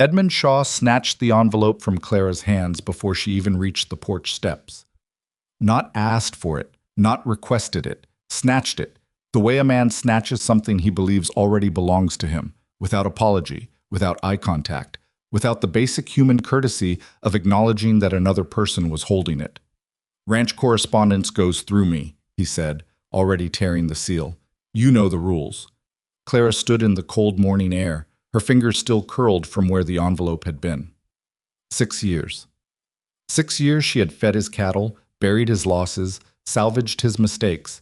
Edmund Shaw snatched the envelope from Clara's hands before she even reached the porch steps. Not asked for it, not requested it, snatched it, the way a man snatches something he believes already belongs to him, without apology, without eye contact, without the basic human courtesy of acknowledging that another person was holding it. "Ranch correspondence goes through me," he said, already tearing the seal. "You know the rules." Clara stood in the cold morning air, her fingers still curled from where the envelope had been. 6 years. 6 years she had fed his cattle, buried his losses, salvaged his mistakes.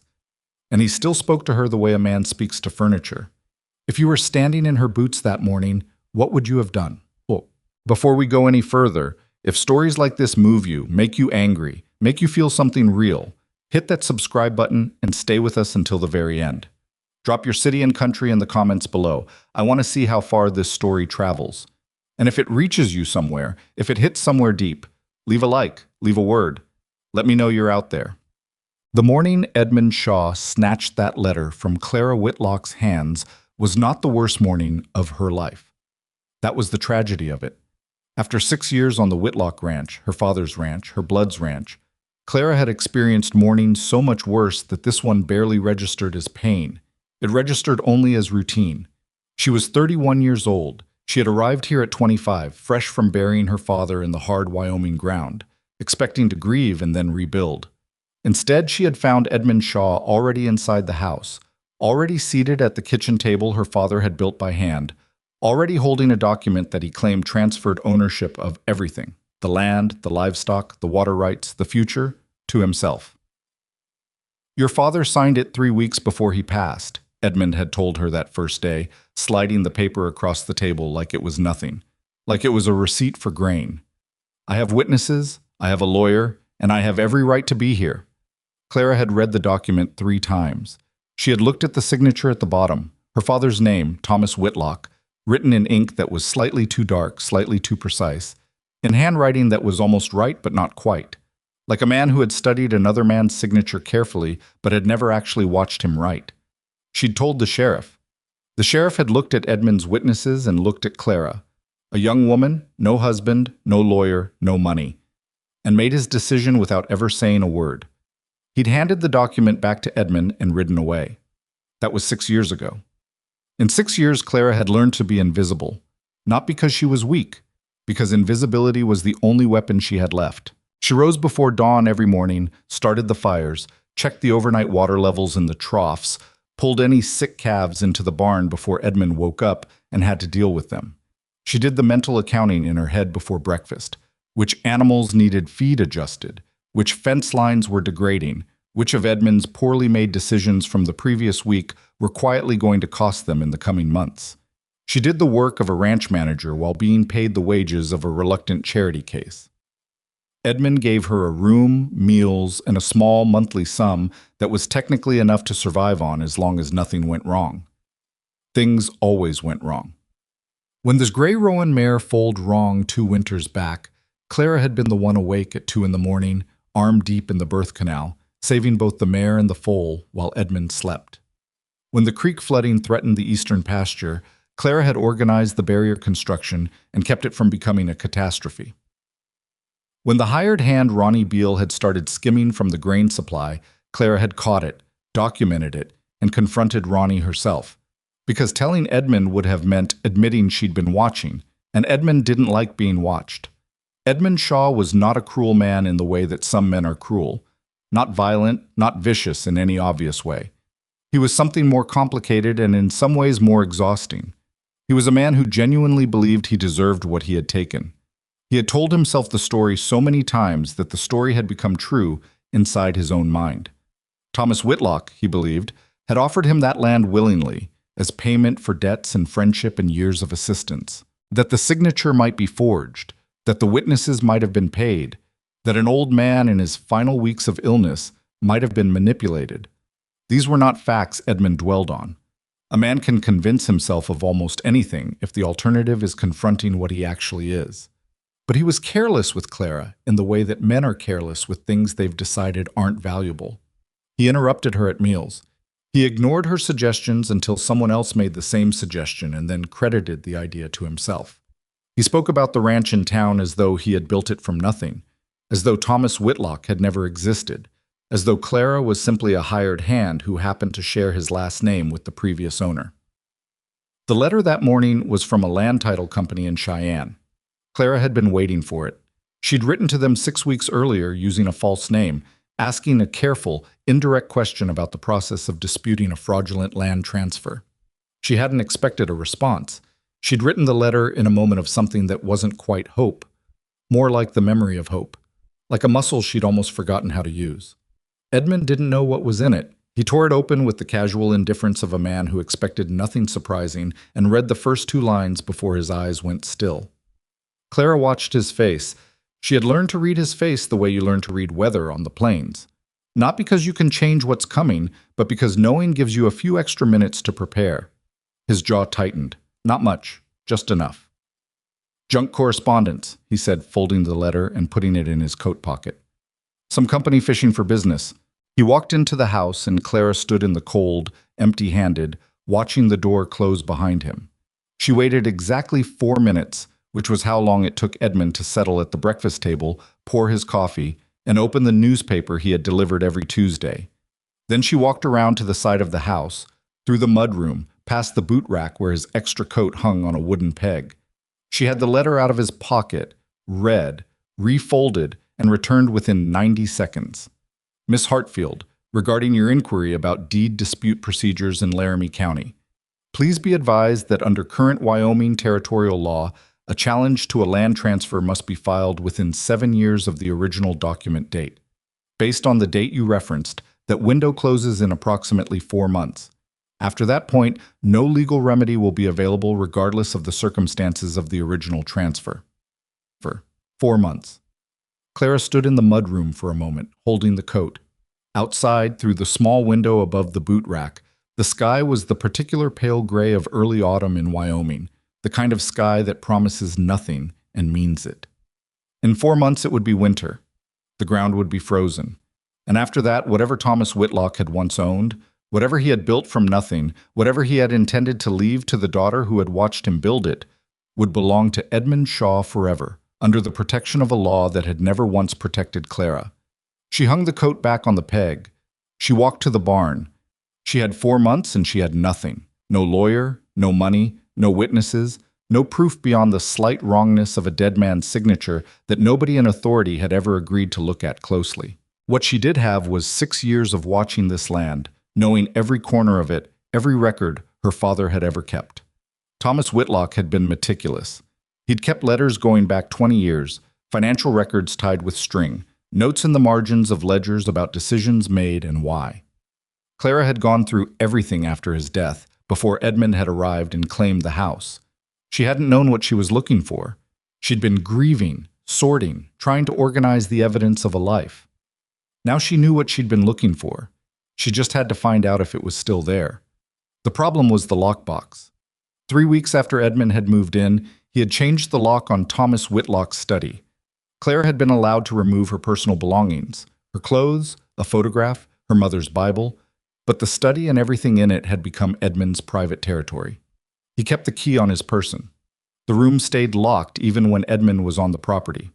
And he still spoke to her the way a man speaks to furniture. If you were standing in her boots that morning, what would you have done? Well, before we go any further, if stories like this move you, make you angry, make you feel something real, hit that subscribe button and stay with us until the very end. Drop your city and country in the comments below. I want to see how far this story travels. And if it reaches you somewhere, if it hits somewhere deep, leave a like, leave a word. Let me know you're out there. The morning Edmund Shaw snatched that letter from Clara Whitlock's hands was not the worst morning of her life. That was the tragedy of it. After 6 years on the Whitlock ranch, her father's ranch, her blood's ranch, Clara had experienced mornings so much worse that this one barely registered as pain. It registered only as routine. She was 31 years old. She had arrived here at 25, fresh from burying her father in the hard Wyoming ground, expecting to grieve and then rebuild. Instead, she had found Edmund Shaw already inside the house, already seated at the kitchen table her father had built by hand, already holding a document that he claimed transferred ownership of everything, the land, the livestock, the water rights, the future, to himself. "Your father signed it 3 weeks before he passed," Edmund had told her that first day, sliding the paper across the table like it was nothing, like it was a receipt for grain. "I have witnesses, I have a lawyer, and I have every right to be here." Clara had read the document 3 times. She had looked at the signature at the bottom, her father's name, Thomas Whitlock, written in ink that was slightly too dark, slightly too precise, in handwriting that was almost right but not quite, like a man who had studied another man's signature carefully but had never actually watched him write. She'd told the sheriff. The sheriff had looked at Edmund's witnesses and looked at Clara, a young woman, no husband, no lawyer, no money, and made his decision without ever saying a word. He'd handed the document back to Edmund and ridden away. That was 6 years ago. In 6 years, Clara had learned to be invisible, not because she was weak, because invisibility was the only weapon she had left. She rose before dawn every morning, started the fires, checked the overnight water levels in the troughs, pulled any sick calves into the barn before Edmund woke up and had to deal with them. She did the mental accounting in her head before breakfast. Which animals needed feed adjusted, which fence lines were degrading, which of Edmund's poorly made decisions from the previous week were quietly going to cost them in the coming months. She did the work of a ranch manager while being paid the wages of a reluctant charity case. Edmund gave her a room, meals, and a small monthly sum that was technically enough to survive on as long as nothing went wrong. Things always went wrong. When this gray roan mare foaled wrong 2 winters back, Clara had been the one awake at 2 in the morning, arm deep in the birth canal, saving both the mare and the foal while Edmund slept. When the creek flooding threatened the eastern pasture, Clara had organized the barrier construction and kept it from becoming a catastrophe. When the hired hand Ronnie Beale had started skimming from the grain supply, Clara had caught it, documented it, and confronted Ronnie herself. Because telling Edmund would have meant admitting she'd been watching, and Edmund didn't like being watched. Edmund Shaw was not a cruel man in the way that some men are cruel, not violent, not vicious in any obvious way. He was something more complicated and in some ways more exhausting. He was a man who genuinely believed he deserved what he had taken. He had told himself the story so many times that the story had become true inside his own mind. Thomas Whitlock, he believed, had offered him that land willingly, as payment for debts and friendship and years of assistance, that the signature might be forged, that the witnesses might have been paid, that an old man in his final weeks of illness might have been manipulated. These were not facts Edmund dwelled on. A man can convince himself of almost anything if the alternative is confronting what he actually is. But he was careless with Clara in the way that men are careless with things they've decided aren't valuable. He interrupted her at meals. He ignored her suggestions until someone else made the same suggestion and then credited the idea to himself. He spoke about the ranch in town as though he had built it from nothing, as though Thomas Whitlock had never existed, as though Clara was simply a hired hand who happened to share his last name with the previous owner. The letter that morning was from a land title company in Cheyenne. Clara had been waiting for it. She'd written to them 6 weeks earlier using a false name, asking a careful, indirect question about the process of disputing a fraudulent land transfer. She hadn't expected a response. She'd written the letter in a moment of something that wasn't quite hope, more like the memory of hope, like a muscle she'd almost forgotten how to use. Edmund didn't know what was in it. He tore it open with the casual indifference of a man who expected nothing surprising and read the first 2 lines before his eyes went still. Clara watched his face. She had learned to read his face the way you learn to read weather on the plains. Not because you can change what's coming, but because knowing gives you a few extra minutes to prepare. His jaw tightened. Not much, just enough. "Junk correspondence," he said, folding the letter and putting it in his coat pocket. "Some company fishing for business." He walked into the house and Clara stood in the cold, empty-handed, watching the door close behind him. She waited exactly 4 minutes, which was how long it took Edmund to settle at the breakfast table, pour his coffee, and open the newspaper he had delivered every Tuesday. Then she walked around to the side of the house, through the mudroom, past the boot rack where his extra coat hung on a wooden peg. She had the letter out of his pocket, read, refolded, and returned within 90 seconds. "Miss Hartfield, regarding your inquiry about deed dispute procedures in Laramie County. Please be advised that under current Wyoming territorial law, a challenge to a land transfer must be filed within 7 years of the original document date. Based on the date you referenced, that window closes in approximately 4 months. After that point, no legal remedy will be available regardless of the circumstances of the original transfer." For 4 months. Clara stood in the mudroom for a moment, holding the coat. Outside, through the small window above the boot rack, the sky was the particular pale gray of early autumn in Wyoming, the kind of sky that promises nothing and means it. In 4 months it would be winter. The ground would be frozen. And after that, whatever Thomas Whitlock had once owned, whatever he had built from nothing, whatever he had intended to leave to the daughter who had watched him build it, would belong to Edmund Shaw forever, under the protection of a law that had never once protected Clara. She hung the coat back on the peg. She walked to the barn. She had 4 months and she had nothing. No lawyer, no money, no witnesses, no proof beyond the slight wrongness of a dead man's signature that nobody in authority had ever agreed to look at closely. What she did have was 6 years of watching this land, knowing every corner of it, every record her father had ever kept. Thomas Whitlock had been meticulous. He'd kept letters going back 20 years, financial records tied with string, notes in the margins of ledgers about decisions made and why. Clara had gone through everything after his death, before Edmund had arrived and claimed the house. She hadn't known what she was looking for. She'd been grieving, sorting, trying to organize the evidence of a life. Now she knew what she'd been looking for. She just had to find out if it was still there. The problem was the lockbox. 3 weeks after Edmund had moved in, he had changed the lock on Thomas Whitlock's study. Clara had been allowed to remove her personal belongings, her clothes, a photograph, her mother's Bible, but the study and everything in it had become Edmund's private territory. He kept the key on his person. The room stayed locked even when Edmund was on the property.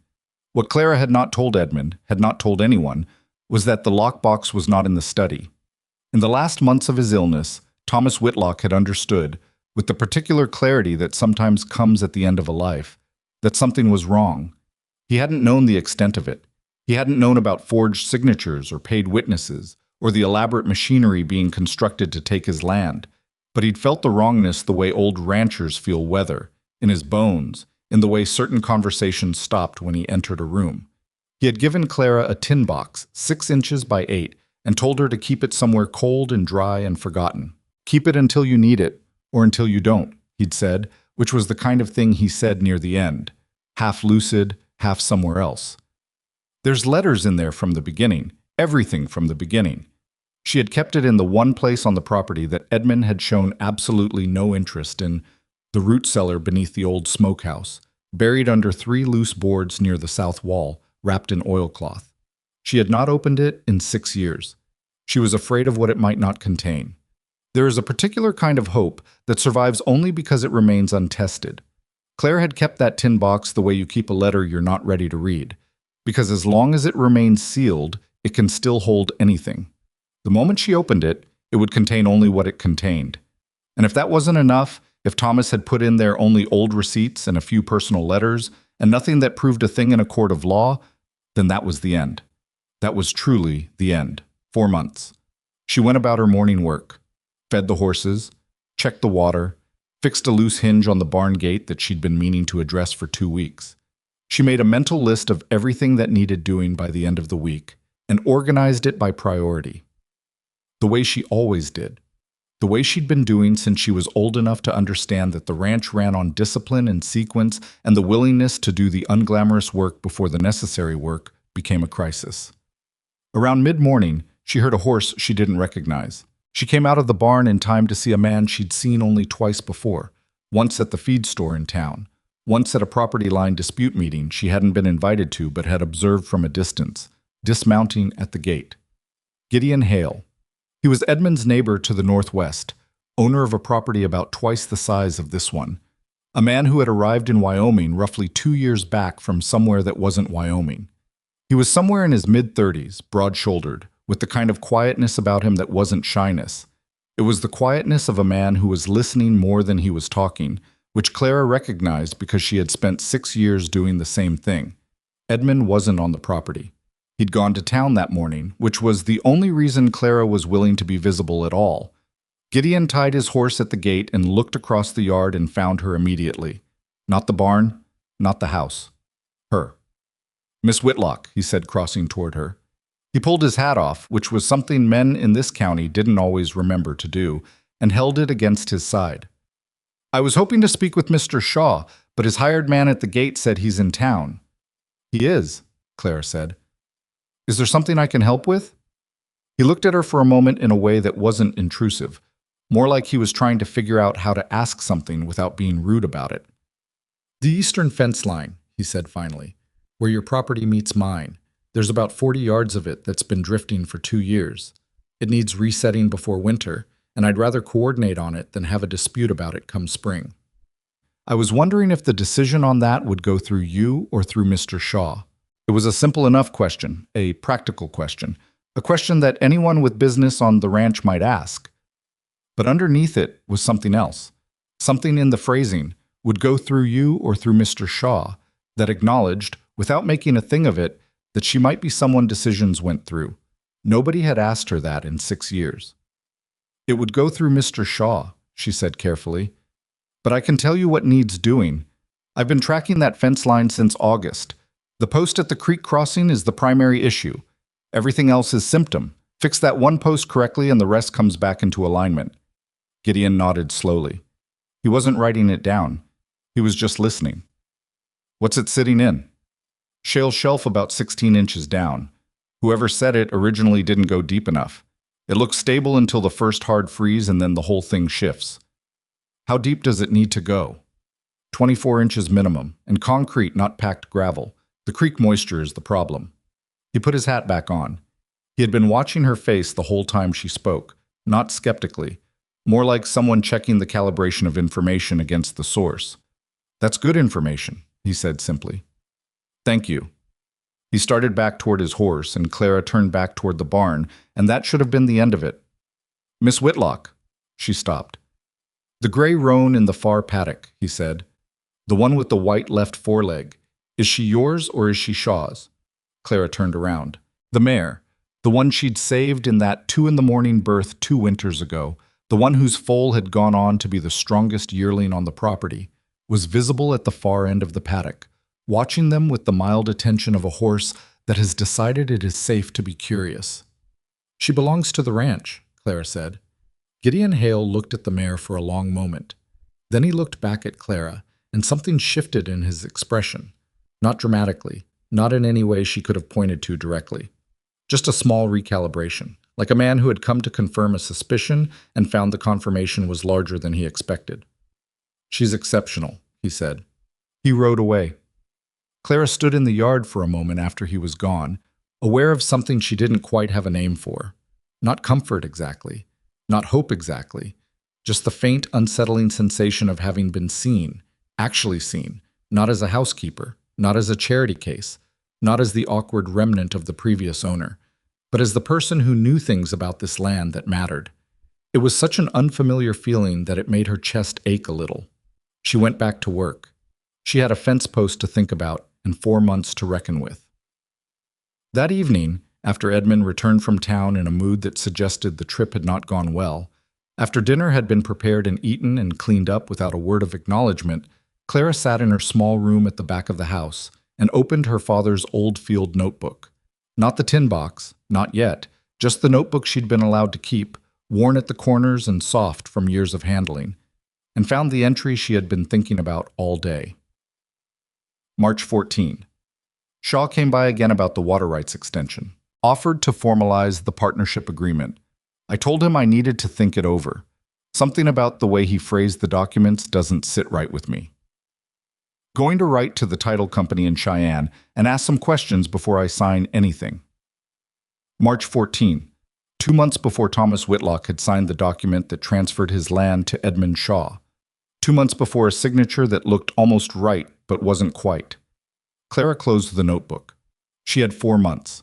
What Clara had not told Edmund, had not told anyone, was that the lockbox was not in the study. In the last months of his illness, Thomas Whitlock had understood, with the particular clarity that sometimes comes at the end of a life, that something was wrong. He hadn't known the extent of it. He hadn't known about forged signatures or paid witnesses, or the elaborate machinery being constructed to take his land. But he'd felt the wrongness the way old ranchers feel weather, in his bones, in the way certain conversations stopped when he entered a room. He had given Clara a tin box, 6 inches by 8, and told her to keep it somewhere cold and dry and forgotten. "Keep it until you need it, or until you don't," he'd said, which was the kind of thing he said near the end, half lucid, half somewhere else. "There's letters in there from the beginning, everything from the beginning." She had kept it in the one place on the property that Edmund had shown absolutely no interest in, the root cellar beneath the old smokehouse, buried under 3 loose boards near the south wall, wrapped in oilcloth. She had not opened it in 6 years. She was afraid of what it might not contain. There is a particular kind of hope that survives only because it remains untested. Claire had kept that tin box the way you keep a letter you're not ready to read, because as long as it remains sealed, it can still hold anything. The moment she opened it, it would contain only what it contained. And if that wasn't enough, if Thomas had put in there only old receipts and a few personal letters, and nothing that proved a thing in a court of law, then that was the end. That was truly the end. 4 months. She went about her morning work, fed the horses, checked the water, fixed a loose hinge on the barn gate that she'd been meaning to address for 2 weeks. She made a mental list of everything that needed doing by the end of the week and organized it by priority. The way she always did. The way she'd been doing since she was old enough to understand that the ranch ran on discipline and sequence, and the willingness to do the unglamorous work before the necessary work became a crisis. Around mid-morning, she heard a horse she didn't recognize. She came out of the barn in time to see a man she'd seen only twice before, once at the feed store in town, once at a property line dispute meeting she hadn't been invited to but had observed from a distance, dismounting at the gate. Gideon Hale. He was Edmund's neighbor to the northwest, owner of a property about twice the size of this one, a man who had arrived in Wyoming roughly 2 years back from somewhere that wasn't Wyoming. He was somewhere in his mid-30s, broad-shouldered, with the kind of quietness about him that wasn't shyness. It was the quietness of a man who was listening more than he was talking, which Clara recognized because she had spent 6 years doing the same thing. Edmund wasn't on the property. He'd gone to town that morning, which was the only reason Clara was willing to be visible at all. Gideon tied his horse at the gate and looked across the yard and found her immediately. Not the barn, not the house. Her. "Miss Whitlock," he said, crossing toward her. He pulled his hat off, which was something men in this county didn't always remember to do, and held it against his side. "I was hoping to speak with Mr. Shaw, but his hired man at the gate said he's in town." "He is," Clara said. "Is there something I can help with?" He looked at her for a moment in a way that wasn't intrusive, more like he was trying to figure out how to ask something without being rude about it. "The eastern fence line," he said finally, "where your property meets mine. There's about 40 yards of it that's been drifting for 2 years. It needs resetting before winter, and I'd rather coordinate on it than have a dispute about it come spring. I was wondering if the decision on that would go through you or through Mr. Shaw." It was a simple enough question, a practical question, a question that anyone with business on the ranch might ask. But underneath it was something else, something in the phrasing, would go through you or through Mr. Shaw, that acknowledged, without making a thing of it, that she might be someone decisions went through. Nobody had asked her that in 6 years. "It would go through Mr. Shaw," she said carefully. "But I can tell you what needs doing. I've been tracking that fence line since August. The post at the creek crossing is the primary issue. Everything else is symptom. Fix that one post correctly and the rest comes back into alignment." Gideon nodded slowly. He wasn't writing it down. He was just listening. "What's it sitting in?" "Shale shelf about 16 inches down. Whoever set it originally didn't go deep enough. It looks stable until the first hard freeze and then the whole thing shifts." "How deep does it need to go?" 24 inches minimum, and concrete, not packed gravel. The creek moisture is the problem." He put his hat back on. He had been watching her face the whole time she spoke, not skeptically, more like someone checking the calibration of information against the source. "That's good information," he said simply. "Thank you." He started back toward his horse, and Clara turned back toward the barn, and that should have been the end of it. "Miss Whitlock." She stopped. "The gray roan in the far paddock," he said. "The one with the white left foreleg. Is she yours or is she Shaw's?" Clara turned around. The mare, the one she'd saved in that 2 a.m. birth 2 winters ago, the one whose foal had gone on to be the strongest yearling on the property, was visible at the far end of the paddock, watching them with the mild attention of a horse that has decided it is safe to be curious. "She belongs to the ranch," Clara said. Gideon Hale looked at the mare for a long moment. Then he looked back at Clara, and something shifted in his expression. Not dramatically, not in any way she could have pointed to directly. Just a small recalibration, like a man who had come to confirm a suspicion and found the confirmation was larger than he expected. "She's exceptional," he said. He rode away. Clara stood in the yard for a moment after he was gone, aware of something she didn't quite have a name for. Not comfort exactly, not hope exactly, just the faint, unsettling sensation of having been seen, actually seen, not as a housekeeper, not as a charity case, not as the awkward remnant of the previous owner, but as the person who knew things about this land that mattered. It was such an unfamiliar feeling that it made her chest ache a little. She went back to work. She had a fence post to think about and 4 months to reckon with. That evening, after Edmund returned from town in a mood that suggested the trip had not gone well, after dinner had been prepared and eaten and cleaned up without a word of acknowledgement, Clara sat in her small room at the back of the house and opened her father's old field notebook. Not the tin box, not yet, just the notebook she'd been allowed to keep, worn at the corners and soft from years of handling, and found the entry she had been thinking about all day. March 14. Shaw came by again about the water rights extension, offered to formalize the partnership agreement. I told him I needed to think it over. Something about the way he phrased the documents doesn't sit right with me. Going to write to the title company in Cheyenne and ask some questions before I sign anything. March 14. 2 months before Thomas Whitlock had signed the document that transferred his land to Edmund Shaw. 2 months before a signature that looked almost right but wasn't quite. Clara closed the notebook. She had 4 months.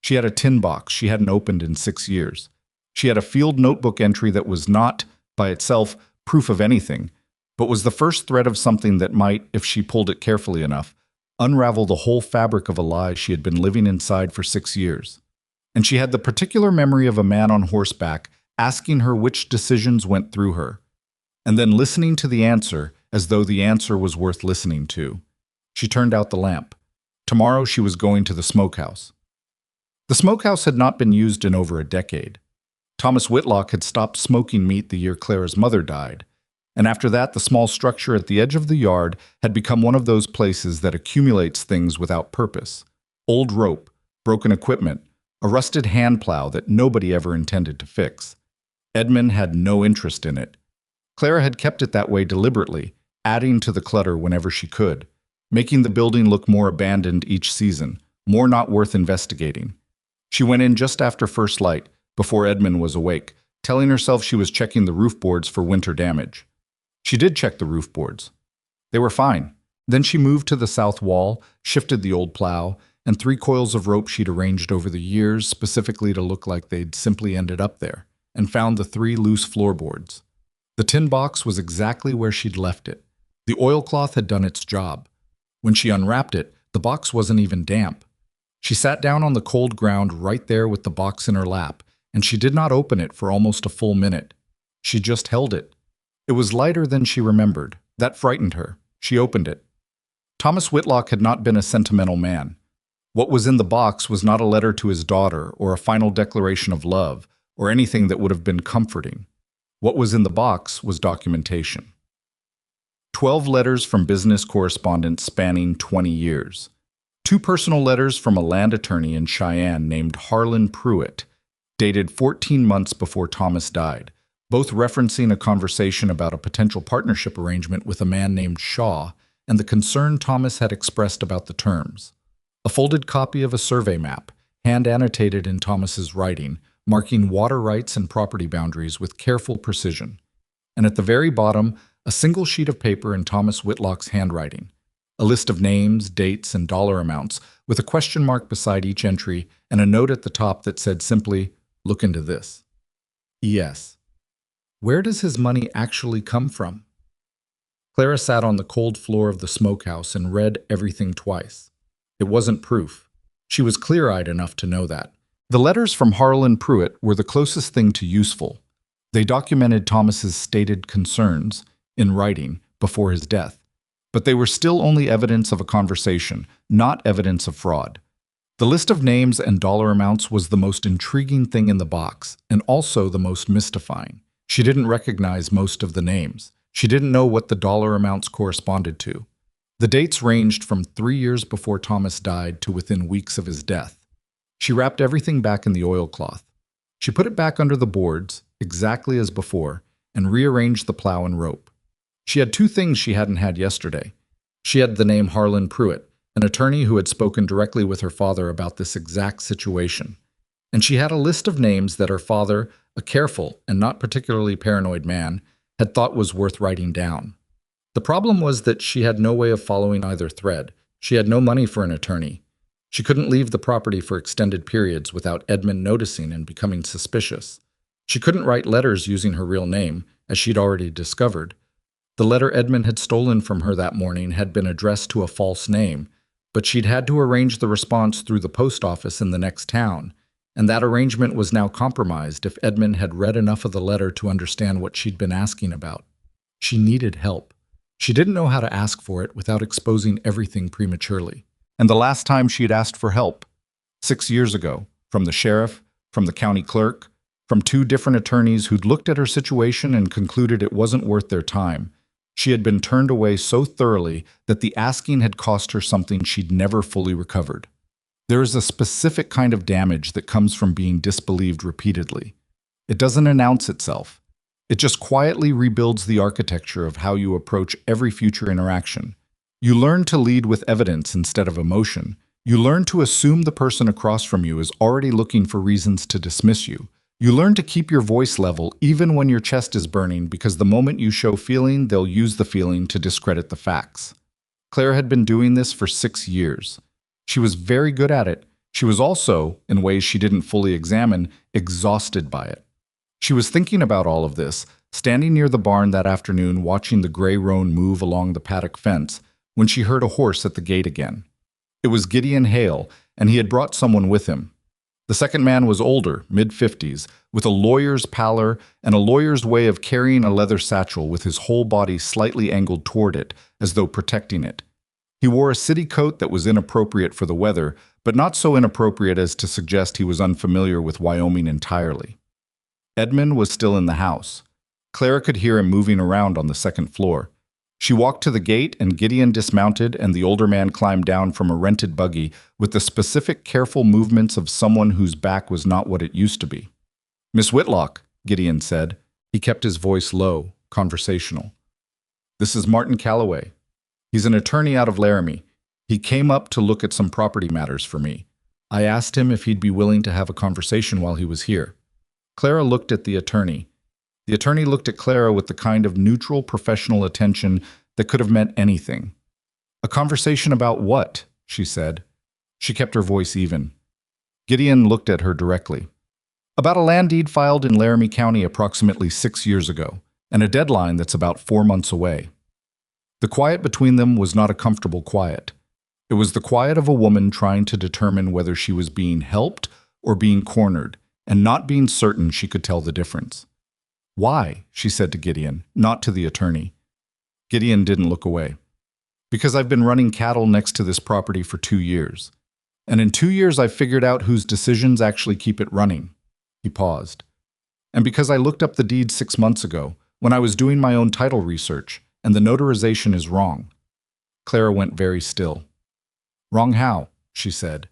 She had a tin box she hadn't opened in 6 years. She had a field notebook entry that was not, by itself, proof of anything, but was the first thread of something that might, if she pulled it carefully enough, unravel the whole fabric of a lie she had been living inside for 6 years. And she had the particular memory of a man on horseback asking her which decisions went through her, and then listening to the answer as though the answer was worth listening to. She turned out the lamp. Tomorrow she was going to the smokehouse. The smokehouse had not been used in over a decade. Thomas Whitlock had stopped smoking meat the year Clara's mother died, and after that the small structure at the edge of the yard had become one of those places that accumulates things without purpose. Old rope, broken equipment, a rusted hand plow that nobody ever intended to fix. Edmund had no interest in it. Clara had kept it that way deliberately, adding to the clutter whenever she could, making the building look more abandoned each season, more not worth investigating. She went in just after first light, before Edmund was awake, telling herself she was checking the roof boards for winter damage. She did check the roof boards. They were fine. Then she moved to the south wall, shifted the old plow, and 3 coils of rope she'd arranged over the years specifically to look like they'd simply ended up there, and found the 3 loose floorboards. The tin box was exactly where she'd left it. The oilcloth had done its job. When she unwrapped it, the box wasn't even damp. She sat down on the cold ground right there with the box in her lap, and she did not open it for almost a full minute. She just held it. It was lighter than she remembered. That frightened her. She opened it. Thomas Whitlock had not been a sentimental man. What was in the box was not a letter to his daughter or a final declaration of love or anything that would have been comforting. What was in the box was documentation. 12 letters from business correspondents spanning 20 years. 2 personal letters from a land attorney in Cheyenne named Harlan Pruitt, dated 14 months before Thomas died, both referencing a conversation about a potential partnership arrangement with a man named Shaw and the concern Thomas had expressed about the terms. A folded copy of a survey map, hand-annotated in Thomas's writing, marking water rights and property boundaries with careful precision. And at the very bottom, a single sheet of paper in Thomas Whitlock's handwriting, a list of names, dates, and dollar amounts, with a question mark beside each entry and a note at the top that said simply, "Look into this." E.S. Where does his money actually come from? Clara sat on the cold floor of the smokehouse and read everything twice. It wasn't proof. She was clear-eyed enough to know that. The letters from Harlan Pruitt were the closest thing to useful. They documented Thomas's stated concerns, in writing, before his death. But they were still only evidence of a conversation, not evidence of fraud. The list of names and dollar amounts was the most intriguing thing in the box, and also the most mystifying. She didn't recognize most of the names. She didn't know what the dollar amounts corresponded to. The dates ranged from 3 years before Thomas died to within weeks of his death. She wrapped everything back in the oilcloth. She put it back under the boards, exactly as before, and rearranged the plow and rope. She had 2 things she hadn't had yesterday. She had the name Harlan Pruitt, an attorney who had spoken directly with her father about this exact situation. And she had a list of names that her father, a careful and not particularly paranoid man, had thought was worth writing down. The problem was that she had no way of following either thread. She had no money for an attorney. She couldn't leave the property for extended periods without Edmund noticing and becoming suspicious. She couldn't write letters using her real name, as she'd already discovered. The letter Edmund had stolen from her that morning had been addressed to a false name, but she'd had to arrange the response through the post office in the next town, and that arrangement was now compromised if Edmund had read enough of the letter to understand what she'd been asking about. She needed help. She didn't know how to ask for it without exposing everything prematurely. And the last time she had asked for help, 6 years ago, from the sheriff, from the county clerk, from 2 different attorneys who'd looked at her situation and concluded it wasn't worth their time, she had been turned away so thoroughly that the asking had cost her something she'd never fully recovered. There is a specific kind of damage that comes from being disbelieved repeatedly. It doesn't announce itself. It just quietly rebuilds the architecture of how you approach every future interaction. You learn to lead with evidence instead of emotion. You learn to assume the person across from you is already looking for reasons to dismiss you. You learn to keep your voice level even when your chest is burning, because the moment you show feeling, they'll use the feeling to discredit the facts. Clara had been doing this for 6 years. She was very good at it. She was also, in ways she didn't fully examine, exhausted by it. She was thinking about all of this, standing near the barn that afternoon watching the gray roan move along the paddock fence, when she heard a horse at the gate again. It was Gideon Hale, and he had brought someone with him. The second man was older, mid-50s, with a lawyer's pallor and a lawyer's way of carrying a leather satchel with his whole body slightly angled toward it, as though protecting it. He wore a city coat that was inappropriate for the weather, but not so inappropriate as to suggest he was unfamiliar with Wyoming entirely. Edmund was still in the house. Clara could hear him moving around on the second floor. She walked to the gate, and Gideon dismounted, and the older man climbed down from a rented buggy with the specific, careful movements of someone whose back was not what it used to be. "Miss Whitlock," Gideon said. He kept his voice low, conversational. "This is Martin Calloway. He's an attorney out of Laramie. He came up to look at some property matters for me. I asked him if he'd be willing to have a conversation while he was here." Clara looked at the attorney. The attorney looked at Clara with the kind of neutral, professional attention that could have meant anything. "A conversation about what?" she said. She kept her voice even. Gideon looked at her directly. "About a land deed filed in Laramie County approximately 6 years ago, and a deadline that's about 4 months away." The quiet between them was not a comfortable quiet. It was the quiet of a woman trying to determine whether she was being helped or being cornered, and not being certain she could tell the difference. "Why?" she said to Gideon, not to the attorney. Gideon didn't look away. "Because I've been running cattle next to this property for 2 years. And in 2 years I've figured out whose decisions actually keep it running." He paused. "And because I looked up the deed 6 months ago, when I was doing my own title research, and the notarization is wrong." Clara went very still. "Wrong how?" she said.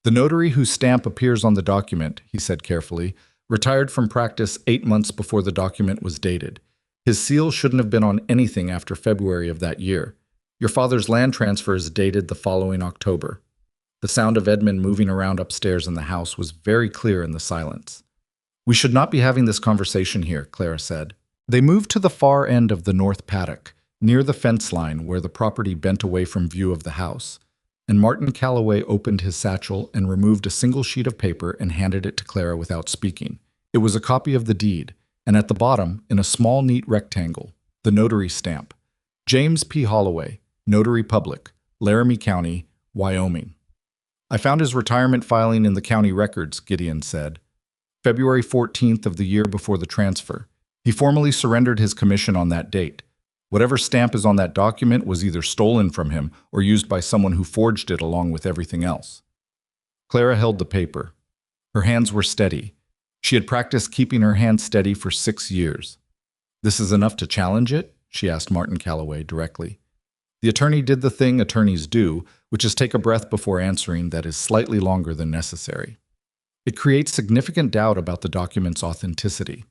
"The notary whose stamp appears on the document," he said carefully, "retired from practice 8 months before the document was dated. His seal shouldn't have been on anything after February of that year. Your father's land transfer is dated the following October." The sound of Edmund moving around upstairs in the house was very clear in the silence. "We should not be having this conversation here," Clara said. They moved to the far end of the north paddock, near the fence line where the property bent away from view of the house, and Martin Calloway opened his satchel and removed a single sheet of paper and handed it to Clara without speaking. It was a copy of the deed, and at the bottom, in a small, neat rectangle, the notary stamp. "James P. Holloway, Notary Public, Laramie County, Wyoming." "I found his retirement filing in the county records," Gideon said. "February 14th of the year before the transfer. He formally surrendered his commission on that date. Whatever stamp is on that document was either stolen from him or used by someone who forged it along with everything else." Clara held the paper. Her hands were steady. She had practiced keeping her hands steady for 6 years. "This is enough to challenge it?" she asked Martin Calloway directly. The attorney did the thing attorneys do, which is take a breath before answering that is slightly longer than necessary. "It creates significant doubt about the document's authenticity.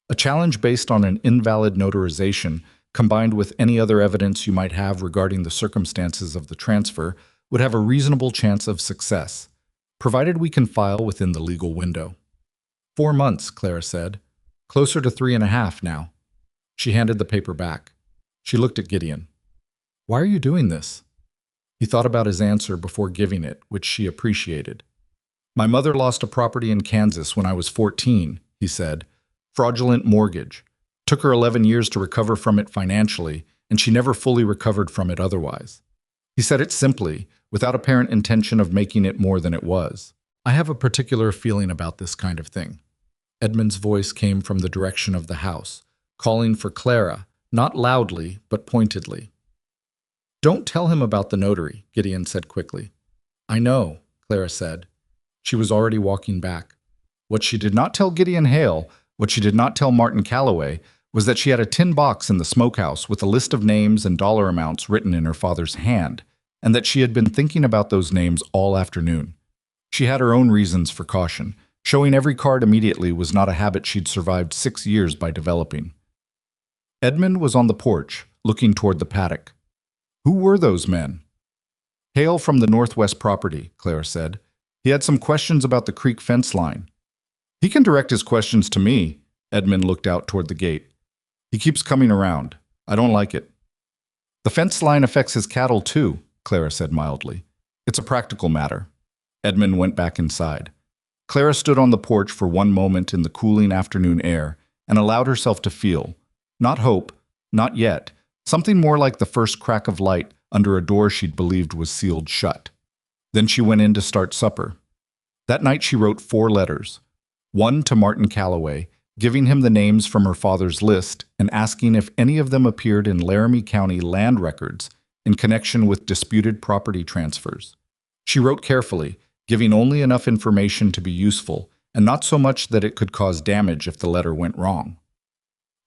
A challenge based on an invalid notarization, combined with any other evidence you might have regarding the circumstances of the transfer, would have a reasonable chance of success, provided we can file within the legal window." 4 months, Clara said. "Closer to 3.5 now." She handed the paper back. She looked at Gideon. Why are you doing this? He thought about his answer before giving it, which she appreciated. My mother lost a property in Kansas when I was 14, he said. Fraudulent mortgage. Took her 11 years to recover from it financially, and she never fully recovered from it otherwise. He said it simply, without apparent intention of making it more than it was. I have a particular feeling about this kind of thing. Edmund's voice came from the direction of the house, calling for Clara, not loudly, but pointedly. Don't tell him about the notary, Gideon said quickly. I know, Clara said. She was already walking back. What she did not tell Gideon Hale, what she did not tell Martin Calloway, was that she had a tin box in the smokehouse with a list of names and dollar amounts written in her father's hand, and that she had been thinking about those names all afternoon. She had her own reasons for caution. Showing every card immediately was not a habit she'd survived 6 years by developing. Edmund was on the porch, looking toward the paddock. Who were those men? Hale from the Northwest property, Clara said. He had some questions about the creek fence line. He can direct his questions to me. Edmund looked out toward the gate. He keeps coming around. I don't like it. The fence line affects his cattle too, Clara said mildly. It's a practical matter. Edmund went back inside. Clara stood on the porch for one moment in the cooling afternoon air and allowed herself to feel, not hope, not yet, something more like the first crack of light under a door she'd believed was sealed shut. Then she went in to start supper. That night she wrote 4 letters. One to Martin Calloway, giving him the names from her father's list and asking if any of them appeared in Laramie County land records in connection with disputed property transfers. She wrote carefully, giving only enough information to be useful and not so much that it could cause damage if the letter went wrong.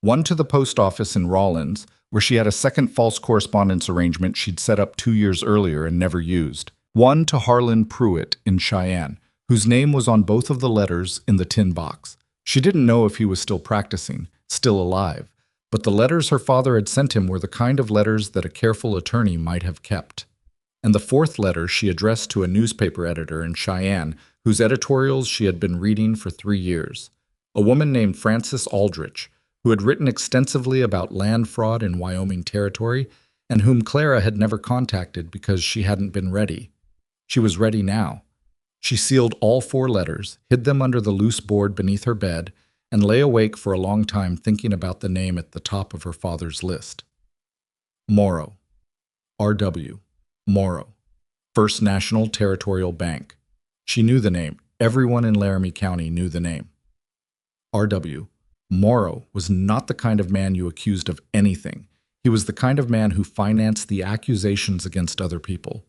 One to the post office in Rawlins, where she had a second false correspondence arrangement she'd set up 2 years earlier and never used. One to Harlan Pruitt in Cheyenne, whose name was on both of the letters in the tin box. She didn't know if he was still practicing, still alive, but the letters her father had sent him were the kind of letters that a careful attorney might have kept. And the 4th letter she addressed to a newspaper editor in Cheyenne, whose editorials she had been reading for 3 years. A woman named Frances Aldrich, who had written extensively about land fraud in Wyoming Territory, and whom Clara had never contacted because she hadn't been ready. She was ready now. She sealed all 4 letters, hid them under the loose board beneath her bed, and lay awake for a long time thinking about the name at the top of her father's list. Morrow. R.W. Morrow. First National Territorial Bank. She knew the name. Everyone in Laramie County knew the name. R.W. Morrow was not the kind of man you accused of anything. He was the kind of man who financed the accusations against other people.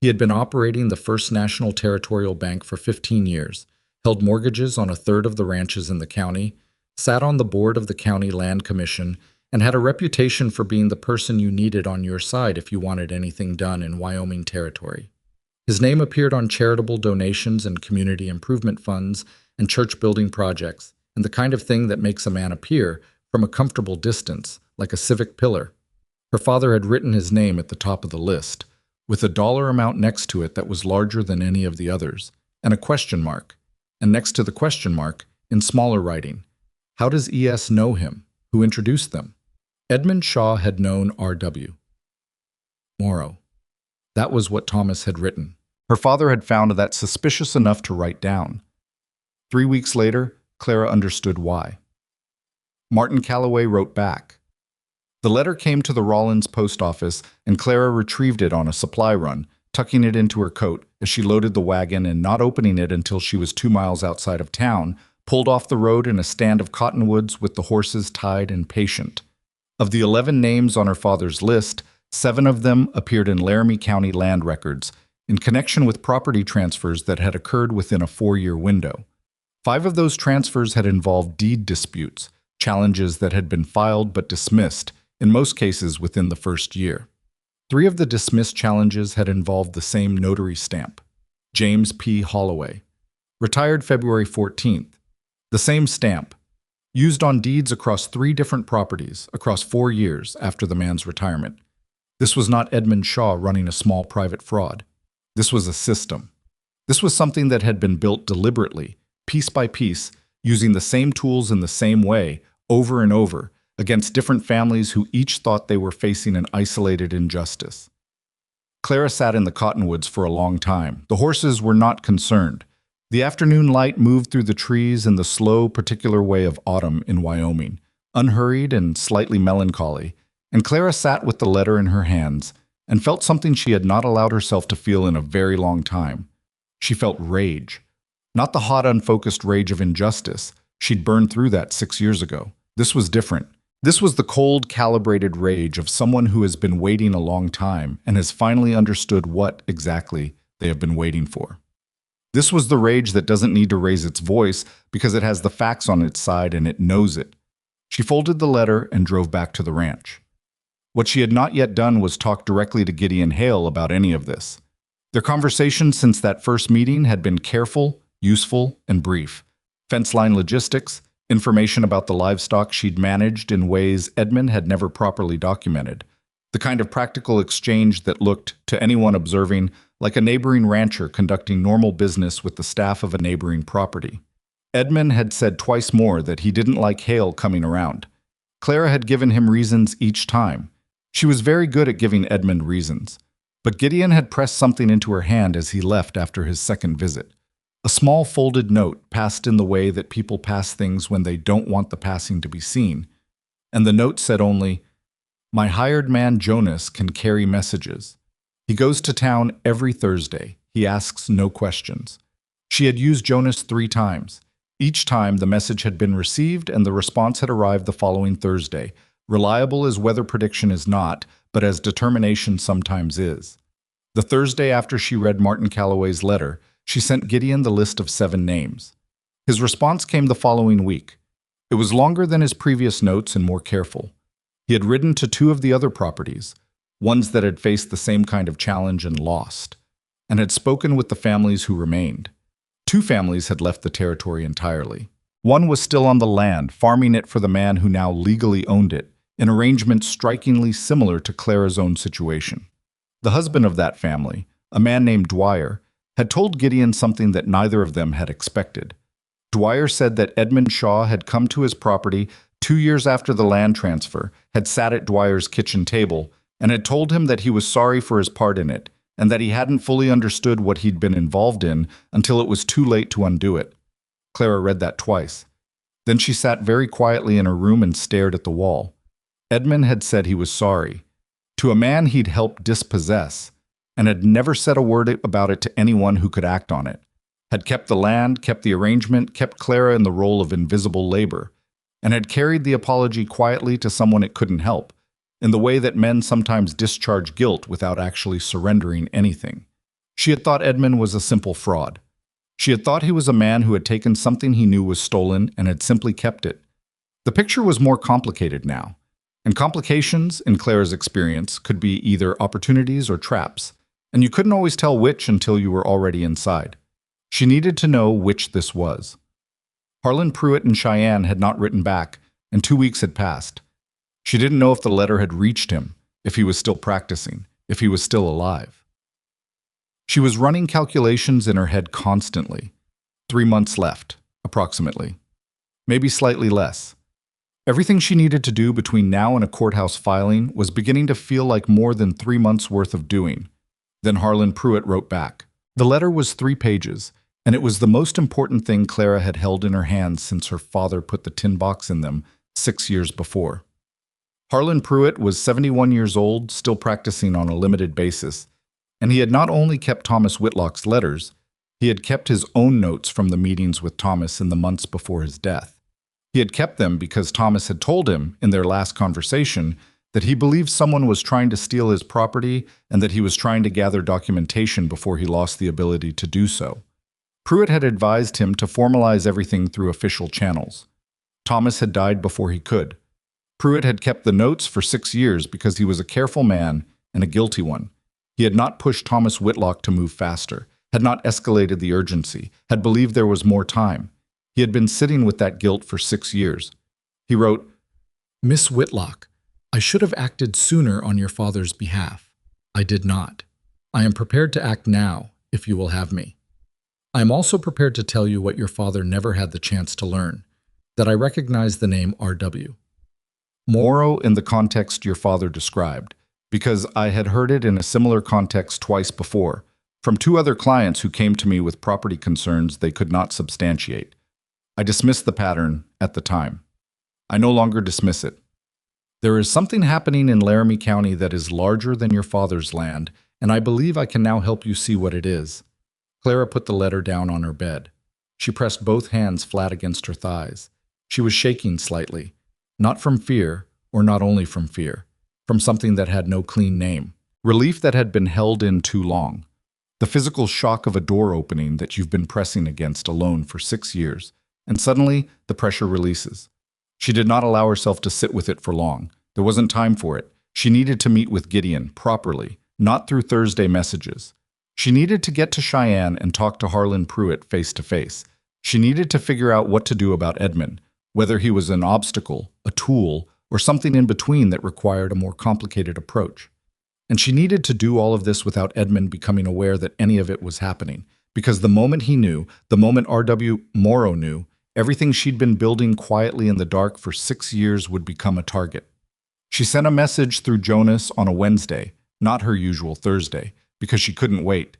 He had been operating the First National Territorial Bank for 15 years, held mortgages on a third of the ranches in the county, sat on the board of the County Land Commission, and had a reputation for being the person you needed on your side if you wanted anything done in Wyoming Territory. His name appeared on charitable donations and community improvement funds and church-building projects, and the kind of thing that makes a man appear from a comfortable distance, like a civic pillar. Her father had written his name at the top of the list, with a dollar amount next to it that was larger than any of the others, and a question mark, and next to the question mark, in smaller writing, how does E.S. know him? Who introduced them? Edmund Shaw had known R.W. Morrow. That was what Thomas had written. Her father had found that suspicious enough to write down. 3 weeks later, Clara understood why. Martin Calloway wrote back. The letter came to the Rawlins post office, and Clara retrieved it on a supply run, tucking it into her coat as she loaded the wagon and not opening it until she was 2 miles outside of town, pulled off the road in a stand of cottonwoods with the horses tied and patient. Of the 11 names on her father's list, 7 of them appeared in Laramie County land records, in connection with property transfers that had occurred within a 4-year window. 5 of those transfers had involved deed disputes, challenges that had been filed but dismissed, in most cases within the first year. 3 of the dismissed challenges had involved the same notary stamp, James P. Holloway, retired February 14th. The same stamp, used on deeds across 3 different properties across 4 years after the man's retirement. This was not Edmund Shaw running a small private fraud. This was a system. This was something that had been built deliberately, piece by piece, using the same tools in the same way, over and over, against different families who each thought they were facing an isolated injustice. Clara sat in the cottonwoods for a long time. The horses were not concerned. The afternoon light moved through the trees in the slow, particular way of autumn in Wyoming, unhurried and slightly melancholy, and Clara sat with the letter in her hands and felt something she had not allowed herself to feel in a very long time. She felt rage. Not the hot, unfocused rage of injustice. She'd burned through that 6 years ago. This was different. This was the cold, calibrated rage of someone who has been waiting a long time and has finally understood what, exactly, they have been waiting for. This was the rage that doesn't need to raise its voice because it has the facts on its side and it knows it. She folded the letter and drove back to the ranch. What she had not yet done was talk directly to Gideon Hale about any of this. Their conversation since that first meeting had been careful, useful, and brief. Fence line logistics, information about the livestock she'd managed in ways Edmund had never properly documented. The kind of practical exchange that looked, to anyone observing, like a neighboring rancher conducting normal business with the staff of a neighboring property. Edmund had said twice more that he didn't like Hale coming around. Clara had given him reasons each time. She was very good at giving Edmund reasons. But Gideon had pressed something into her hand as he left after his second visit. A small folded note passed in the way that people pass things when they don't want the passing to be seen. And the note said only, "My hired man Jonas can carry messages. He goes to town every Thursday. He asks no questions." She had used Jonas 3 times. Each time the message had been received and the response had arrived the following Thursday, reliable as weather prediction is not, but as determination sometimes is. The Thursday after she read Martin Calloway's letter, she sent Gideon the list of 7 names. His response came the following week. It was longer than his previous notes and more careful. He had ridden to 2 of the other properties, ones that had faced the same kind of challenge and lost, and had spoken with the families who remained. 2 families had left the territory entirely. One was still on the land, farming it for the man who now legally owned it, an arrangement strikingly similar to Clara's own situation. The husband of that family, a man named Dwyer, had told Gideon something that neither of them had expected. Dwyer said that Edmund Shaw had come to his property 2 years after the land transfer, had sat at Dwyer's kitchen table, and had told him that he was sorry for his part in it, and that he hadn't fully understood what he'd been involved in until it was too late to undo it. Clara read that twice. Then she sat very quietly in her room and stared at the wall. Edmund had said he was sorry, to a man he'd helped dispossess, and had never said a word about it to anyone who could act on it. Had kept the land, kept the arrangement, kept Clara in the role of invisible labor, and had carried the apology quietly to someone it couldn't help, in the way that men sometimes discharge guilt without actually surrendering anything. She had thought Edmund was a simple fraud. She had thought he was a man who had taken something he knew was stolen and had simply kept it. The picture was more complicated now, and complications, in Clara's experience, could be either opportunities or traps, and you couldn't always tell which until you were already inside. She needed to know which this was. Harlan Pruitt and Cheyenne had not written back, and 2 weeks had passed. She didn't know if the letter had reached him, if he was still practicing, if he was still alive. She was running calculations in her head constantly. 3 months left, approximately. Maybe slightly less. Everything she needed to do between now and a courthouse filing was beginning to feel like more than 3 months' worth of doing. Then Harlan Pruitt wrote back. The letter was 3 pages, and it was the most important thing Clara had held in her hands since her father put the tin box in them 6 years before. Harlan Pruitt was 71 years old, still practicing on a limited basis, and he had not only kept Thomas Whitlock's letters, he had kept his own notes from the meetings with Thomas in the months before his death. He had kept them because Thomas had told him, in their last conversation, that he believed someone was trying to steal his property and that he was trying to gather documentation before he lost the ability to do so. Pruitt had advised him to formalize everything through official channels. Thomas had died before he could. Pruitt had kept the notes for 6 years because he was a careful man and a guilty one. He had not pushed Thomas Whitlock to move faster, had not escalated the urgency, had believed there was more time. He had been sitting with that guilt for 6 years. He wrote, "Miss Whitlock, I should have acted sooner on your father's behalf. I did not. I am prepared to act now, if you will have me. I am also prepared to tell you what your father never had the chance to learn, that I recognize the name R.W. Morrow in the context your father described, because I had heard it in a similar context twice before, from two other clients who came to me with property concerns they could not substantiate. I dismissed the pattern at the time. I no longer dismiss it. There is something happening in Laramie County that is larger than your father's land, and I believe I can now help you see what it is. Clara put the letter down on her bed. She pressed both hands flat against her thighs. She was shaking slightly, not from fear, or not only from fear, from something that had no clean name. Relief that had been held in too long. The physical shock of a door opening that you've been pressing against alone for 6 years, and suddenly the pressure releases. She did not allow herself to sit with it for long. There wasn't time for it. She needed to meet with Gideon properly, not through Thursday messages. She needed to get to Cheyenne and talk to Harlan Pruitt face to face. She needed to figure out what to do about Edmund, whether he was an obstacle, a tool, or something in between that required a more complicated approach. And she needed to do all of this without Edmund becoming aware that any of it was happening, because the moment he knew, the moment R.W. Morrow knew, everything she'd been building quietly in the dark for 6 years would become a target. She sent a message through Jonas on a Wednesday, not her usual Thursday, because she couldn't wait.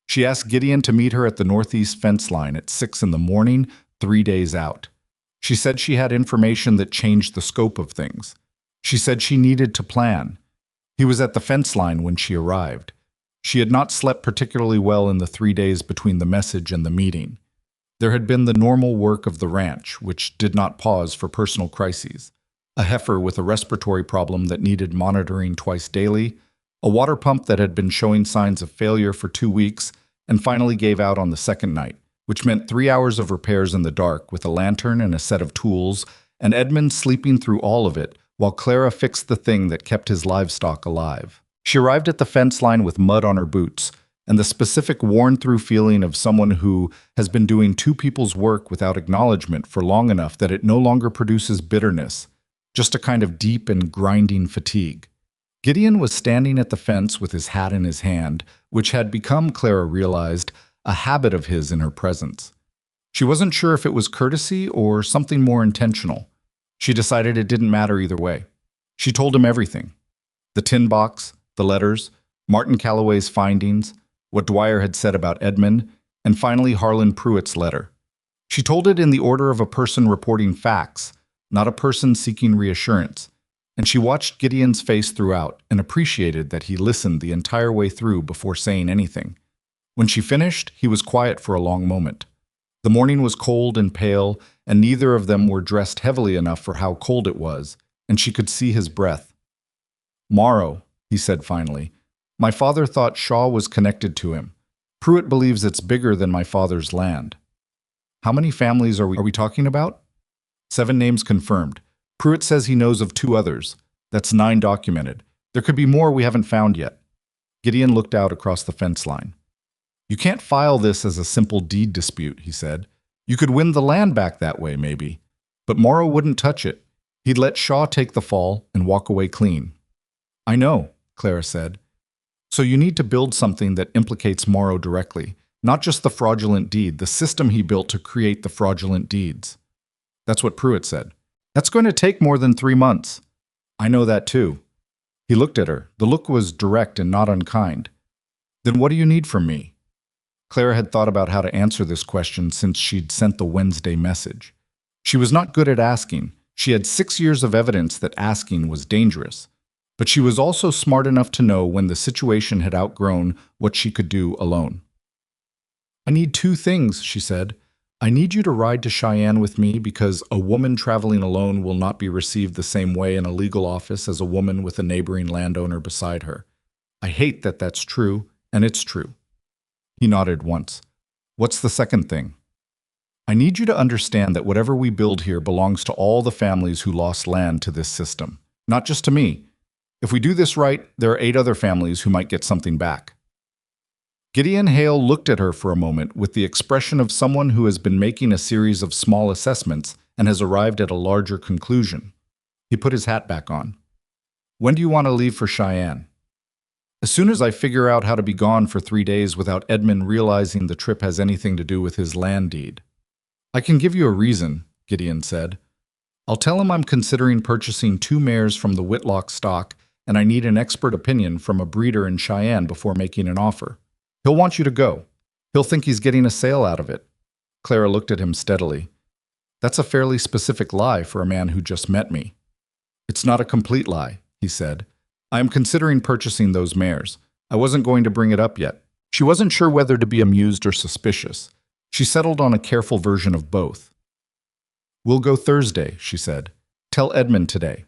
She asked Gideon to meet her at the northeast fence line at 6 in the morning, 3 days out. She said she had information that changed the scope of things. She said she needed to plan. He was at the fence line when she arrived. She had not slept particularly well in the 3 days between the message and the meeting. There had been the normal work of the ranch, which did not pause for personal crises. A heifer with a respiratory problem that needed monitoring twice daily, a water pump that had been showing signs of failure for 2 weeks and finally gave out on the second night, which meant 3 hours of repairs in the dark with a lantern and a set of tools, and Edmund sleeping through all of it while Clara fixed the thing that kept his livestock alive. She arrived at the fence line with mud on her boots, and the specific worn-through feeling of someone who has been doing two people's work without acknowledgement for long enough that it no longer produces bitterness, just a kind of deep and grinding fatigue. Gideon was standing at the fence with his hat in his hand, which had become, Clara realized, a habit of his in her presence. She wasn't sure if it was courtesy or something more intentional. She decided it didn't matter either way. She told him everything. The tin box, the letters, Martin Calloway's findings, what Dwyer had said about Edmund, and finally Harlan Pruitt's letter. She told it in the order of a person reporting facts, not a person seeking reassurance, and she watched Gideon's face throughout and appreciated that he listened the entire way through before saying anything. When she finished, he was quiet for a long moment. The morning was cold and pale, and neither of them were dressed heavily enough for how cold it was, and she could see his breath. "Morrow," he said finally, "my father thought Shaw was connected to him. Pruitt believes it's bigger than my father's land." "How many families are we talking about?" 7 names confirmed. Pruitt says he knows of 2 others. That's 9 documented. There could be more we haven't found yet. Gideon looked out across the fence line. "You can't file this as a simple deed dispute," he said. "You could win the land back that way, maybe. But Morrow wouldn't touch it. He'd let Shaw take the fall and walk away clean." "I know," Clara said. "So you need to build something that implicates Morrow directly, not just the fraudulent deed, the system he built to create the fraudulent deeds." That's what Pruitt said. "That's going to take more than 3 months." "I know that too." He looked at her. The look was direct and not unkind. "Then what do you need from me?" Clara had thought about how to answer this question since she'd sent the Wednesday message. She was not good at asking. She had 6 years of evidence that asking was dangerous. But she was also smart enough to know when the situation had outgrown what she could do alone. "I need 2 things," she said. "I need you to ride to Cheyenne with me because a woman traveling alone will not be received the same way in a legal office as a woman with a neighboring landowner beside her. I hate that that's true, and it's true." He nodded once. "What's the second thing?" "I need you to understand that whatever we build here belongs to all the families who lost land to this system, not just to me. If we do this right, there are 8 other families who might get something back." Gideon Hale looked at her for a moment with the expression of someone who has been making a series of small assessments and has arrived at a larger conclusion. He put his hat back on. "When do you want to leave for Cheyenne?" "As soon as I figure out how to be gone for 3 days without Edmund realizing the trip has anything to do with his land deed." "I can give you a reason," Gideon said. I'll tell him I'm considering purchasing 2 mares from the Whitlock stock, and I need an expert opinion from a breeder in Cheyenne before making an offer. He'll want you to go. He'll think he's getting a sale out of it." Clara looked at him steadily. "That's a fairly specific lie for a man who just met me." "It's not a complete lie," he said. "I am considering purchasing those mares. I wasn't going to bring it up yet." She wasn't sure whether to be amused or suspicious. She settled on a careful version of both. "We'll go Thursday," she said. "Tell Edmund today."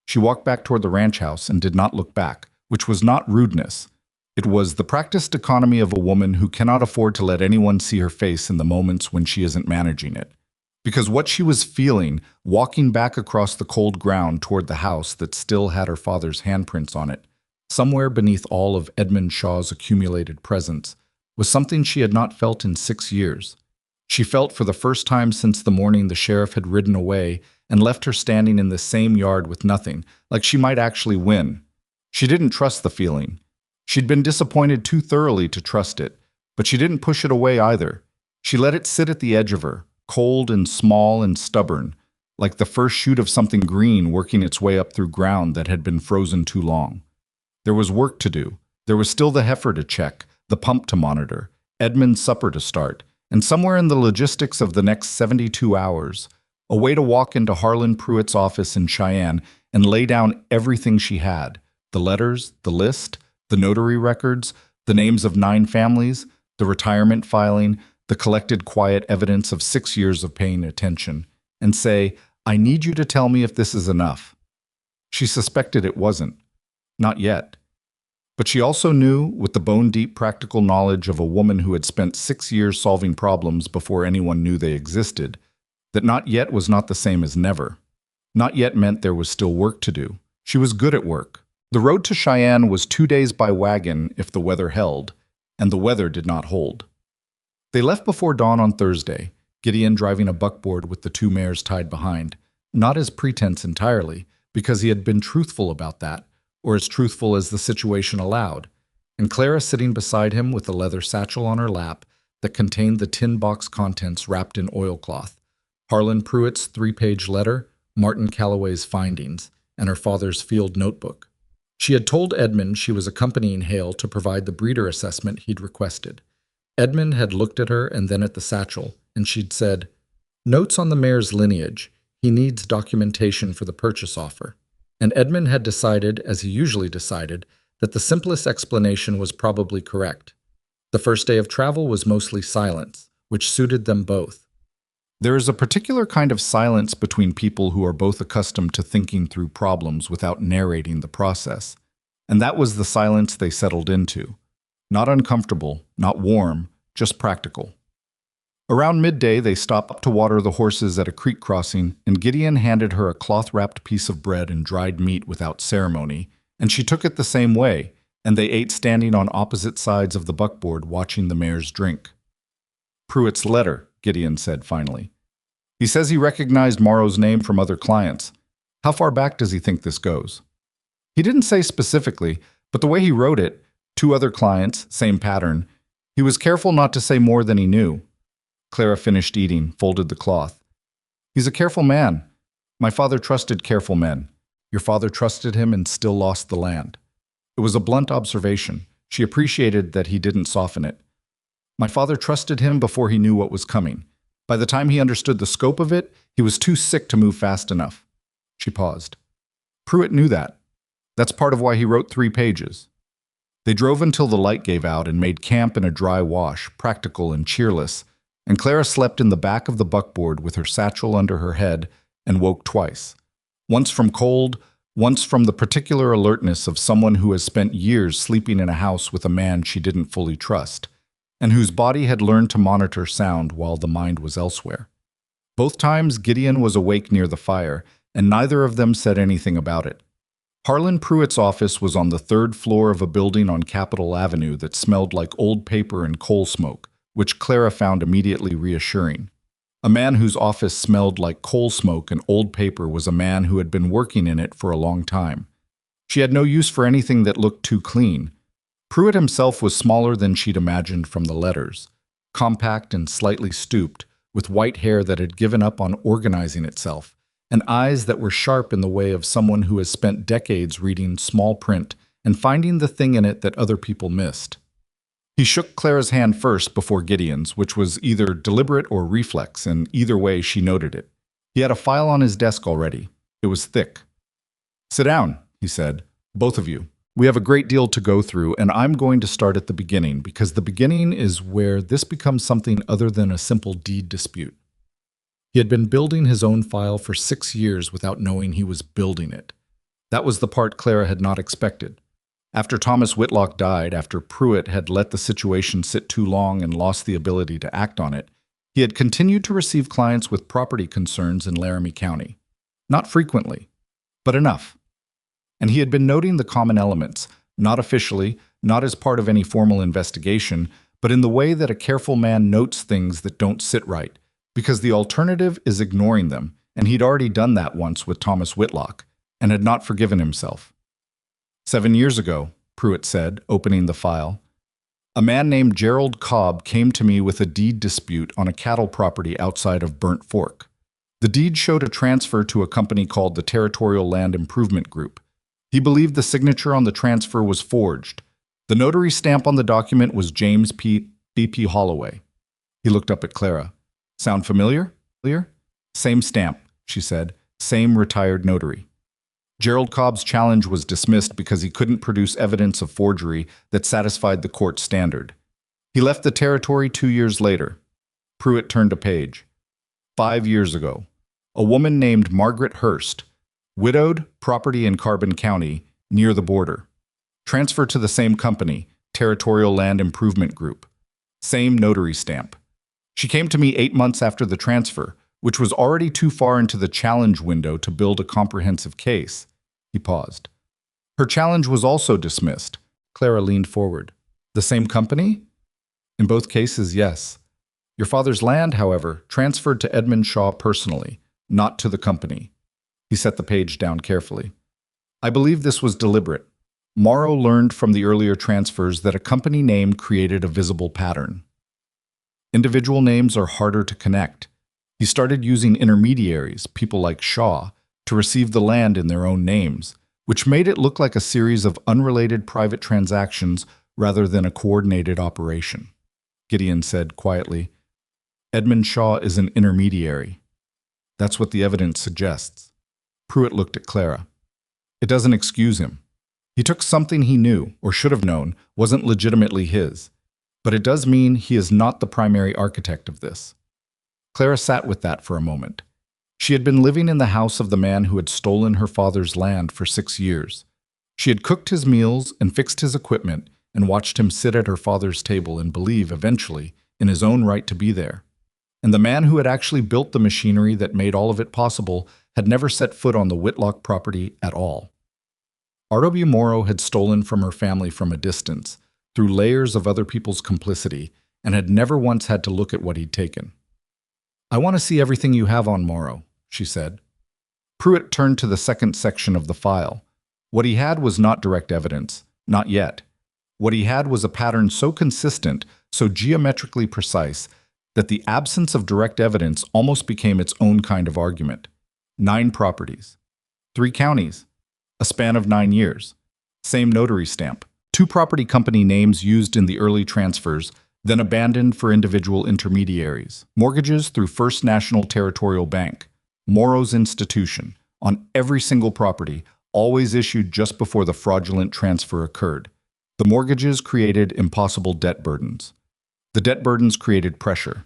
She walked back toward the ranch house and did not look back, which was not rudeness. It was the practiced economy of a woman who cannot afford to let anyone see her face in the moments when she isn't managing it. Because what she was feeling, walking back across the cold ground toward the house that still had her father's handprints on it, somewhere beneath all of Edmund Shaw's accumulated presence, was something she had not felt in 6 years. She felt for the first time since the morning the sheriff had ridden away and left her standing in the same yard with nothing, like she might actually win. She didn't trust the feeling. She'd been disappointed too thoroughly to trust it, but she didn't push it away either. She let it sit at the edge of her, cold and small and stubborn, like the first shoot of something green working its way up through ground that had been frozen too long. There was work to do. There was still the heifer to check, the pump to monitor, Edmund's supper to start, and somewhere in the logistics of the next 72 hours, a way to walk into Harlan Pruitt's office in Cheyenne and lay down everything she had: the letters, the list, the notary records, the names of 9 families, the retirement filing, the collected quiet evidence of 6 years of paying attention, and say, "I need you to tell me if this is enough." She suspected it wasn't. Not yet. But she also knew, with the bone-deep practical knowledge of a woman who had spent 6 years solving problems before anyone knew they existed, that not yet was not the same as never. Not yet meant there was still work to do. She was good at work. The road to Cheyenne was 2 days by wagon if the weather held, and the weather did not hold. They left before dawn on Thursday, Gideon driving a buckboard with the 2 mares tied behind, not as pretense entirely, because he had been truthful about that, or as truthful as the situation allowed, and Clara sitting beside him with a leather satchel on her lap that contained the tin box contents wrapped in oilcloth, Harlan Pruitt's 3-page letter, Martin Calloway's findings, and her father's field notebook. She had told Edmund she was accompanying Hale to provide the breeder assessment he'd requested. Edmund had looked at her and then at the satchel, and she'd said, "Notes on the mare's lineage. He needs documentation for the purchase offer." And Edmund had decided, as he usually decided, that the simplest explanation was probably correct. The first day of travel was mostly silence, which suited them both. There is a particular kind of silence between people who are both accustomed to thinking through problems without narrating the process, and that was the silence they settled into. Not uncomfortable, not warm, just practical. Around midday, they stopped to water the horses at a creek crossing, and Gideon handed her a cloth-wrapped piece of bread and dried meat without ceremony, and she took it the same way, and they ate standing on opposite sides of the buckboard watching the mares drink. "Pruitt's letter," Gideon said finally. "He says he recognized Morrow's name from other clients. How far back does he think this goes?" "He didn't say specifically, but the way he wrote it, 2 other clients, same pattern, he was careful not to say more than he knew." Clara finished eating, folded the cloth. "He's a careful man. My father trusted careful men. Your father trusted him and still lost the land." It was a blunt observation. She appreciated that he didn't soften it. "My father trusted him before he knew what was coming. By the time he understood the scope of it, he was too sick to move fast enough." She paused. "Pruitt knew that. That's part of why he wrote 3 pages. They drove until the light gave out and made camp in a dry wash, practical and cheerless, and Clara slept in the back of the buckboard with her satchel under her head and woke twice. Once from cold, once from the particular alertness of someone who has spent years sleeping in a house with a man she didn't fully trust, and whose body had learned to monitor sound while the mind was elsewhere. Both times Gideon was awake near the fire, and neither of them said anything about it. Harlan Pruitt's office was on the 3rd floor of a building on Capitol Avenue that smelled like old paper and coal smoke, which Clara found immediately reassuring. A man whose office smelled like coal smoke and old paper was a man who had been working in it for a long time. She had no use for anything that looked too clean. Pruitt himself was smaller than she'd imagined from the letters, compact and slightly stooped, with white hair that had given up on organizing itself, and eyes that were sharp in the way of someone who has spent decades reading small print and finding the thing in it that other people missed. He shook Clara's hand first before Gideon's, which was either deliberate or reflex, and either way she noted it. He had a file on his desk already. It was thick. "Sit down," he said. "Both of you. We have a great deal to go through, and I'm going to start at the beginning, because the beginning is where this becomes something other than a simple deed dispute." He had been building his own file for 6 years without knowing he was building it. That was the part Clara had not expected. After Thomas Whitlock died, after Pruitt had let the situation sit too long and lost the ability to act on it, he had continued to receive clients with property concerns in Laramie County. Not frequently, but enough. And he had been noting the common elements, not officially, not as part of any formal investigation, but in the way that a careful man notes things that don't sit right, because the alternative is ignoring them, and he'd already done that once with Thomas Whitlock, and had not forgiven himself. 7 years ago, Pruitt said, opening the file, a man named Gerald Cobb came to me with a deed dispute on a cattle property outside of Burnt Fork. The deed showed a transfer to a company called the Territorial Land Improvement Group. He believed the signature on the transfer was forged. The notary stamp on the document was James B.P. Holloway. He looked up at Clara. "Sound familiar?" "Same stamp," she said. "Same retired notary." Gerald Cobb's challenge was dismissed because he couldn't produce evidence of forgery that satisfied the court standard. He left the territory 2 years later. Pruitt turned a page. 5 years ago, a woman named Margaret Hurst, widowed, property in Carbon County, near the border. Transferred to the same company, Territorial Land Improvement Group. Same notary stamp. She came to me 8 months after the transfer, which was already too far into the challenge window to build a comprehensive case. He paused. Her challenge was also dismissed. Clara leaned forward. The same company? In both cases, yes. Your father's land, however, transferred to Edmund Shaw personally, not to the company. He set the page down carefully. I believe this was deliberate. Morrow learned from the earlier transfers that a company name created a visible pattern. Individual names are harder to connect. He started using intermediaries, people like Shaw, to receive the land in their own names, which made it look like a series of unrelated private transactions rather than a coordinated operation. Gideon said quietly, Edmund Shaw is an intermediary. That's what the evidence suggests. Pruitt looked at Clara. It doesn't excuse him. He took something he knew, or should have known, wasn't legitimately his. But it does mean he is not the primary architect of this. Clara sat with that for a moment. She had been living in the house of the man who had stolen her father's land for 6 years. She had cooked his meals and fixed his equipment and watched him sit at her father's table and believe, eventually, in his own right to be there. And the man who had actually built the machinery that made all of it possible had never set foot on the Whitlock property at all. R.W. Morrow had stolen from her family from a distance, through layers of other people's complicity, and had never once had to look at what he'd taken. I want to see everything you have on Morrow, she said. Pruitt turned to the second section of the file. What he had was not direct evidence, not yet. What he had was a pattern so consistent, so geometrically precise, that the absence of direct evidence almost became its own kind of argument. 9 properties. 3 counties. A span of 9 years. Same notary stamp. 2 property company names used in the early transfers, then abandoned for individual intermediaries. Mortgages through First National Territorial Bank. Morrow's institution. On every single property, always issued just before the fraudulent transfer occurred. The mortgages created impossible debt burdens. The debt burdens created pressure.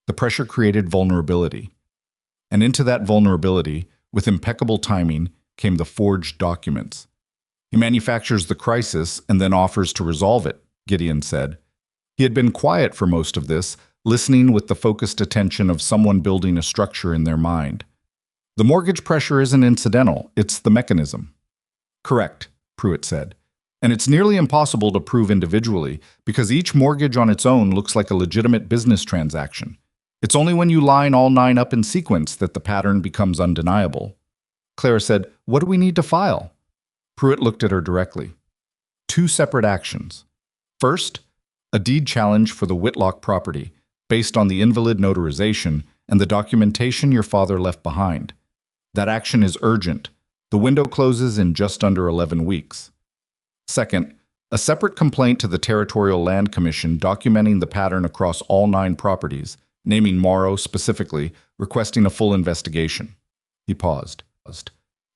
The pressure created vulnerability. And into that vulnerability, with impeccable timing, came the forged documents. He manufactures the crisis and then offers to resolve it, Gideon said. He had been quiet for most of this, listening with the focused attention of someone building a structure in their mind. The mortgage pressure isn't incidental, it's the mechanism. Correct, Pruitt said. And it's nearly impossible to prove individually, because each mortgage on its own looks like a legitimate business transaction. It's only when you line all 9 up in sequence that the pattern becomes undeniable. Clara said, What do we need to file? Pruitt looked at her directly. 2 separate actions. First, a deed challenge for the Whitlock property, based on the invalid notarization and the documentation your father left behind. That action is urgent. The window closes in just under 11 weeks. Second, a separate complaint to the Territorial Land Commission documenting the pattern across all 9 properties, naming Morrow specifically, requesting a full investigation. He paused.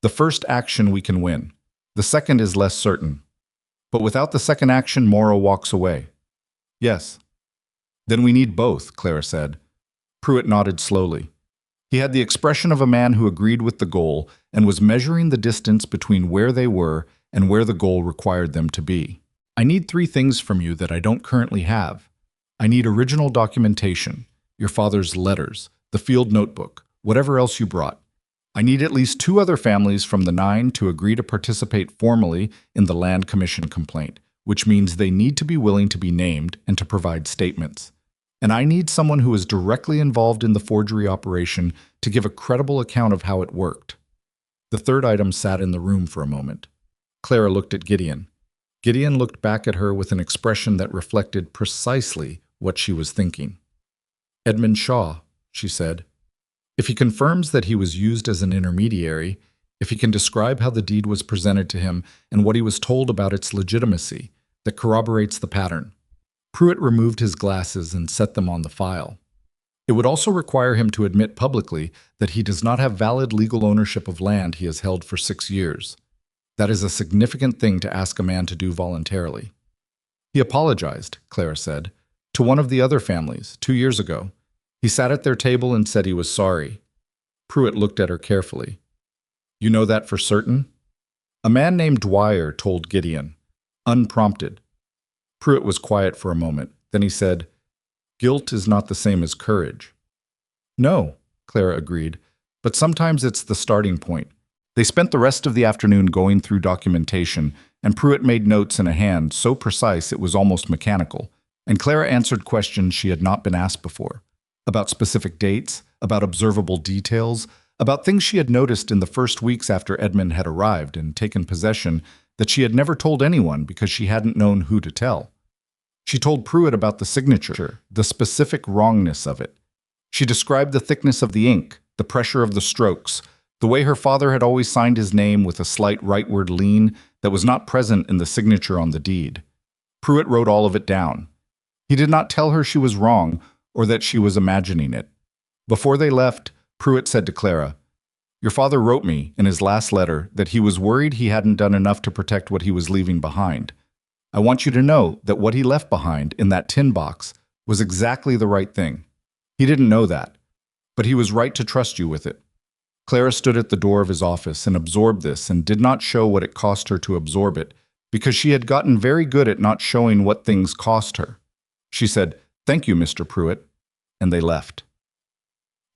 The first action we can win. The second is less certain. But without the second action, Morrow walks away. Yes. Then we need both, Clara said. Pruitt nodded slowly. He had the expression of a man who agreed with the goal and was measuring the distance between where they were and where the goal required them to be. I need 3 things from you that I don't currently have. I need original documentation, your father's letters, the field notebook, whatever else you brought. I need at least 2 other families from the 9 to agree to participate formally in the Land Commission complaint, which means they need to be willing to be named and to provide statements. And I need someone who is directly involved in the forgery operation to give a credible account of how it worked. The third item sat in the room for a moment. Clara looked at Gideon. Gideon looked back at her with an expression that reflected precisely what she was thinking. Edmund Shaw, she said. If he confirms that he was used as an intermediary, if he can describe how the deed was presented to him and what he was told about its legitimacy, that corroborates the pattern. Pruitt removed his glasses and set them on the file. It would also require him to admit publicly that he does not have valid legal ownership of land he has held for 6 years. That is a significant thing to ask a man to do voluntarily. He apologized, Clara said, to one of the other families 2 years ago. He sat at their table and said he was sorry. Pruitt looked at her carefully. You know that for certain? A man named Dwyer told Gideon, unprompted. Pruitt was quiet for a moment. Then he said, guilt is not the same as courage. No, Clara agreed, but sometimes it's the starting point. They spent the rest of the afternoon going through documentation, and Pruitt made notes in a hand so precise it was almost mechanical, and Clara answered questions she had not been asked before, about specific dates, about observable details, about things she had noticed in the first weeks after Edmund had arrived and taken possession that she had never told anyone because she hadn't known who to tell. She told Pruitt about the signature, the specific wrongness of it. She described the thickness of the ink, the pressure of the strokes, the way her father had always signed his name with a slight rightward lean that was not present in the signature on the deed. Pruitt wrote all of it down. He did not tell her she was wrong or that she was imagining it. Before they left, Pruitt said to Clara, your father wrote me, in his last letter, that he was worried he hadn't done enough to protect what he was leaving behind. I want you to know that what he left behind in that tin box was exactly the right thing. He didn't know that, but he was right to trust you with it. Clara stood at the door of his office and absorbed this and did not show what it cost her to absorb it, because she had gotten very good at not showing what things cost her. She said, thank you, Mr. Pruitt, and they left.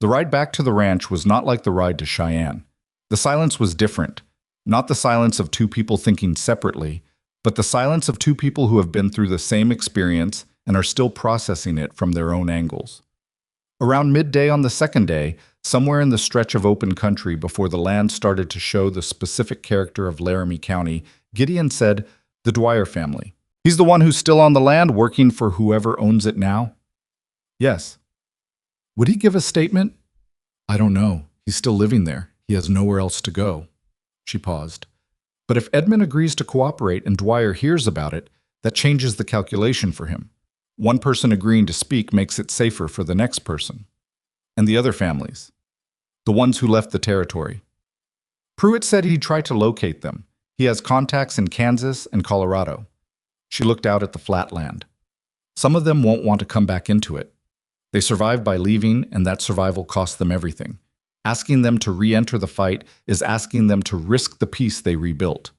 The ride back to the ranch was not like the ride to Cheyenne. The silence was different, not the silence of 2 people thinking separately, but the silence of 2 people who have been through the same experience and are still processing it from their own angles. Around midday on the second day, somewhere in the stretch of open country before the land started to show the specific character of Laramie County, Gideon said, the Dwyer family. He's the one who's still on the land working for whoever owns it now? Yes. Would he give a statement? I don't know. He's still living there. He has nowhere else to go. She paused. But if Edmund agrees to cooperate and Dwyer hears about it, that changes the calculation for him. One person agreeing to speak makes it safer for the next person. And the other families. The ones who left the territory. Pruitt said he'd try to locate them. He has contacts in Kansas and Colorado. She looked out at the flatland. Some of them won't want to come back into it. They survive by leaving, and that survival costs them everything. Asking them to re-enter the fight is asking them to risk the peace they rebuilt.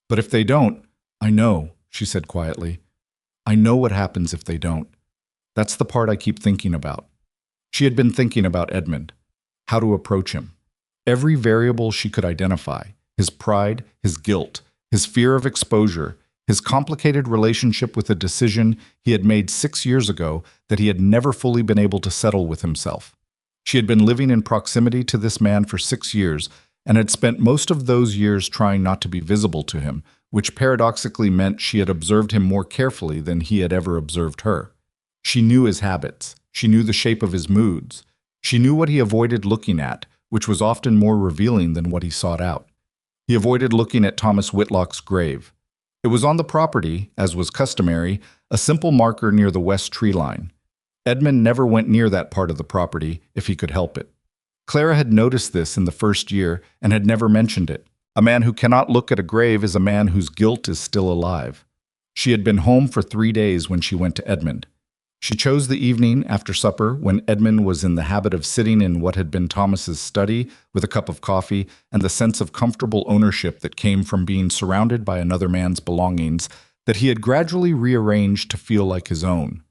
But if they don't, I know, she said quietly. I know what happens if they don't. That's the part I keep thinking about. She had been thinking about Edmund, how to approach him. Every variable she could identify, his pride, his guilt, his fear of exposure, his complicated relationship with a decision he had made 6 years ago that he had never fully been able to settle with himself. She had been living in proximity to this man for 6 years and had spent most of those years trying not to be visible to him, which paradoxically meant she had observed him more carefully than he had ever observed her. She knew his habits. She knew the shape of his moods. She knew what he avoided looking at, which was often more revealing than what he sought out. He avoided looking at Thomas Whitlock's grave. It was on the property, as was customary, a simple marker near the west tree line. Edmund never went near that part of the property if he could help it. Clara had noticed this in the first year and had never mentioned it. A man who cannot look at a grave is a man whose guilt is still alive. She had been home for 3 days when she went to Edmund. She chose the evening after supper when Edmund was in the habit of sitting in what had been Thomas's study with a cup of coffee and the sense of comfortable ownership that came from being surrounded by another man's belongings that he had gradually rearranged to feel like his own.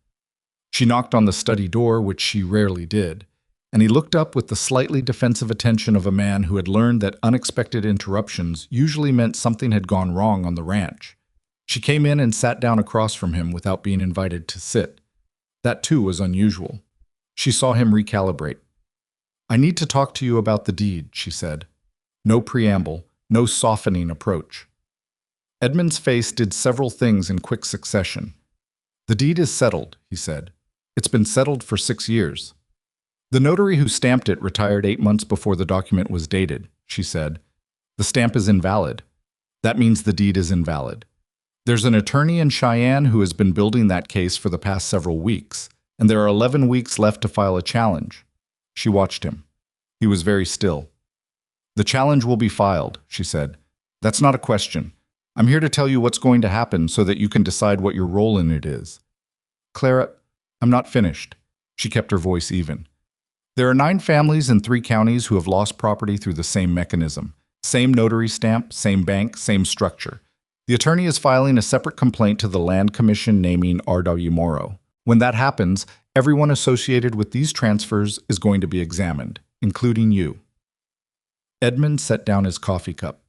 She knocked on the study door, which she rarely did, and he looked up with the slightly defensive attention of a man who had learned that unexpected interruptions usually meant something had gone wrong on the ranch. She came in and sat down across from him without being invited to sit. That, too, was unusual. She saw him recalibrate. "I need to talk to you about the deed," she said. No preamble, no softening approach. Edmund's face did several things in quick succession. "The deed is settled," he said. "It's been settled for 6 years." "The notary who stamped it retired 8 months before the document was dated," she said. "The stamp is invalid. That means the deed is invalid. There's an attorney in Cheyenne who has been building that case for the past several weeks, and there are 11 weeks left to file a challenge." She watched him. He was very still. "The challenge will be filed," she said. "That's not a question. I'm here to tell you what's going to happen so that you can decide what your role in it is." "Clara, I'm not finished." She kept her voice even. "There are 9 families in 3 counties who have lost property through the same mechanism. Same notary stamp, same bank, same structure. The attorney is filing a separate complaint to the Land Commission naming R.W. Morrow. When that happens, everyone associated with these transfers is going to be examined, including you." Edmund set down his coffee cup.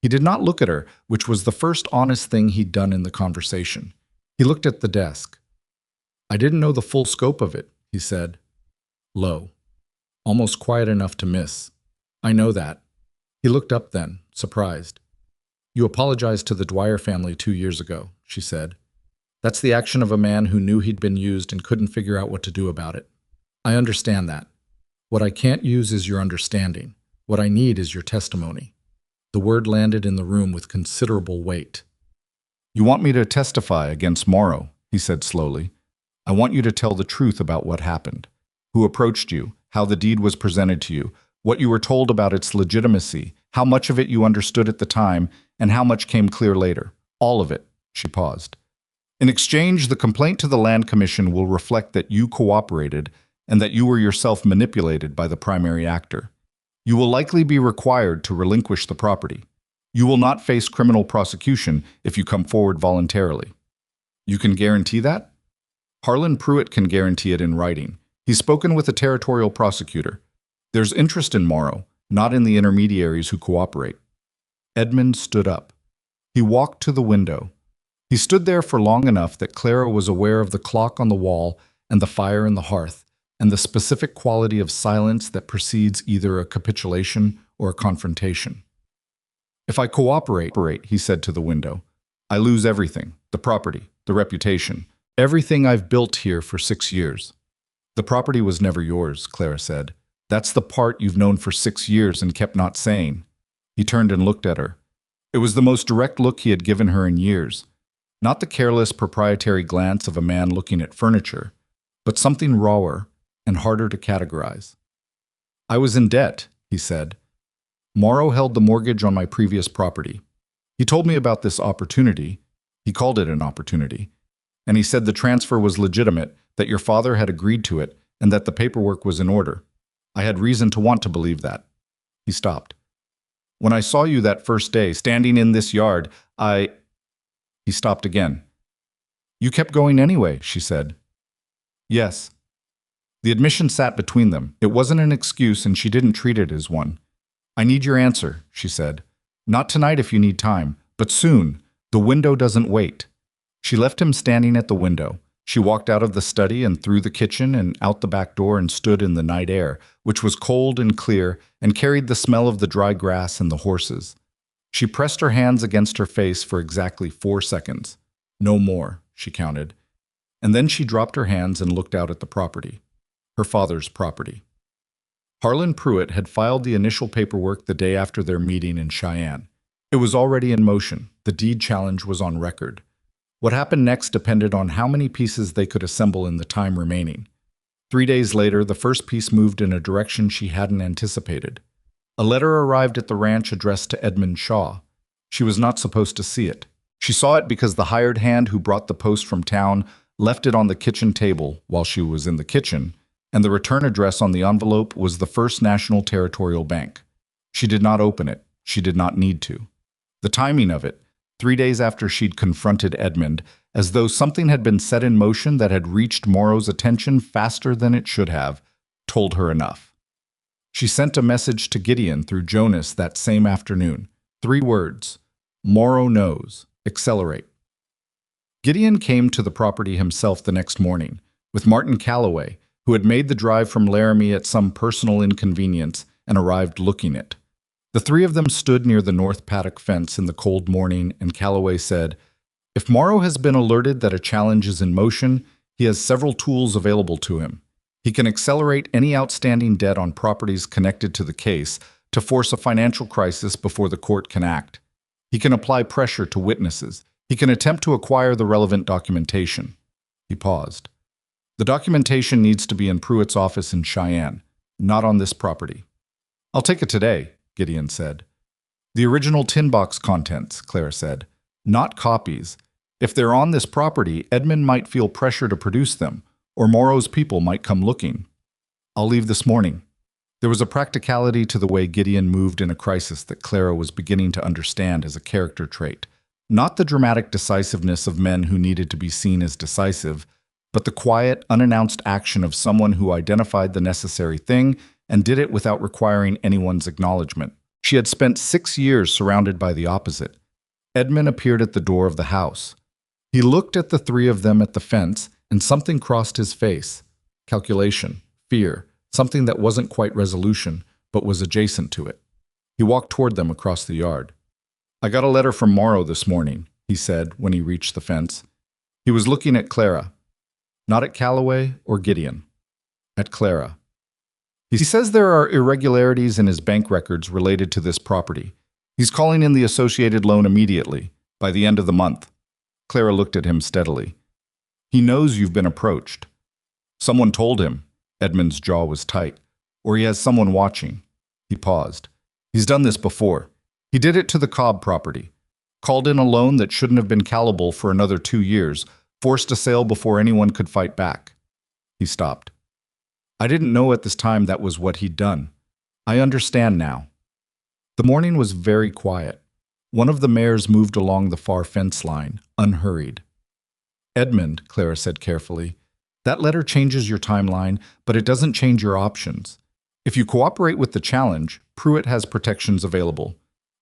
He did not look at her, which was the first honest thing he'd done in the conversation. He looked at the desk. "I didn't know the full scope of it," he said. Low. Almost quiet enough to miss. "I know that." He looked up then, surprised. "You apologized to the Dwyer family 2 years ago," she said. "That's the action of a man who knew he'd been used and couldn't figure out what to do about it. I understand that. What I can't use is your understanding. What I need is your testimony." The word landed in the room with considerable weight. "You want me to testify against Morrow," he said slowly. "I want you to tell the truth about what happened. Who approached you, how the deed was presented to you, what you were told about its legitimacy, how much of it you understood at the time, and how much came clear later. All of it." She paused. "In exchange, the complaint to the Land Commission will reflect that you cooperated and that you were yourself manipulated by the primary actor. You will likely be required to relinquish the property. You will not face criminal prosecution if you come forward voluntarily." "You can guarantee that?" "Harlan Pruitt can guarantee it in writing. He's spoken with a territorial prosecutor. There's interest in Morrow, not in the intermediaries who cooperate." Edmund stood up. He walked to the window. He stood there for long enough that Clara was aware of the clock on the wall and the fire in the hearth, and the specific quality of silence that precedes either a capitulation or a confrontation. "If I cooperate," he said to the window, "I lose everything, the property, the reputation, everything I've built here for 6 years." "The property was never yours," Clara said. "That's the part you've known for 6 years and kept not saying." He turned and looked at her. It was the most direct look he had given her in years. Not the careless, proprietary glance of a man looking at furniture, but something rawer and harder to categorize. "I was in debt," he said. "Morrow held the mortgage on my previous property. He told me about this opportunity. He called it an opportunity. And he said the transfer was legitimate, that your father had agreed to it, and that the paperwork was in order. I had reason to want to believe that." He stopped. "When I saw you that first day, standing in this yard, He stopped again. "You kept going anyway," she said. "Yes." The admission sat between them. It wasn't an excuse, and she didn't treat it as one. "I need your answer," she said. "Not tonight if you need time, but soon. The window doesn't wait." She left him standing at the window. She walked out of the study and through the kitchen and out the back door and stood in the night air, which was cold and clear and carried the smell of the dry grass and the horses. She pressed her hands against her face for exactly 4 seconds. No more, she counted. And then she dropped her hands and looked out at the property. Her father's property. Harlan Pruitt had filed the initial paperwork the day after their meeting in Cheyenne. It was already in motion. The deed challenge was on record. What happened next depended on how many pieces they could assemble in the time remaining. 3 days later, the first piece moved in a direction she hadn't anticipated. A letter arrived at the ranch addressed to Edmund Shaw. She was not supposed to see it. She saw it because the hired hand who brought the post from town left it on the kitchen table while she was in the kitchen, and the return address on the envelope was the First National Territorial Bank. She did not open it. She did not need to. The timing of it, 3 days after she'd confronted Edmund, as though something had been set in motion that had reached Morrow's attention faster than it should have, told her enough. She sent a message to Gideon through Jonas that same afternoon. 3 words. Morrow knows. Accelerate. Gideon came to the property himself the next morning, with Martin Calloway, who had made the drive from Laramie at some personal inconvenience and arrived looking it. The 3 of them stood near the north paddock fence in the cold morning, and Calloway said, "If Morrow has been alerted that a challenge is in motion, he has several tools available to him. He can accelerate any outstanding debt on properties connected to the case to force a financial crisis before the court can act. He can apply pressure to witnesses. He can attempt to acquire the relevant documentation." He paused. "The documentation needs to be in Pruitt's office in Cheyenne, not on this property." "I'll take it today," Gideon said. "The original tin box contents," Clara said. "Not copies. If they're on this property, Edmund might feel pressure to produce them, or Morrow's people might come looking. I'll leave this morning." There was a practicality to the way Gideon moved in a crisis that Clara was beginning to understand as a character trait. Not the dramatic decisiveness of men who needed to be seen as decisive, but the quiet, unannounced action of someone who identified the necessary thing and did it without requiring anyone's acknowledgement. She had spent 6 years surrounded by the opposite. Edmund appeared at the door of the house. He looked at the 3 of them at the fence, and something crossed his face. Calculation, fear, something that wasn't quite resolution, but was adjacent to it. He walked toward them across the yard. "I got a letter from Morrow this morning," he said when he reached the fence. He was looking at Clara. Not at Calloway or Gideon. At Clara. "He says there are irregularities in his bank records related to this property. He's calling in the associated loan immediately, by the end of the month." Clara looked at him steadily. "He knows you've been approached." "Someone told him." Edmund's jaw was tight. "Or he has someone watching." He paused. "He's done this before. He did it to the Cobb property. Called in a loan that shouldn't have been callable for another 2 years, forced a sale before anyone could fight back." He stopped. "I didn't know at this time that was what he'd done. I understand now." The morning was very quiet. One of the mares moved along the far fence line, unhurried. "Edmund," Clara said carefully, "that letter changes your timeline, but it doesn't change your options. If you cooperate with the challenge, Pruitt has protections available.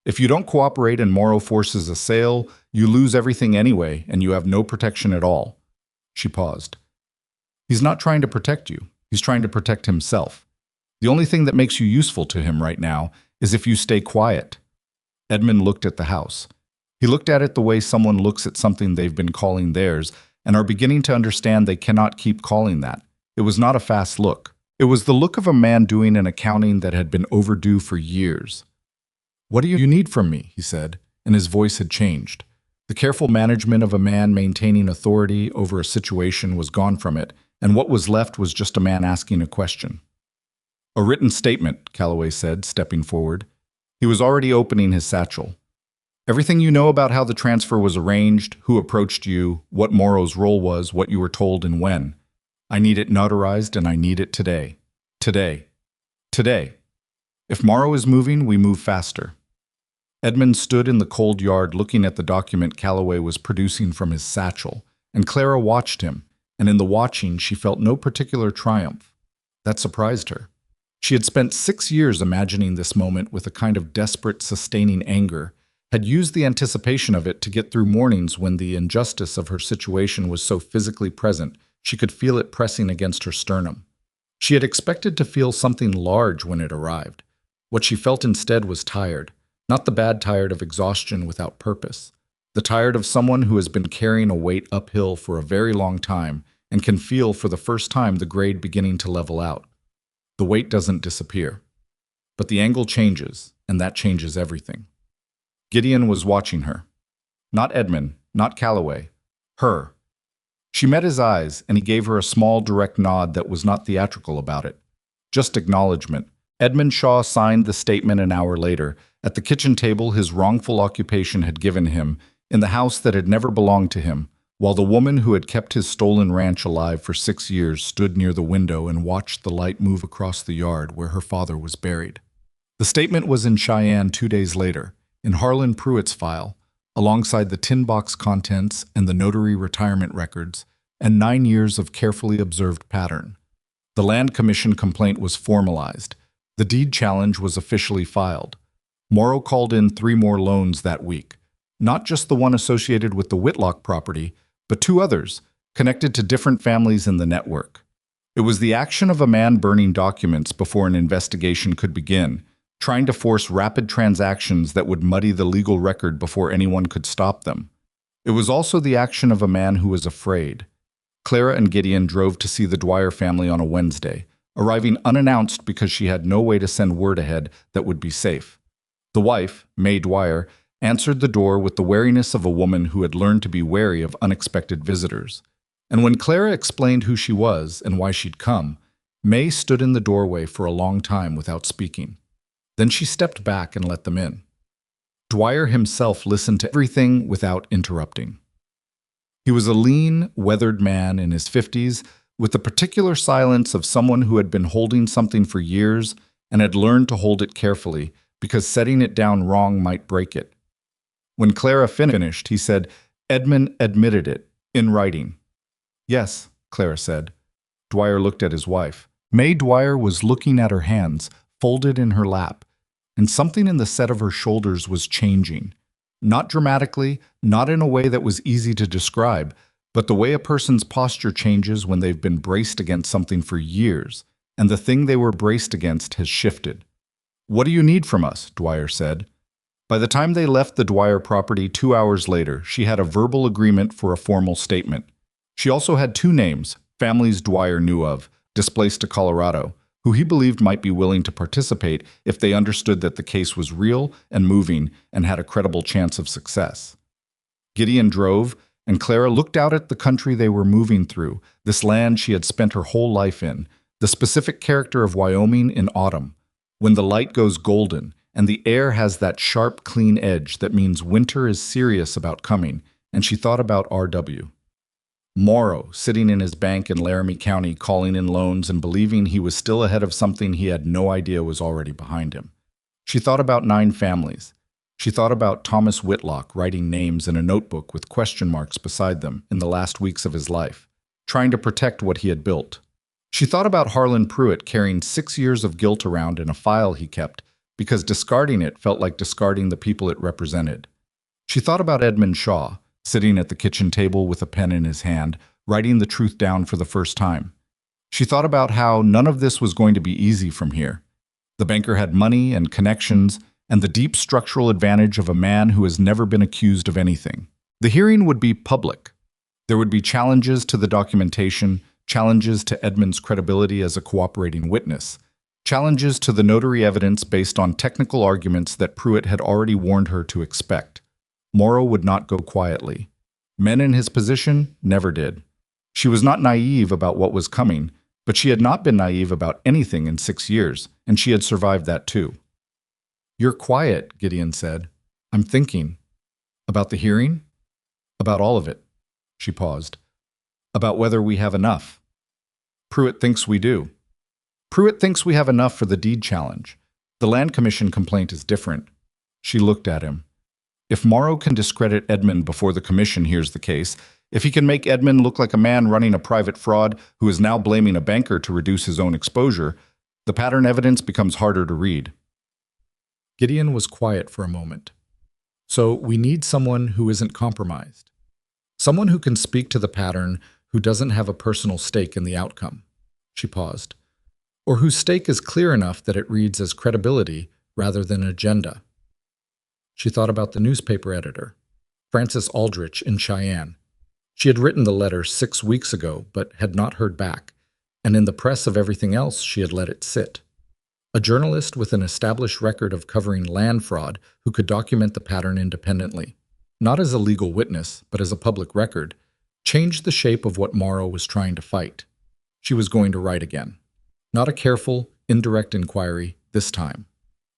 If you don't cooperate and Morrow forces a sale, you lose everything anyway, and you have no protection at all." She paused. "He's not trying to protect you. He's trying to protect himself. The only thing that makes you useful to him right now is if you stay quiet." Edmund looked at the house. He looked at it the way someone looks at something they've been calling theirs and are beginning to understand they cannot keep calling that. It was not a fast look. It was the look of a man doing an accounting that had been overdue for years. "What do you need from me?" he said, and his voice had changed. The careful management of a man maintaining authority over a situation was gone from it, and what was left was just a man asking a question. "A written statement," Calloway said, stepping forward. He was already opening his satchel. "Everything you know about how the transfer was arranged, who approached you, what Morrow's role was, what you were told and when. I need it notarized, and I need it today. Today. Today. If Morrow is moving, we move faster." Edmund stood in the cold yard looking at the document Calloway was producing from his satchel, and Clara watched him, and in the watching she felt no particular triumph. That surprised her. She had spent 6 years imagining this moment with a kind of desperate, sustaining anger, had used the anticipation of it to get through mornings when the injustice of her situation was so physically present she could feel it pressing against her sternum. She had expected to feel something large when it arrived. What she felt instead was tired, not the bad tired of exhaustion without purpose, the tired of someone who has been carrying a weight uphill for a very long time and can feel for the first time the grade beginning to level out. The weight doesn't disappear. But the angle changes, and that changes everything. Gideon was watching her. Not Edmund, not Calloway. Her. She met his eyes, and he gave her a small, direct nod that was not theatrical about it. Just acknowledgement. Edmund Shaw signed the statement an hour later, at the kitchen table his wrongful occupation had given him, in the house that had never belonged to him, while the woman who had kept his stolen ranch alive for 6 years stood near the window and watched the light move across the yard where her father was buried. The statement was in Cheyenne 2 days later, in Harlan Pruitt's file, alongside the tin box contents and the notary retirement records, and 9 years of carefully observed pattern. The Land Commission complaint was formalized. The deed challenge was officially filed. Morrow called in 3 more loans that week, not just the one associated with the Whitlock property, but 2 others, connected to different families in the network. It was the action of a man burning documents before an investigation could begin, trying to force rapid transactions that would muddy the legal record before anyone could stop them. It was also the action of a man who was afraid. Clara and Gideon drove to see the Dwyer family on a Wednesday, arriving unannounced because she had no way to send word ahead that would be safe. The wife, May Dwyer, answered the door with the wariness of a woman who had learned to be wary of unexpected visitors. And when Clara explained who she was and why she'd come, May stood in the doorway for a long time without speaking. Then she stepped back and let them in. Dwyer himself listened to everything without interrupting. He was a lean, weathered man in his 50s, with the particular silence of someone who had been holding something for years and had learned to hold it carefully because setting it down wrong might break it. When Clara finished, he said, "Edmund admitted it, in writing." "Yes," Clara said. Dwyer looked at his wife. May Dwyer was looking at her hands, folded in her lap, and something in the set of her shoulders was changing. Not dramatically, not in a way that was easy to describe, but the way a person's posture changes when they've been braced against something for years, and the thing they were braced against has shifted. "What do you need from us?" Dwyer said. By the time they left the Dwyer property 2 hours later, she had a verbal agreement for a formal statement. She also had 2 names, families Dwyer knew of, displaced to Colorado, who he believed might be willing to participate if they understood that the case was real and moving and had a credible chance of success. Gideon drove, and Clara looked out at the country they were moving through, this land she had spent her whole life in, the specific character of Wyoming in autumn, when the light goes golden and the air has that sharp, clean edge that means winter is serious about coming, and she thought about R.W. Morrow, sitting in his bank in Laramie County calling in loans and believing he was still ahead of something he had no idea was already behind him. She thought about 9 families. She thought about Thomas Whitlock writing names in a notebook with question marks beside them in the last weeks of his life, trying to protect what he had built. She thought about Harlan Pruitt carrying 6 years of guilt around in a file he kept because discarding it felt like discarding the people it represented. She thought about Edmund Shaw, sitting at the kitchen table with a pen in his hand, writing the truth down for the first time. She thought about how none of this was going to be easy from here. The banker had money and connections and the deep structural advantage of a man who has never been accused of anything. The hearing would be public. There would be challenges to the documentation, challenges to Edmund's credibility as a cooperating witness, challenges to the notary evidence based on technical arguments that Pruitt had already warned her to expect. Morrow would not go quietly. Men in his position never did. She was not naive about what was coming, but she had not been naive about anything in 6 years, and she had survived that too. "You're quiet," Gideon said. "I'm thinking." "About the hearing?" "About all of it." She paused. "About whether we have enough." "Pruitt thinks we do." "Pruitt thinks we have enough for the deed challenge. The Land Commission complaint is different." She looked at him. "If Morrow can discredit Edmund before the commission hears the case, if he can make Edmund look like a man running a private fraud who is now blaming a banker to reduce his own exposure, the pattern evidence becomes harder to read." Gideon was quiet for a moment. "So we need someone who isn't compromised. Someone who can speak to the pattern, who doesn't have a personal stake in the outcome." She paused. "Or whose stake is clear enough that it reads as credibility rather than agenda." She thought about the newspaper editor, Francis Aldrich in Cheyenne. She had written the letter 6 weeks ago, but had not heard back. and in the press of everything else, she had let it sit. A journalist with an established record of covering land fraud who could document the pattern independently, not as a legal witness, but as a public record, changed the shape of what Morrow was trying to fight. She was going to write again. Not a careful, indirect inquiry this time.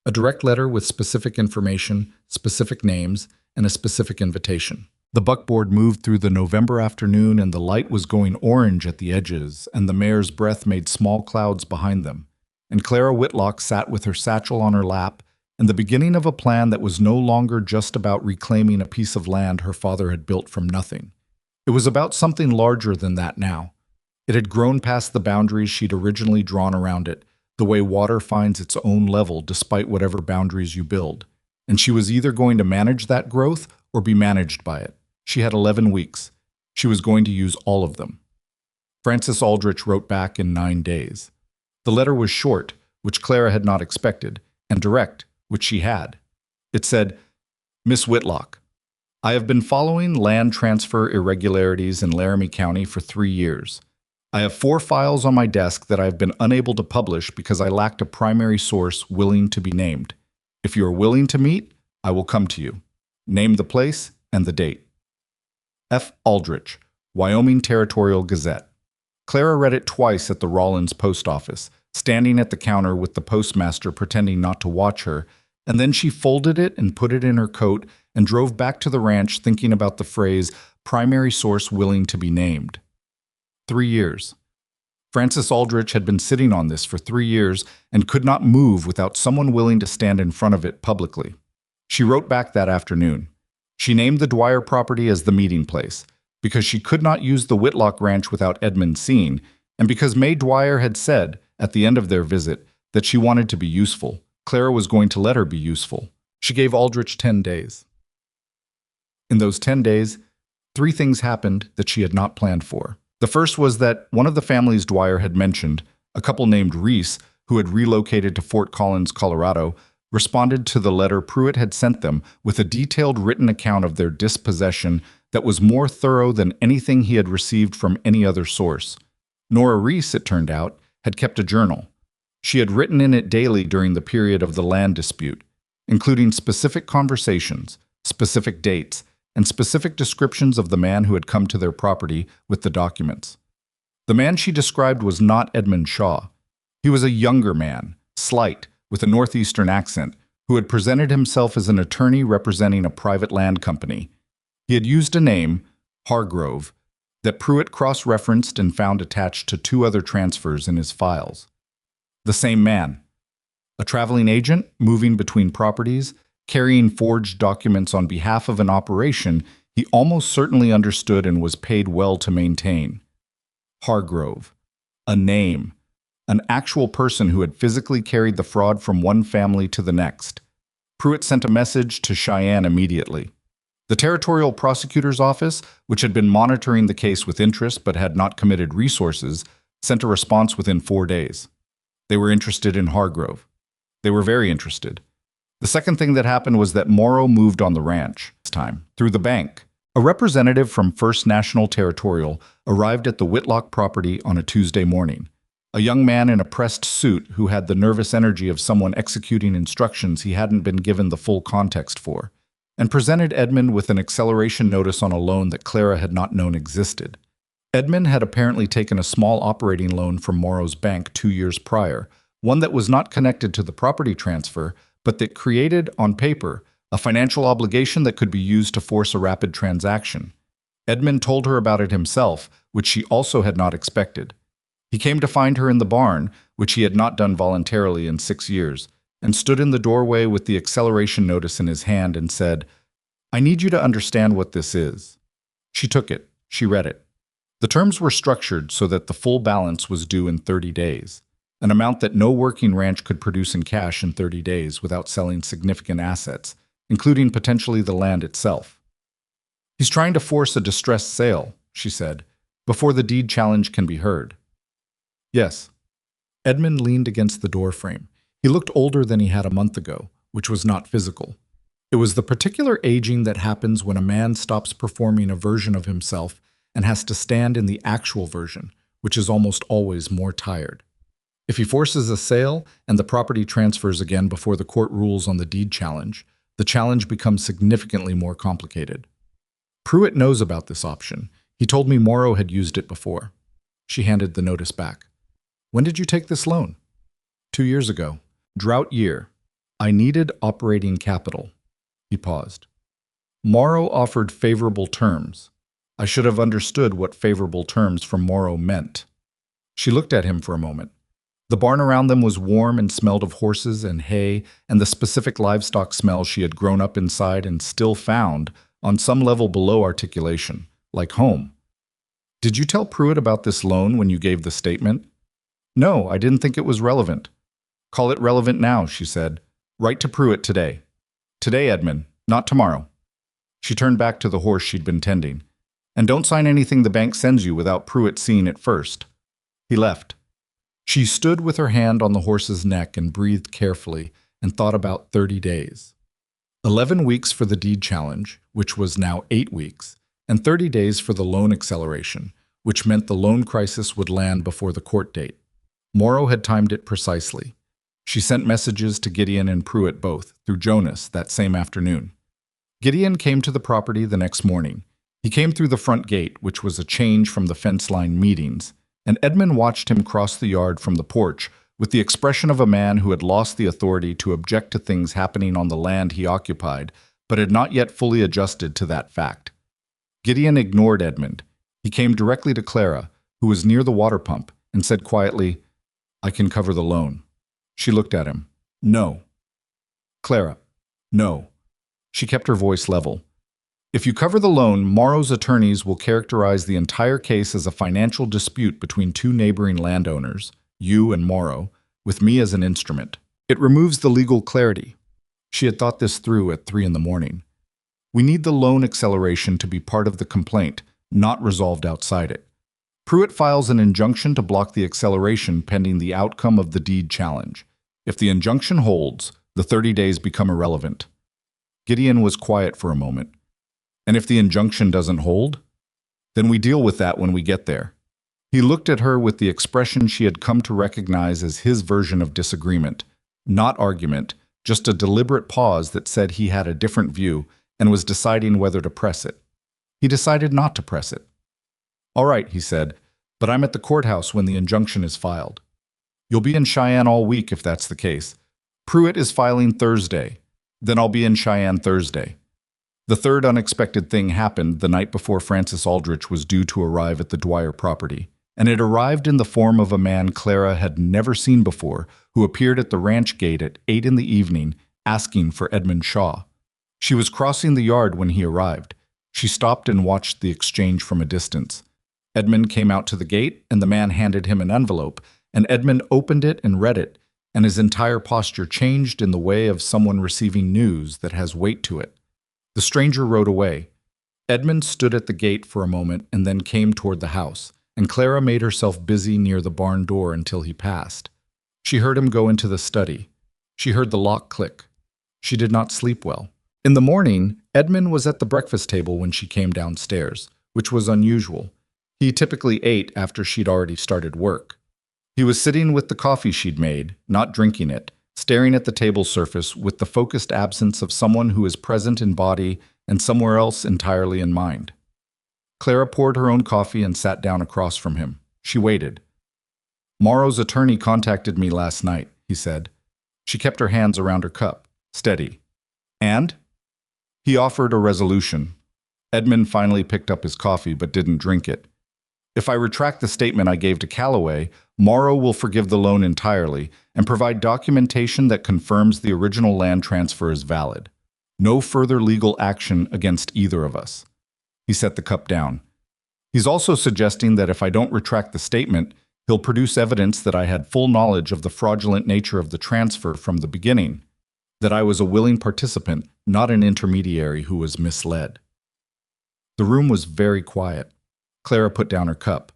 A direct letter with specific information, specific names, and a specific invitation. The buckboard moved through the November afternoon, and the light was going orange at the edges, and the mare's breath made small clouds behind them. And Clara Whitlock sat with her satchel on her lap, and the beginning of a plan that was no longer just about reclaiming a piece of land her father had built from nothing. It was about something larger than that now. It had grown past the boundaries she'd originally drawn around it, the way water finds its own level despite whatever boundaries you build. And she was either going to manage that growth or be managed by it. She had 11 weeks. She was going to use all of them. Frances Aldrich wrote back in 9 days. The letter was short, which Clara had not expected, and direct, which she had. It said, "Miss Whitlock, I have been following land transfer irregularities in Laramie County for 3 years. I have 4 files on my desk that I have been unable to publish because I lacked a primary source willing to be named. If you are willing to meet, I will come to you. Name the place and the date. F. Aldrich, Wyoming Territorial Gazette." Clara read it twice at the Rawlins post office, standing at the counter with the postmaster pretending not to watch her, and then she folded it and put it in her coat and drove back to the ranch thinking about the phrase, "primary source willing to be named." 3 years. Frances Aldrich had been sitting on this for 3 years and could not move without someone willing to stand in front of it publicly. She wrote back that afternoon. She named the Dwyer property as the meeting place, because she could not use the Whitlock Ranch without Edmund seeing, and because May Dwyer had said, at the end of their visit, that she wanted to be useful. Clara was going to let her be useful. She gave Aldrich 10 days. In those 10 days, 3 things happened that she had not planned for. The first was that one of the families Dwyer had mentioned, a couple named Reese, who had relocated to Fort Collins, Colorado, responded to the letter Pruitt had sent them with a detailed written account of their dispossession that was more thorough than anything he had received from any other source. Nora Reese, it turned out, had kept a journal. She had written in it daily during the period of the land dispute, including specific conversations, specific dates, and specific descriptions of the man who had come to their property with the documents. The man she described was not Edmund Shaw. He was a younger man, slight, with a northeastern accent, who had presented himself as an attorney representing a private land company. He had used a name, Hargrove, that Pruitt cross-referenced and found attached to 2 other transfers in his files. The same man. A traveling agent moving between properties, carrying forged documents on behalf of an operation he almost certainly understood and was paid well to maintain. Hargrove. A name. An actual person who had physically carried the fraud from one family to the next. Pruitt sent a message to Cheyenne immediately. The Territorial Prosecutor's Office, which had been monitoring the case with interest but had not committed resources, sent a response within 4 days. They were interested in Hargrove. They were very interested. The second thing that happened was that Morrow moved on the ranch, this time, through the bank. A representative from First National Territorial arrived at the Whitlock property on a Tuesday morning. A young man in a pressed suit who had the nervous energy of someone executing instructions he hadn't been given the full context for, and presented Edmund with an acceleration notice on a loan that Clara had not known existed. Edmund had apparently taken a small operating loan from Morrow's bank 2 years prior, one that was not connected to the property transfer, but that created, on paper, a financial obligation that could be used to force a rapid transaction. Edmund told her about it himself, which she also had not expected. He came to find her in the barn, which he had not done voluntarily in 6 years, and stood in the doorway with the acceleration notice in his hand and said, "I need you to understand what this is." She took it. She read it. The terms were structured so that the full balance was due in 30 days, an amount that no working ranch could produce in cash in 30 days without selling significant assets, including potentially the land itself. "He's trying to force a distressed sale," she said, "before the deed challenge can be heard." "Yes." Edmund leaned against the doorframe. He looked older than he had a month ago, which was not physical. It was the particular aging that happens when a man stops performing a version of himself and has to stand in the actual version, which is almost always more tired. If he forces a sale and the property transfers again before the court rules on the deed challenge, the challenge becomes significantly more complicated. Pruitt knows about this option. He told me Morrow had used it before. She handed the notice back. When did you take this loan? 2 years ago. Drought year. I needed operating capital. He paused. Morrow offered favorable terms. I should have understood what favorable terms from Morrow meant. She looked at him for a moment. The barn around them was warm and smelled of horses and hay and the specific livestock smell she had grown up inside and still found on some level below articulation, like home. Did you tell Pruitt about this loan when you gave the statement? No, I didn't think it was relevant. Call it relevant now, she said. Write to Pruitt today. Today, Edmund, not tomorrow. She turned back to the horse she'd been tending. And don't sign anything the bank sends you without Pruitt seeing it first. He left. She stood with her hand on the horse's neck and breathed carefully and thought about 30 days. 11 weeks for the deed challenge, which was now 8 weeks, and 30 days for the loan acceleration, which meant the loan crisis would land before the court date. Morrow had timed it precisely. She sent messages to Gideon and Pruitt both, through Jonas, that same afternoon. Gideon came to the property the next morning. He came through the front gate, which was a change from the fence-line meetings, and Edmund watched him cross the yard from the porch with the expression of a man who had lost the authority to object to things happening on the land he occupied, but had not yet fully adjusted to that fact. Gideon ignored Edmund. He came directly to Clara, who was near the water pump, and said quietly, I can cover the loan. She looked at him. No. Clara. No. She kept her voice level. If you cover the loan, Morrow's attorneys will characterize the entire case as a financial dispute between two neighboring landowners, you and Morrow, with me as an instrument. It removes the legal clarity. She had thought this through at 3 a.m. We need the loan acceleration to be part of the complaint, not resolved outside it. Pruitt files an injunction to block the acceleration pending the outcome of the deed challenge. If the injunction holds, the 30 days become irrelevant. Gideon was quiet for a moment. And if the injunction doesn't hold? Then we deal with that when we get there. He looked at her with the expression she had come to recognize as his version of disagreement, not argument, just a deliberate pause that said he had a different view and was deciding whether to press it. He decided not to press it. All right, he said, but I'm at the courthouse when the injunction is filed. You'll be in Cheyenne all week if that's the case. Pruitt is filing Thursday. Then I'll be in Cheyenne Thursday. The third unexpected thing happened the night before Francis Aldrich was due to arrive at the Dwyer property, and it arrived in the form of a man Clara had never seen before who appeared at the ranch gate at 8 p.m. asking for Edmund Shaw. She was crossing the yard when he arrived. She stopped and watched the exchange from a distance. Edmund came out to the gate, and the man handed him an envelope, and Edmund opened it and read it, and his entire posture changed in the way of someone receiving news that has weight to it. The stranger rode away. Edmund stood at the gate for a moment and then came toward the house, and Clara made herself busy near the barn door until he passed. She heard him go into the study. She heard the lock click. She did not sleep well. In the morning, Edmund was at the breakfast table when she came downstairs, which was unusual. He typically ate after she'd already started work. He was sitting with the coffee she'd made, not drinking it, staring at the table surface with the focused absence of someone who is present in body and somewhere else entirely in mind. Clara poured her own coffee and sat down across from him. She waited. Morrow's attorney contacted me last night, he said. She kept her hands around her cup, steady. And? He offered a resolution. Edmund finally picked up his coffee but didn't drink it. If I retract the statement I gave to Calloway, Morrow will forgive the loan entirely and provide documentation that confirms the original land transfer is valid. No further legal action against either of us. He set the cup down. He's also suggesting that if I don't retract the statement, he'll produce evidence that I had full knowledge of the fraudulent nature of the transfer from the beginning, that I was a willing participant, not an intermediary who was misled. The room was very quiet. Clara put down her cup.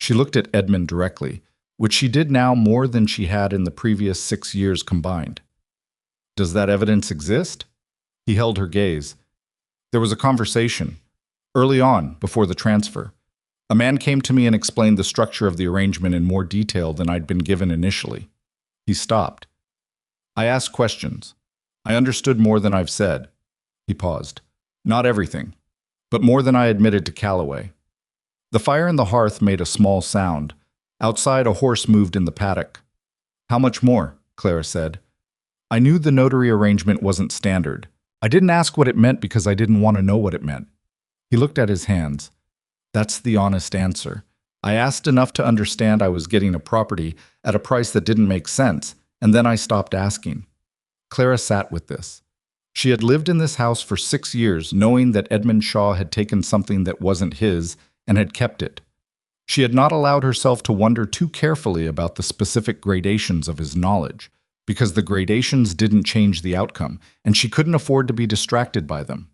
She looked at Edmund directly, which she did now more than she had in the previous 6 years combined. Does that evidence exist? He held her gaze. There was a conversation, early on, before the transfer. A man came to me and explained the structure of the arrangement in more detail than I'd been given initially. He stopped. I asked questions. I understood more than I've said. He paused. Not everything, but more than I admitted to Calloway. The fire in the hearth made a small sound. Outside, a horse moved in the paddock. How much more? Clara said. I knew the notary arrangement wasn't standard. I didn't ask what it meant because I didn't want to know what it meant. He looked at his hands. That's the honest answer. I asked enough to understand I was getting a property at a price that didn't make sense, and then I stopped asking. Clara sat with this. She had lived in this house for 6 years, knowing that Edmund Shaw had taken something that wasn't his and had kept it. She had not allowed herself to wonder too carefully about the specific gradations of his knowledge, because the gradations didn't change the outcome, and she couldn't afford to be distracted by them.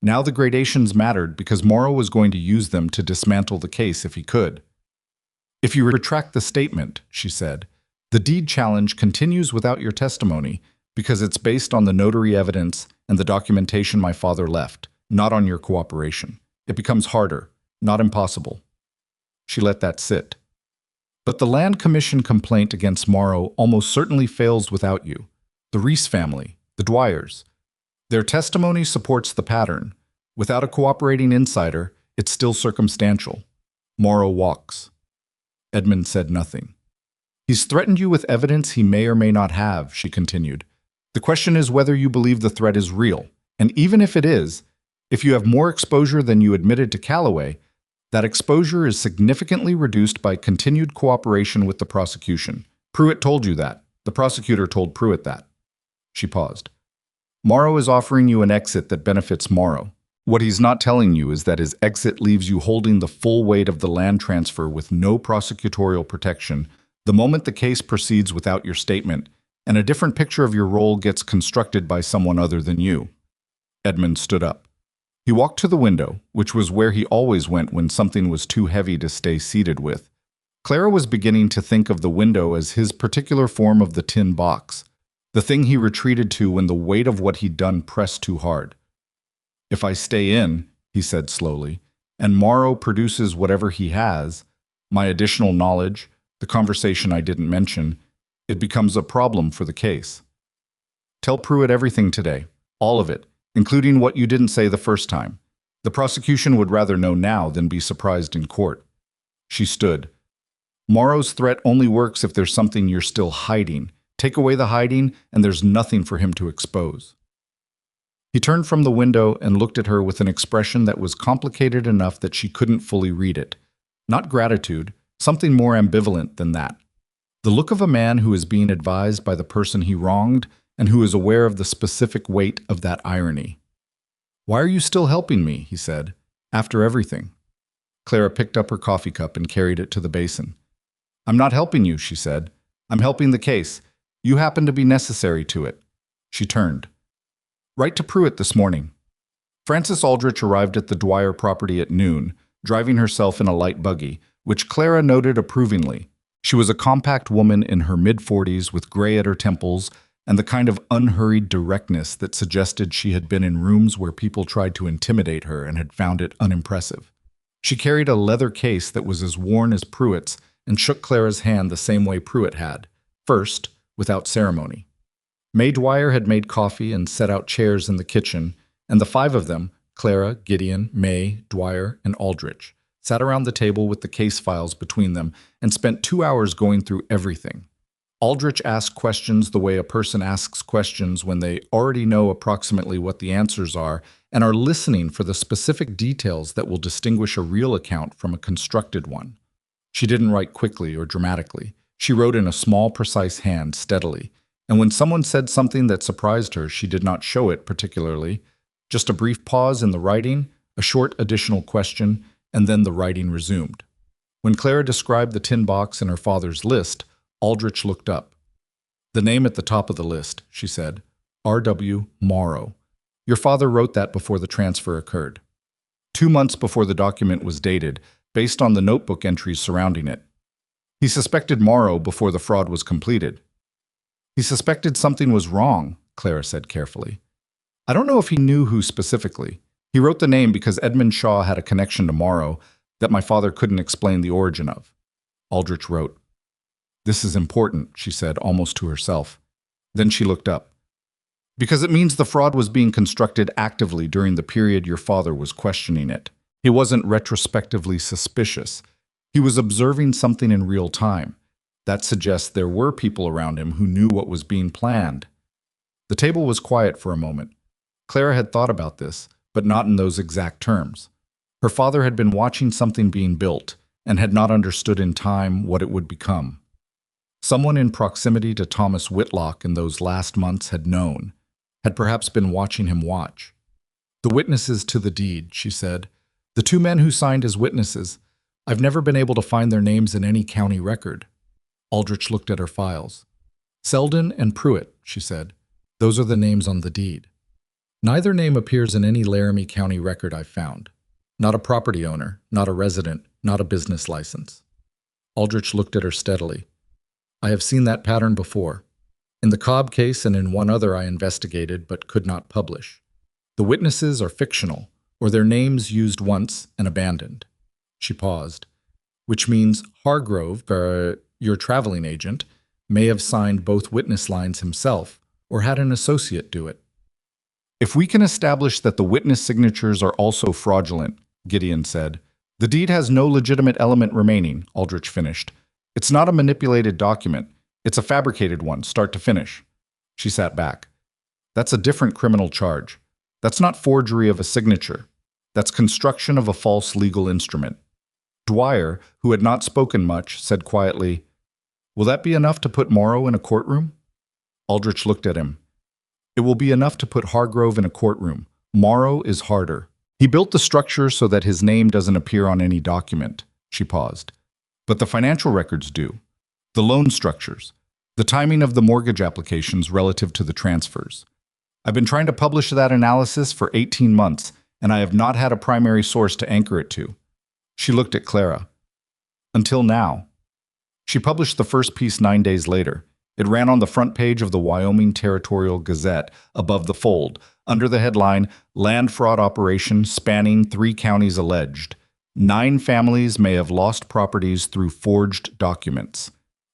Now the gradations mattered because Morrow was going to use them to dismantle the case if he could. If you retract the statement, she said, the deed challenge continues without your testimony because it's based on the notary evidence and the documentation my father left, not on your cooperation. It becomes harder, not impossible. She let that sit. But the Land Commission complaint against Morrow almost certainly fails without you. The Reese family, the Dwyers. Their testimony supports the pattern. Without a cooperating insider, it's still circumstantial. Morrow walks. Edmund said nothing. He's threatened you with evidence he may or may not have, she continued. The question is whether you believe the threat is real. And even if it is, if you have more exposure than you admitted to Calloway, that exposure is significantly reduced by continued cooperation with the prosecution. Pruitt told you that. The prosecutor told Pruitt that. She paused. Morrow is offering you an exit that benefits Morrow. What he's not telling you is that his exit leaves you holding the full weight of the land transfer with no prosecutorial protection the moment the case proceeds without your statement, and a different picture of your role gets constructed by someone other than you. Edmund stood up. He walked to the window, which was where he always went when something was too heavy to stay seated with. Clara was beginning to think of the window as his particular form of the tin box, the thing he retreated to when the weight of what he'd done pressed too hard. If I stay in, he said slowly, and Morrow produces whatever he has, my additional knowledge, the conversation I didn't mention, it becomes a problem for the case. Tell Pruitt everything today, all of it, including what you didn't say the first time. The prosecution would rather know now than be surprised in court. She stood. Morrow's threat only works if there's something you're still hiding. Take away the hiding, and there's nothing for him to expose. He turned from the window and looked at her with an expression that was complicated enough that she couldn't fully read it. Not gratitude, something more ambivalent than that. The look of a man who is being advised by the person he wronged and who is aware of the specific weight of that irony. Why are you still helping me? He said. After everything. Clara picked up her coffee cup and carried it to the basin. I'm not helping you, she said. I'm helping the case. You happen to be necessary to it. She turned. Write to Pruitt this morning. Frances Aldrich arrived at the Dwyer property at noon, driving herself in a light buggy, which Clara noted approvingly. She was a compact woman in her mid-40s with gray at her temples and the kind of unhurried directness that suggested she had been in rooms where people tried to intimidate her and had found it unimpressive. She carried a leather case that was as worn as Pruitt's and shook Clara's hand the same way Pruitt had, first, without ceremony. May Dwyer had made coffee and set out chairs in the kitchen, and the 5 of them, Clara, Gideon, May, Dwyer, and Aldrich, sat around the table with the case files between them and spent 2 hours going through everything. Aldrich asked questions the way a person asks questions when they already know approximately what the answers are and are listening for the specific details that will distinguish a real account from a constructed one. She didn't write quickly or dramatically. She wrote in a small, precise hand, steadily. And when someone said something that surprised her, she did not show it particularly. Just a brief pause in the writing, a short additional question, and then the writing resumed. When Clara described the tin box in her father's list, Aldrich looked up. The name at the top of the list, she said, R.W. Morrow. Your father wrote that before the transfer occurred. 2 months before the document was dated, based on the notebook entries surrounding it. He suspected Morrow before the fraud was completed. He suspected something was wrong, Clara said carefully. I don't know if he knew who specifically. He wrote the name because Edmund Shaw had a connection to Morrow, that my father couldn't explain the origin of. Aldrich wrote. This is important, she said, almost to herself. Then she looked up. Because it means the fraud was being constructed actively during the period your father was questioning it. He wasn't retrospectively suspicious. He was observing something in real time. That suggests there were people around him who knew what was being planned. The table was quiet for a moment. Clara had thought about this, but not in those exact terms. Her father had been watching something being built and had not understood in time what it would become. Someone in proximity to Thomas Whitlock in those last months had known, had perhaps been watching him watch. The witnesses to the deed, she said. The two men who signed as witnesses. I've never been able to find their names in any county record. Aldrich looked at her files. Selden and Pruitt, she said. Those are the names on the deed. Neither name appears in any Laramie County record I've found. Not a property owner, not a resident, not a business license. Aldrich looked at her steadily. I have seen that pattern before. In the Cobb case and in one other I investigated but could not publish. The witnesses are fictional, or their names used once and abandoned. She paused. Which means Hargrove, your traveling agent, may have signed both witness lines himself or had an associate do it. If we can establish that the witness signatures are also fraudulent, Gideon said, the deed has no legitimate element remaining, Aldrich finished. It's not a manipulated document. It's a fabricated one, start to finish. She sat back. That's a different criminal charge. That's not forgery of a signature. That's construction of a false legal instrument. Dwyer, who had not spoken much, said quietly, Will that be enough to put Morrow in a courtroom? Aldrich looked at him. It will be enough to put Hargrove in a courtroom. Morrow is harder. He built the structure so that his name doesn't appear on any document. She paused. But the financial records do. The loan structures. The timing of the mortgage applications relative to the transfers. I've been trying to publish that analysis for 18 months, and I have not had a primary source to anchor it to. She looked at Clara. Until now. She published the first piece 9 days later. It ran on the front page of the Wyoming Territorial Gazette, above the fold, under the headline, Land Fraud Operation Spanning 3 Counties Alleged. 9 families may have lost properties through forged documents.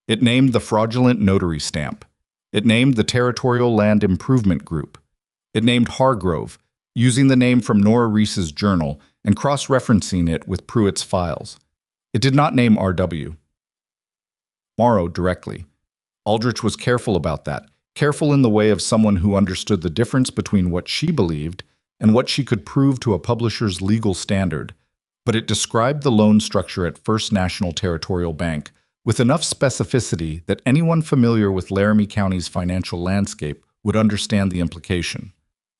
It named the fraudulent notary stamp. It named the Territorial Land Improvement Group. It named Hargrove, using the name from Nora Reese's journal and cross-referencing it with Pruitt's files. It did not name R.W. Morrow directly. Aldrich was careful about that, careful in the way of someone who understood the difference between what she believed and what she could prove to a publisher's legal standard, but it described the loan structure at First National Territorial Bank with enough specificity that anyone familiar with Laramie County's financial landscape would understand the implication.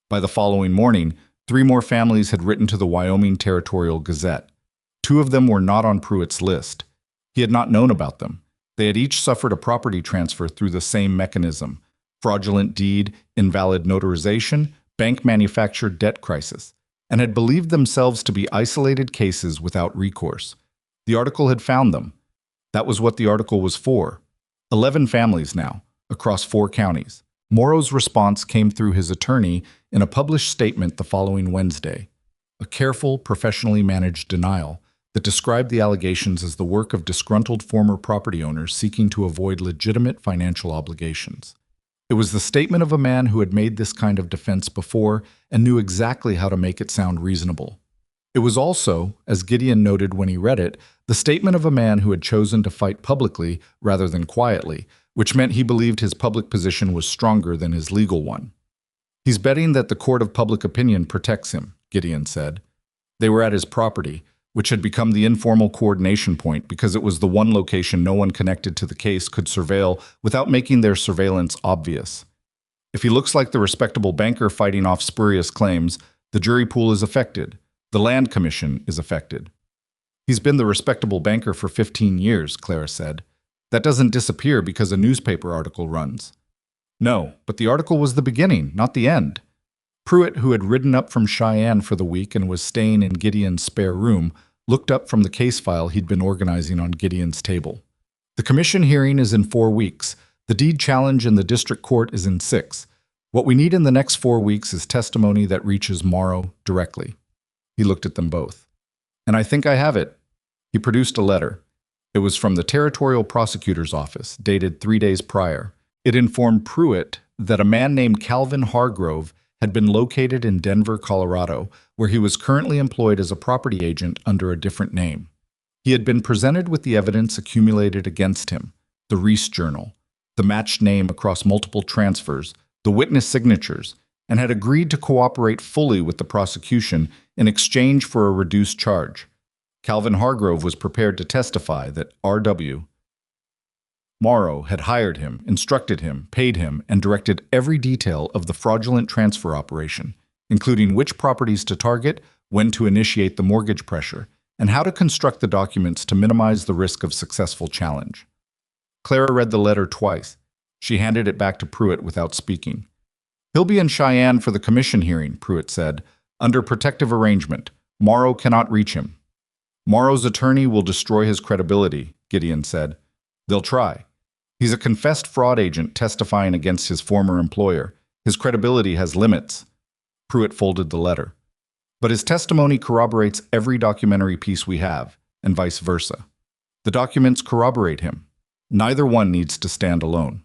By the following morning, 3 more families had written to the Wyoming Territorial Gazette. 2 of them were not on Pruitt's list. He had not known about them. They had each suffered a property transfer through the same mechanism: fraudulent deed, invalid notarization, bank-manufactured debt crisis, and had believed themselves to be isolated cases without recourse. The article had found them. That was what the article was for. 11 families now, across 4 counties. Morrow's response came through his attorney in a published statement the following Wednesday. A careful, professionally managed denial that described the allegations as the work of disgruntled former property owners seeking to avoid legitimate financial obligations. It was the statement of a man who had made this kind of defense before and knew exactly how to make it sound reasonable. It was also, as Gideon noted when he read it, the statement of a man who had chosen to fight publicly rather than quietly, which meant he believed his public position was stronger than his legal one. He's betting that the court of public opinion protects him, Gideon said. They were at his property, which had become the informal coordination point because it was the one location no one connected to the case could surveil without making their surveillance obvious. If he looks like the respectable banker fighting off spurious claims, the jury pool is affected. The Land Commission is affected. He's been the respectable banker for 15 years, Clara said. That doesn't disappear because a newspaper article runs. No, but the article was the beginning, not the end. Pruitt, who had ridden up from Cheyenne for the week and was staying in Gideon's spare room, looked up from the case file he'd been organizing on Gideon's table. The commission hearing is in 4 weeks. The deed challenge in the district court is in 6. What we need in the next 4 weeks is testimony that reaches Morrow directly. He looked at them both. And I think I have it, He produced a letter. It was from the Territorial Prosecutor's Office, dated 3 days prior. It informed Pruitt that a man named Calvin Hargrove had been located in Denver, Colorado, where he was currently employed as a property agent under a different name. He had been presented with the evidence accumulated against him, the Reese Journal, the matched name across multiple transfers, the witness signatures, and had agreed to cooperate fully with the prosecution in exchange for a reduced charge. Calvin Hargrove was prepared to testify that R.W. Morrow had hired him, instructed him, paid him, and directed every detail of the fraudulent transfer operation, including which properties to target, when to initiate the mortgage pressure, and how to construct the documents to minimize the risk of successful challenge. Clara read the letter twice. She handed it back to Pruitt without speaking. "He'll be in Cheyenne for the commission hearing," Pruitt said. "Under protective arrangement. Morrow cannot reach him." "Morrow's attorney will destroy his credibility," Gideon said. "They'll try. He's a confessed fraud agent testifying against his former employer. His credibility has limits." Pruitt folded the letter. "But his testimony corroborates every documentary piece we have, and vice versa. The documents corroborate him. Neither one needs to stand alone."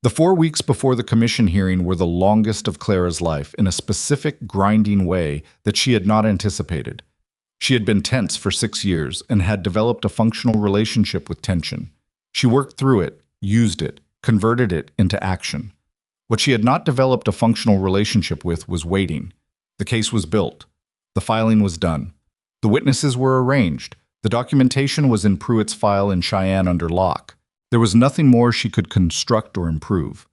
The 4 weeks before the commission hearing were the longest of Clara's life in a specific, grinding way that she had not anticipated. She had been tense for 6 years and had developed a functional relationship with tension. She worked through it, used it, converted it into action. What she had not developed a functional relationship with was waiting. The case was built. The filing was done. The witnesses were arranged. The documentation was in Pruitt's file in Cheyenne under lock. There was nothing more she could construct or improve.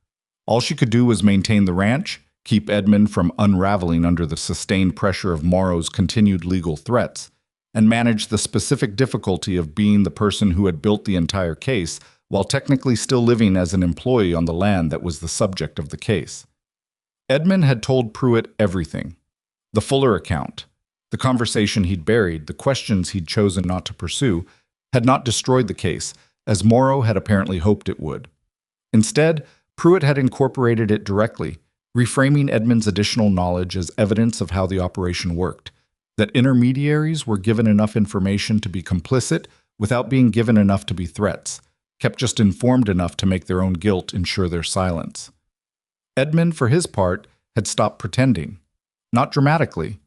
All she could do was maintain the ranch, keep Edmund from unraveling under the sustained pressure of Morrow's continued legal threats, and manage the specific difficulty of being the person who had built the entire case while technically still living as an employee on the land that was the subject of the case. Edmund had told Pruitt everything. The fuller account, the conversation he'd buried, the questions he'd chosen not to pursue, had not destroyed the case, as Morrow had apparently hoped it would. Instead, Pruitt had incorporated it directly, reframing Edmund's additional knowledge as evidence of how the operation worked, that intermediaries were given enough information to be complicit without being given enough to be threats, kept just informed enough to make their own guilt ensure their silence. Edmund, for his part, had stopped pretending. Not dramatically.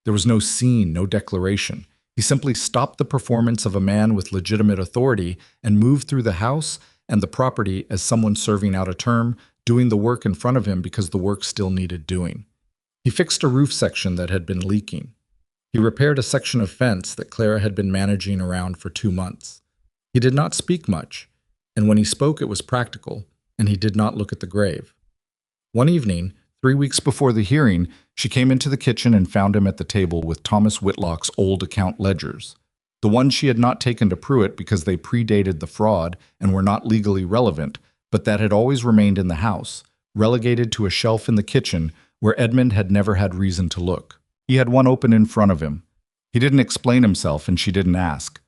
There was no scene, no declaration. He simply stopped the performance of a man with legitimate authority and moved through the house and the property as someone serving out a term, doing the work in front of him because the work still needed doing. He fixed a roof section that had been leaking. He repaired a section of fence that Clara had been managing around for 2 months. He did not speak much, and when he spoke it was practical, and he did not look at the grave. One evening, 3 weeks before the hearing, she came into the kitchen and found him at the table with Thomas Whitlock's old account ledgers, the ones she had not taken to Pruitt because they predated the fraud and were not legally relevant, but that had always remained in the house, relegated to a shelf in the kitchen where Edmund had never had reason to look. He had one open in front of him. He didn't explain himself, and she didn't ask.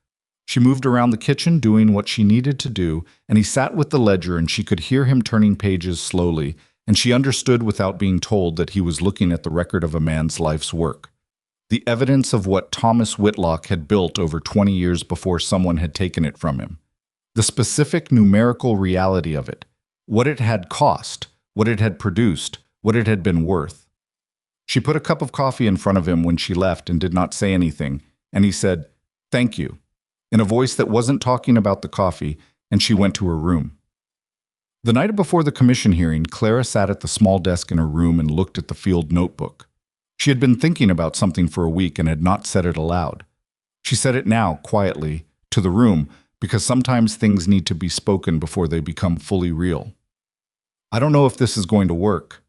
She moved around the kitchen doing what she needed to do, and he sat with the ledger and she could hear him turning pages slowly, and she understood without being told that he was looking at the record of a man's life's work. The evidence of what Thomas Whitlock had built over 20 years before someone had taken it from him. The specific numerical reality of it. What it had cost, what it had produced, what it had been worth. She put a cup of coffee in front of him when she left and did not say anything, and he said, "Thank you," in a voice that wasn't talking about the coffee, and she went to her room. The night before the commission hearing, Clara sat at the small desk in her room and looked at the field notebook. She had been thinking about something for a week and had not said it aloud. She said it now, quietly, to the room, because sometimes things need to be spoken before they become fully real. "I don't know if this is going to work."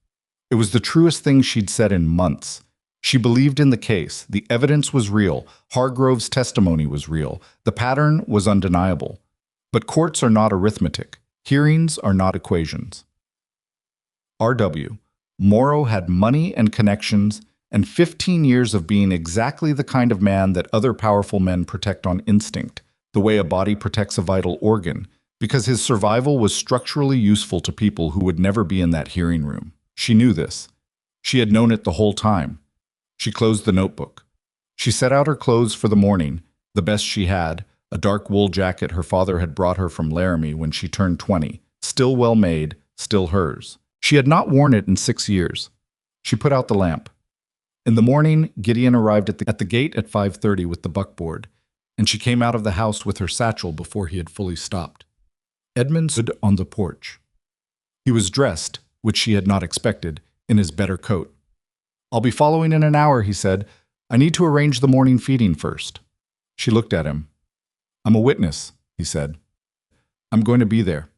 It was the truest thing she'd said in months. She believed in the case. The evidence was real. Hargrove's testimony was real. The pattern was undeniable. But courts are not arithmetic. Hearings are not equations. R.W. Morrow had money and connections and 15 years of being exactly the kind of man that other powerful men protect on instinct, the way a body protects a vital organ, because his survival was structurally useful to people who would never be in that hearing room. She knew this. She had known it the whole time. She closed the notebook. She set out her clothes for the morning, The best she had, a dark wool jacket her father had brought her from Laramie when she turned 20, still well made, still hers. She had not worn it in 6 years. She put out the lamp. In the morning, Gideon arrived at the gate at 5:30 with the buckboard, and she came out of the house with her satchel before he had fully stopped. Edmund stood on the porch. He was dressed, which she had not expected, in his better coat. "I'll be following in an hour," he said. "I need to arrange the morning feeding first." She looked at him. "I'm a witness," he said. "I'm going to be there."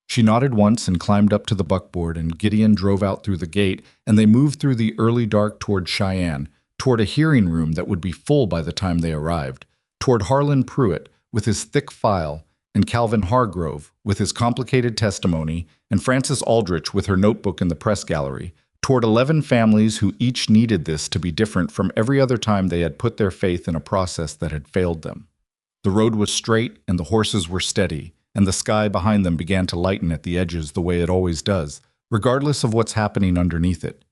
She nodded once and climbed up to the buckboard, and Gideon drove out through the gate, and they moved through the early dark toward Cheyenne, toward a hearing room that would be full by the time they arrived, toward Harlan Pruitt with his thick file, and Calvin Hargrove with his complicated testimony, and Frances Aldrich with her notebook in the press gallery, toward 11 families who each needed this to be different from every other time they had put their faith in a process that had failed them. The road was straight, and the horses were steady, and the sky behind them began to lighten at the edges the way it always does, regardless of what's happening underneath it.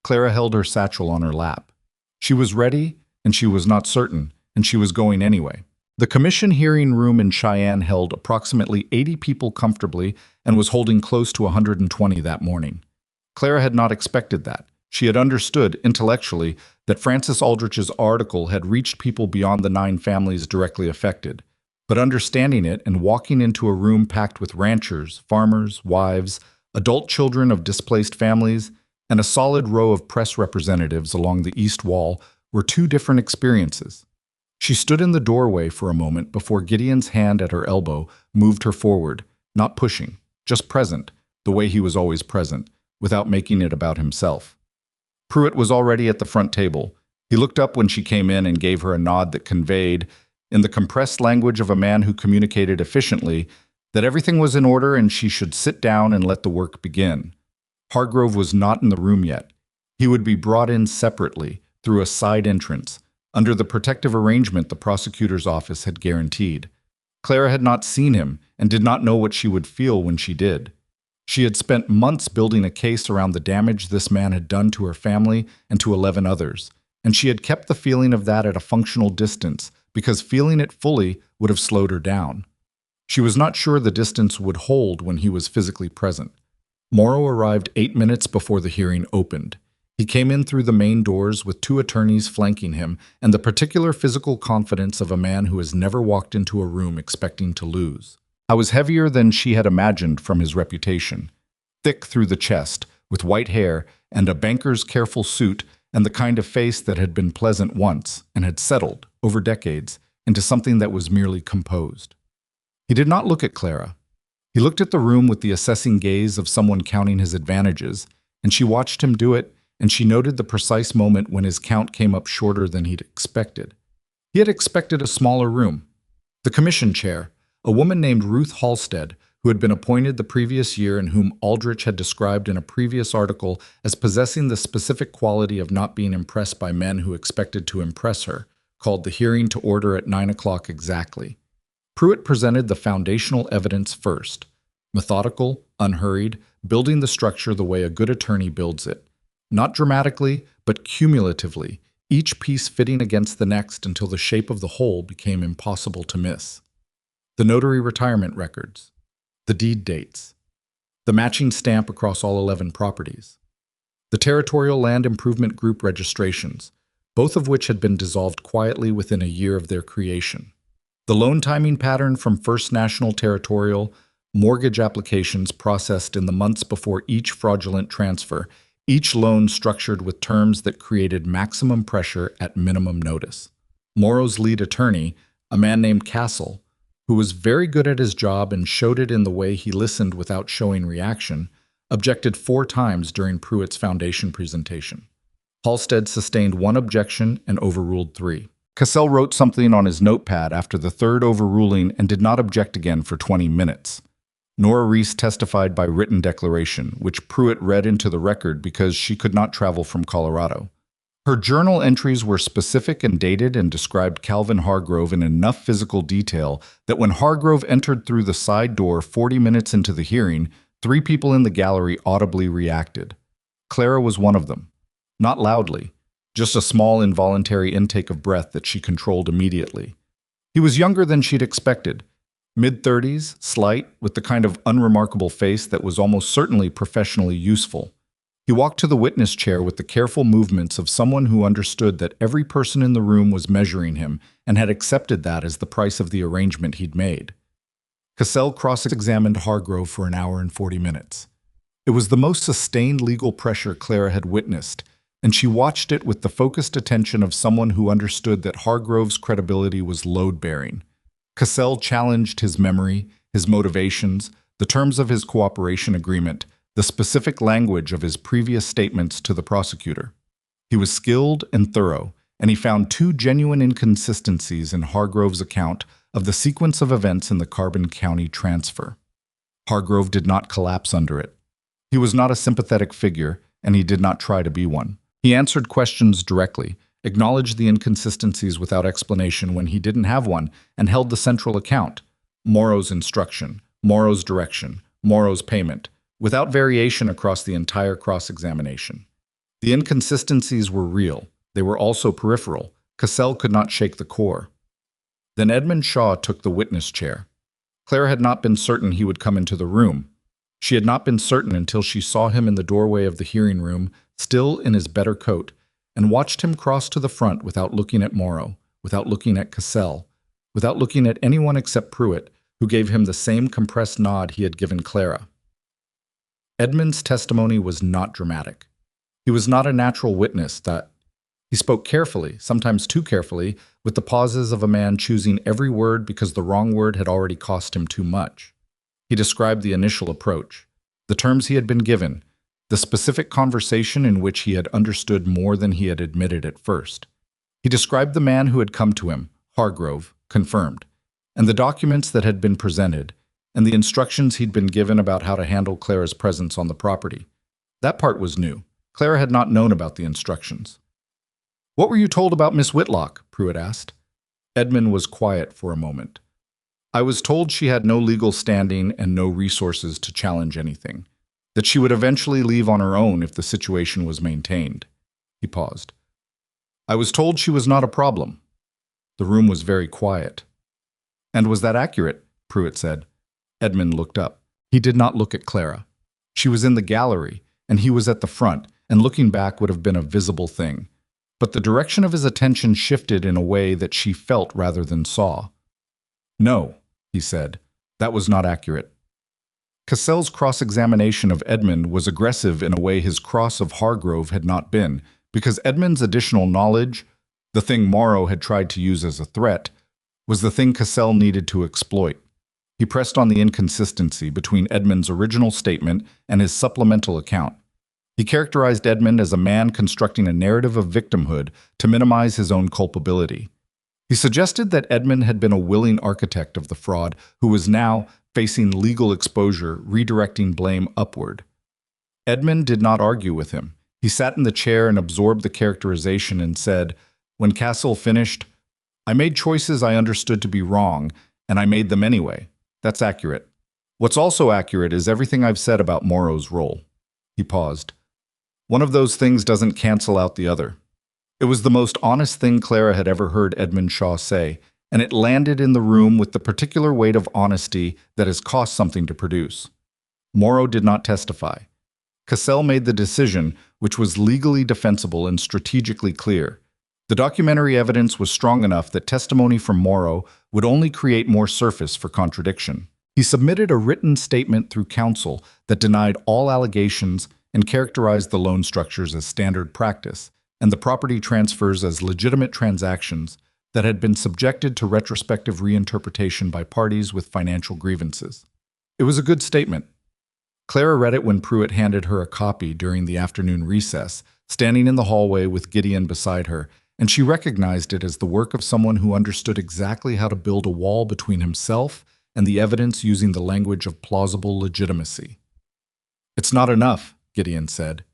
Clara held her satchel on her lap. She was ready, and she was not certain, and she was going anyway. The commission hearing room in Cheyenne held approximately 80 people comfortably and was holding close to 120 that morning. Clara had not expected that. She had understood, intellectually, that Frances Aldrich's article had reached people beyond the 9 families directly affected. But understanding it and walking into a room packed with ranchers, farmers, wives, adult children of displaced families, and a solid row of press representatives along the east wall were 2 different experiences. She stood in the doorway for a moment before Gideon's hand at her elbow moved her forward, not pushing, just present, the way he was always present, without making it about himself. Pruitt was already at the front table. He looked up when she came in and gave her a nod that conveyed, in the compressed language of a man who communicated efficiently, that everything was in order and she should sit down and let the work begin. Hargrove was not in the room yet. He would be brought in separately, through a side entrance, under the protective arrangement the prosecutor's office had guaranteed. Clara had not seen him and did not know what she would feel when she did. She had spent months building a case around the damage this man had done to her family and to 11 others, and she had kept the feeling of that at a functional distance, because feeling it fully would have slowed her down. She was not sure the distance would hold when he was physically present. Morrow arrived 8 minutes before the hearing opened. He came in through the main doors with 2 attorneys flanking him and the particular physical confidence of a man who has never walked into a room expecting to lose. I was heavier than she had imagined from his reputation. Thick through the chest, with white hair and a banker's careful suit, and the kind of face that had been pleasant once and had settled, over decades, into something that was merely composed. He did not look at Clara. He looked at the room with the assessing gaze of someone counting his advantages, and she watched him do it, and she noted the precise moment when his count came up shorter than he'd expected. He had expected a smaller room. The commission chair, a woman named Ruth Halstead, who had been appointed the previous year and whom Aldrich had described in a previous article as possessing the specific quality of not being impressed by men who expected to impress her, called the hearing to order at 9 o'clock exactly. Pruitt presented the foundational evidence first, methodical, unhurried, building the structure the way a good attorney builds it, not dramatically, but cumulatively, each piece fitting against the next until the shape of the whole became impossible to miss. The notary retirement records, the deed dates, the matching stamp across all 11 properties, the Territorial Land Improvement Group registrations, both of which had been dissolved quietly within a year of their creation, the loan timing pattern from First National Territorial, mortgage applications processed in the months before each fraudulent transfer, each loan structured with terms that created maximum pressure at minimum notice. Morrow's lead attorney, a man named Castle, who was very good at his job and showed it in the way he listened without showing reaction, objected 4 times during Pruitt's foundation presentation. Halstead sustained 1 objection and overruled 3. Cassell wrote something on his notepad after the 3rd overruling and did not object again for 20 minutes. Nora Reese testified by written declaration, which Pruitt read into the record because she could not travel from Colorado. Her journal entries were specific and dated and described Calvin Hargrove in enough physical detail that when Hargrove entered through the side door 40 minutes into the hearing, 3 people in the gallery audibly reacted. Clara was one of them. Not loudly, just a small involuntary intake of breath that she controlled immediately. He was younger than she'd expected. Mid-30s, slight, with the kind of unremarkable face that was almost certainly professionally useful. He walked to the witness chair with the careful movements of someone who understood that every person in the room was measuring him and had accepted that as the price of the arrangement he'd made. Cassell cross-examined Hargrove for an hour and 40 minutes. It was the most sustained legal pressure Clara had witnessed, and she watched it with the focused attention of someone who understood that Hargrove's credibility was load-bearing. Cassell challenged his memory, his motivations, the terms of his cooperation agreement, the specific language of his previous statements to the prosecutor. He was skilled and thorough, and he found two genuine inconsistencies in Hargrove's account of the sequence of events in the Carbon County transfer. Hargrove did not collapse under it. He was not a sympathetic figure, and he did not try to be one. He answered questions directly, acknowledged the inconsistencies without explanation when he didn't have one, and held the central account: Morrow's instruction, Morrow's direction, Morrow's payment, without variation across the entire cross-examination. The inconsistencies were real. They were also peripheral. Cassell could not shake the core. Then Edmund Shaw took the witness chair. Claire had not been certain he would come into the room. She had not been certain until she saw him in the doorway of the hearing room, still in his better coat, and watched him cross to the front without looking at Morrow, without looking at Cassell, without looking at anyone except Pruitt, who gave him the same compressed nod he had given Clara. Edmund's testimony was not dramatic. He was not a natural witness that he spoke carefully, sometimes too carefully, with the pauses of a man choosing every word because the wrong word had already cost him too much. He described the initial approach, the terms he had been given, the specific conversation in which he had understood more than he had admitted at first. He described the man who had come to him, Hargrove, confirmed, and the documents that had been presented, and the instructions he'd been given about how to handle Clara's presence on the property. That part was new. Clara had not known about the instructions. "What were you told about Miss Whitlock?" Pruitt asked. Edmund was quiet for a moment. "I was told she had no legal standing and no resources to challenge anything, that she would eventually leave on her own if the situation was maintained." He paused. "I was told she was not a problem." The room was very quiet. "And was that accurate?" Pruitt said. Edmund looked up. He did not look at Clara. She was in the gallery, and he was at the front, and looking back would have been a visible thing. But the direction of his attention shifted in a way that she felt rather than saw. "No," he said, "that was not accurate." Cassell's cross-examination of Edmund was aggressive in a way his cross of Hargrove had not been, because Edmund's additional knowledge, the thing Morrow had tried to use as a threat, was the thing Cassell needed to exploit. He pressed on the inconsistency between Edmund's original statement and his supplemental account. He characterized Edmund as a man constructing a narrative of victimhood to minimize his own culpability. He suggested that Edmund had been a willing architect of the fraud who was now, facing legal exposure, redirecting blame upward. Edmund did not argue with him. He sat in the chair and absorbed the characterization and said, when Cassell finished, "I made choices I understood to be wrong, and I made them anyway. That's accurate. What's also accurate is everything I've said about Morrow's role." He paused. "One of those things doesn't cancel out the other." It was the most honest thing Clara had ever heard Edmund Shaw say, and it landed in the room with the particular weight of honesty that has cost something to produce. Morrow did not testify. Cassell made the decision, which was legally defensible and strategically clear. The documentary evidence was strong enough that testimony from Morrow would only create more surface for contradiction. He submitted a written statement through counsel that denied all allegations and characterized the loan structures as standard practice and the property transfers as legitimate transactions that had been subjected to retrospective reinterpretation by parties with financial grievances. It was a good statement. Clara read it when Pruitt handed her a copy during the afternoon recess, standing in the hallway with Gideon beside her, and she recognized it as the work of someone who understood exactly how to build a wall between himself and the evidence using the language of plausible legitimacy. "It's not enough," Gideon said.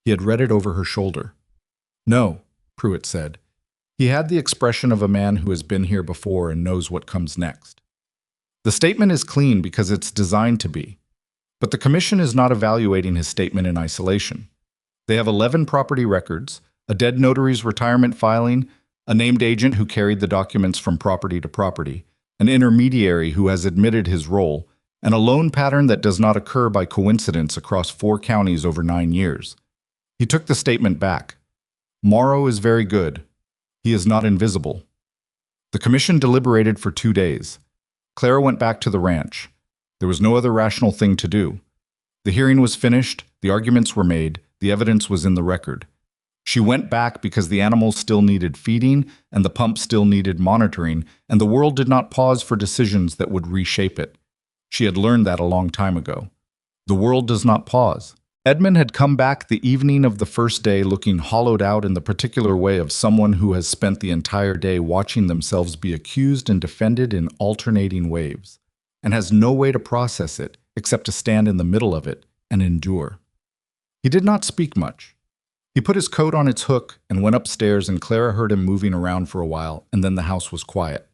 He had read it over her shoulder. "No," Pruitt said. He had the expression of a man who has been here before and knows what comes next. "The statement is clean because it's designed to be. But the commission is not evaluating his statement in isolation. They have 11 property records, a dead notary's retirement filing, a named agent who carried the documents from property to property, an intermediary who has admitted his role, and a loan pattern that does not occur by coincidence across 4 counties over 9 years. He took the statement back. Morrow is very good. He is not invisible. The commission deliberated for 2 days. Clara went back to the ranch. There was no other rational thing to do. The hearing was finished, the arguments were made, the evidence was in the record. She went back because the animals still needed feeding, and the pump still needed monitoring, and the world did not pause for decisions that would reshape it. She had learned that a long time ago. The world does not pause. Edmund had come back the evening of the first day looking hollowed out in the particular way of someone who has spent the entire day watching themselves be accused and defended in alternating waves, and has no way to process it except to stand in the middle of it and endure. He did not speak much. He put his coat on its hook and went upstairs, and Clara heard him moving around for a while, and then the house was quiet.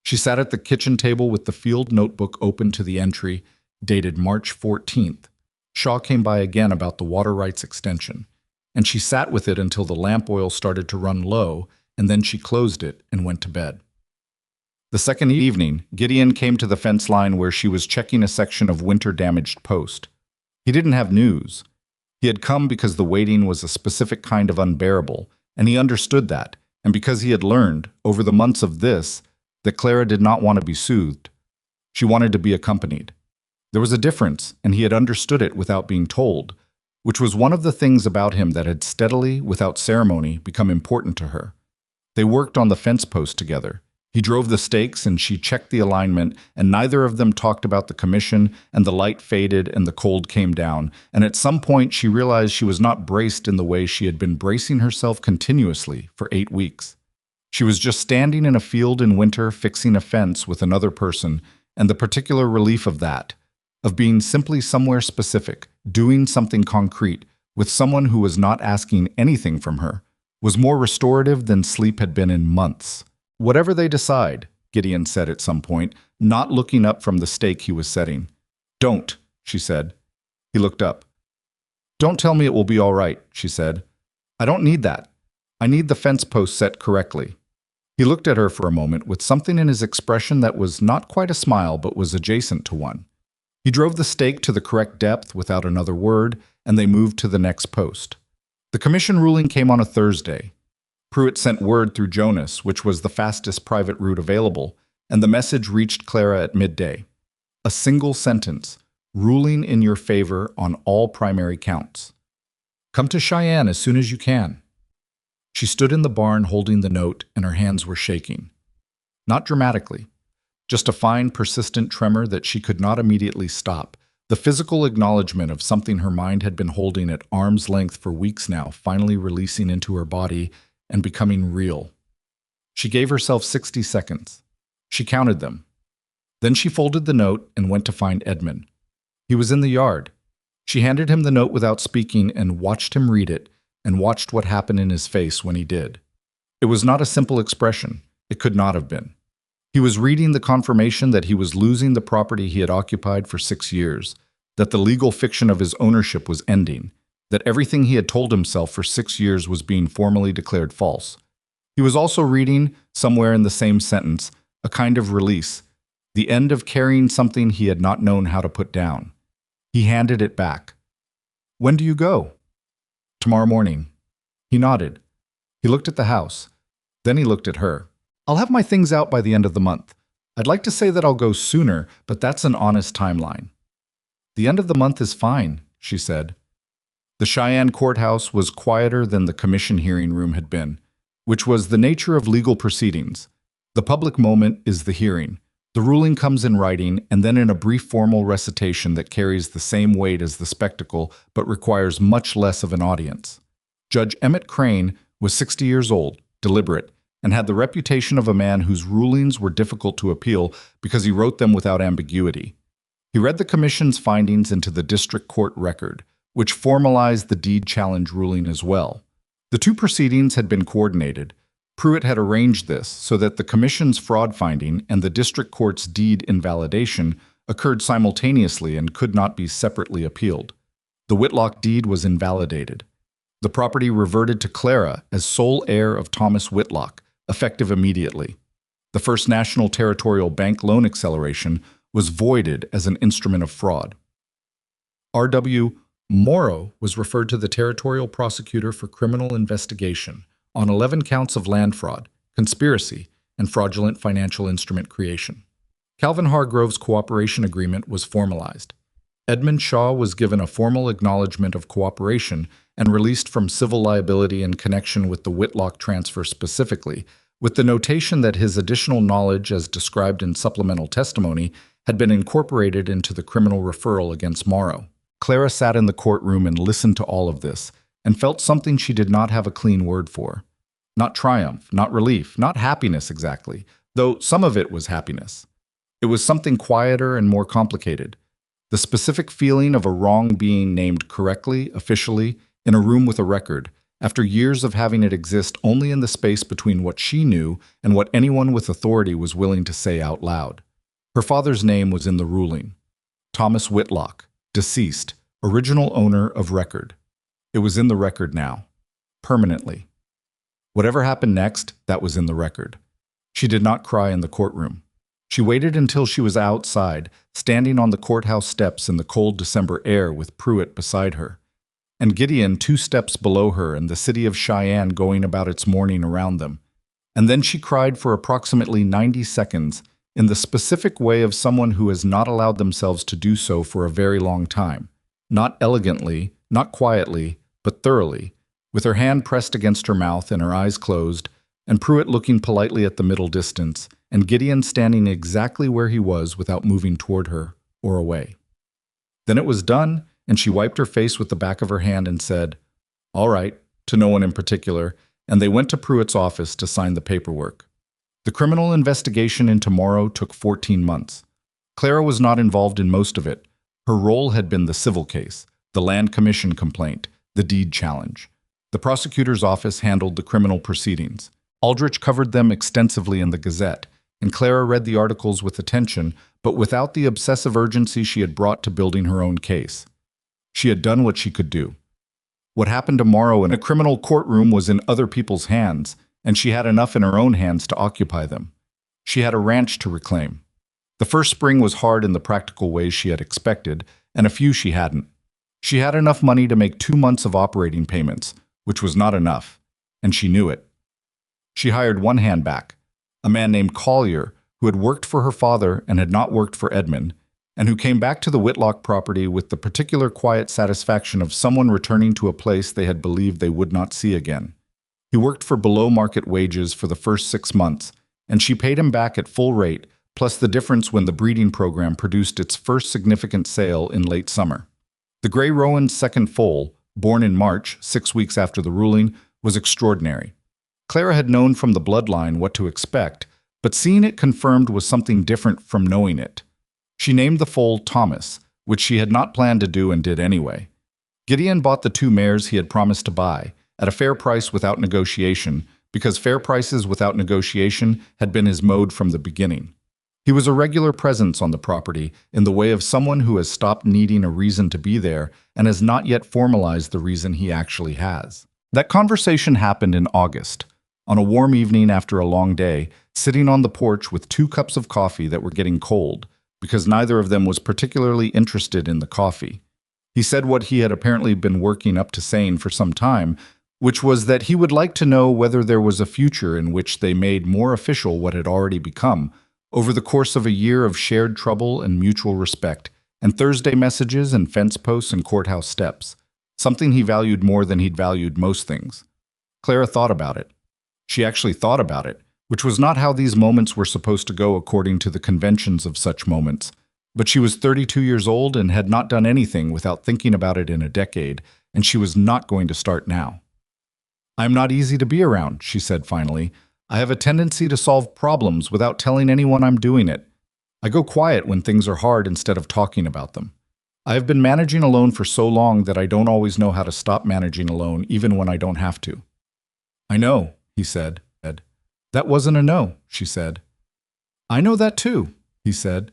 She sat at the kitchen table with the field notebook open to the entry, dated March 14th. Shaw came by again about the water rights extension, and she sat with it until the lamp oil started to run low, and then she closed it and went to bed. The second evening, Gideon came to the fence line where she was checking a section of winter-damaged post. He didn't have news. He had come because the waiting was a specific kind of unbearable, and he understood that, and because he had learned, over the months of this, that Clara did not want to be soothed. She wanted to be accompanied. There was a difference, and he had understood it without being told, which was one of the things about him that had steadily, without ceremony, become important to her. They worked on the fence post together. He drove the stakes and she checked the alignment, and neither of them talked about the commission, and the light faded and the cold came down, and at some point she realized she was not braced in the way she had been bracing herself continuously for 8 weeks. She was just standing in a field in winter fixing a fence with another person, and the particular relief of that, of being simply somewhere specific, doing something concrete, with someone who was not asking anything from her, was more restorative than sleep had been in months. Whatever they decide, Gideon said at some point, not looking up from the stake he was setting. Don't, she said. He looked up. Don't tell me it will be all right, she said. I don't need that. I need the fence post set correctly. He looked at her for a moment with something in his expression that was not quite a smile but was adjacent to one. He drove the stake to the correct depth without another word, and they moved to the next post. The commission ruling came on a Thursday. Pruitt sent word through Jonas, which was the fastest private route available, and the message reached Clara at midday. A single sentence, ruling in your favor on all primary counts. Come to Cheyenne as soon as you can. She stood in the barn holding the note, and her hands were shaking. Not dramatically. Just a fine, persistent tremor that she could not immediately stop, the physical acknowledgement of something her mind had been holding at arm's length for weeks now, finally releasing into her body and becoming real. She gave herself 60 seconds. She counted them. Then she folded the note and went to find Edmund. He was in the yard. She handed him the note without speaking and watched him read it, and watched what happened in his face when he did. It was not a simple expression. It could not have been. He was reading the confirmation that he was losing the property he had occupied for 6 years, that the legal fiction of his ownership was ending, that everything he had told himself for 6 years was being formally declared false. He was also reading, somewhere in the same sentence, a kind of release, the end of carrying something he had not known how to put down. He handed it back. When do you go? Tomorrow morning. He nodded. He looked at the house. Then he looked at her. I'll have my things out by the end of the month. I'd like to say that I'll go sooner, but that's an honest timeline. The end of the month is fine, she said. The Cheyenne courthouse was quieter than the commission hearing room had been, which was the nature of legal proceedings. The public moment is the hearing. The ruling comes in writing and then in a brief formal recitation that carries the same weight as the spectacle but requires much less of an audience. Judge Emmett Crane was 60 years old, deliberate, and had the reputation of a man whose rulings were difficult to appeal because he wrote them without ambiguity. He read the commission's findings into the district court record, which formalized the deed challenge ruling as well. The two proceedings had been coordinated. Pruitt had arranged this so that the commission's fraud finding and the district court's deed invalidation occurred simultaneously and could not be separately appealed. The Whitlock deed was invalidated. The property reverted to Clara as sole heir of Thomas Whitlock, effective immediately. The First National Territorial Bank loan acceleration was voided as an instrument of fraud. R.W. Morrow was referred to the territorial prosecutor for criminal investigation on 11 counts of land fraud, conspiracy, and fraudulent financial instrument creation. Calvin Hargrove's cooperation agreement was formalized. Edmund Shaw was given a formal acknowledgement of cooperation and released from civil liability in connection with the Whitlock transfer specifically, with the notation that his additional knowledge, as described in supplemental testimony, had been incorporated into the criminal referral against Morrow. Clara sat in the courtroom and listened to all of this, and felt something she did not have a clean word for. Not triumph, not relief, not happiness exactly, though some of it was happiness. It was something quieter and more complicated. The specific feeling of a wrong being named correctly, officially, in a room with a record, after years of having it exist only in the space between what she knew and what anyone with authority was willing to say out loud. Her father's name was in the ruling. Thomas Whitlock, deceased, original owner of record. It was in the record now, permanently. Whatever happened next, that was in the record. She did not cry in the courtroom. She waited until she was outside, standing on the courthouse steps in the cold December air with Pruitt beside her, and Gideon 2 steps below her and the city of Cheyenne going about its mourning around them. And then she cried for approximately 90 seconds in the specific way of someone who has not allowed themselves to do so for a very long time. Not elegantly, not quietly, but thoroughly, with her hand pressed against her mouth and her eyes closed, and Pruitt looking politely at the middle distance, and Gideon standing exactly where he was without moving toward her or away. Then it was done, and she wiped her face with the back of her hand and said, "All right," to no one in particular, and they went to Pruitt's office to sign the paperwork. The criminal investigation into Morrow took 14 months. Clara was not involved in most of it. Her role had been the civil case, the land commission complaint, the deed challenge. The prosecutor's office handled the criminal proceedings. Aldrich covered them extensively in the Gazette, and Clara read the articles with attention, but without the obsessive urgency she had brought to building her own case. She had done what she could do. What happened to Morrow in a criminal courtroom was in other people's hands, and she had enough in her own hands to occupy them. She had a ranch to reclaim. The first spring was hard in the practical ways she had expected, and a few she hadn't. She had enough money to make 2 months of operating payments, which was not enough, and she knew it. She hired one hand back, a man named Collier, who had worked for her father and had not worked for Edmund, and who came back to the Whitlock property with the particular quiet satisfaction of someone returning to a place they had believed they would not see again. He worked for below-market wages for the first 6 months, and she paid him back at full rate, plus the difference when the breeding program produced its first significant sale in late summer. The Grey Rowan's second foal, born in March, 6 weeks after the ruling, was extraordinary. Clara had known from the bloodline what to expect, but seeing it confirmed was something different from knowing it. She named the foal Thomas, which she had not planned to do and did anyway. Gideon bought the 2 mares he had promised to buy, at a fair price without negotiation, because fair prices without negotiation had been his mode from the beginning. He was a regular presence on the property in the way of someone who has stopped needing a reason to be there and has not yet formalized the reason he actually has. That conversation happened in August, on a warm evening after a long day, sitting on the porch with 2 cups of coffee that were getting cold, because neither of them was particularly interested in the coffee. He said what he had apparently been working up to saying for some time, which was that he would like to know whether there was a future in which they made more official what had already become, over the course of a year of shared trouble and mutual respect, and Thursday messages and fence posts and courthouse steps, something he valued more than he'd valued most things. Clara thought about it. She actually thought about it, which was not how these moments were supposed to go according to the conventions of such moments. But she was 32 years old and had not done anything without thinking about it in a decade, and she was not going to start now. "I am not easy to be around," she said finally. "I have a tendency to solve problems without telling anyone I'm doing it. I go quiet when things are hard instead of talking about them. I have been managing alone for so long that I don't always know how to stop managing alone even when I don't have to." "I know," he said. "That wasn't a no," she said. "I know that too," he said.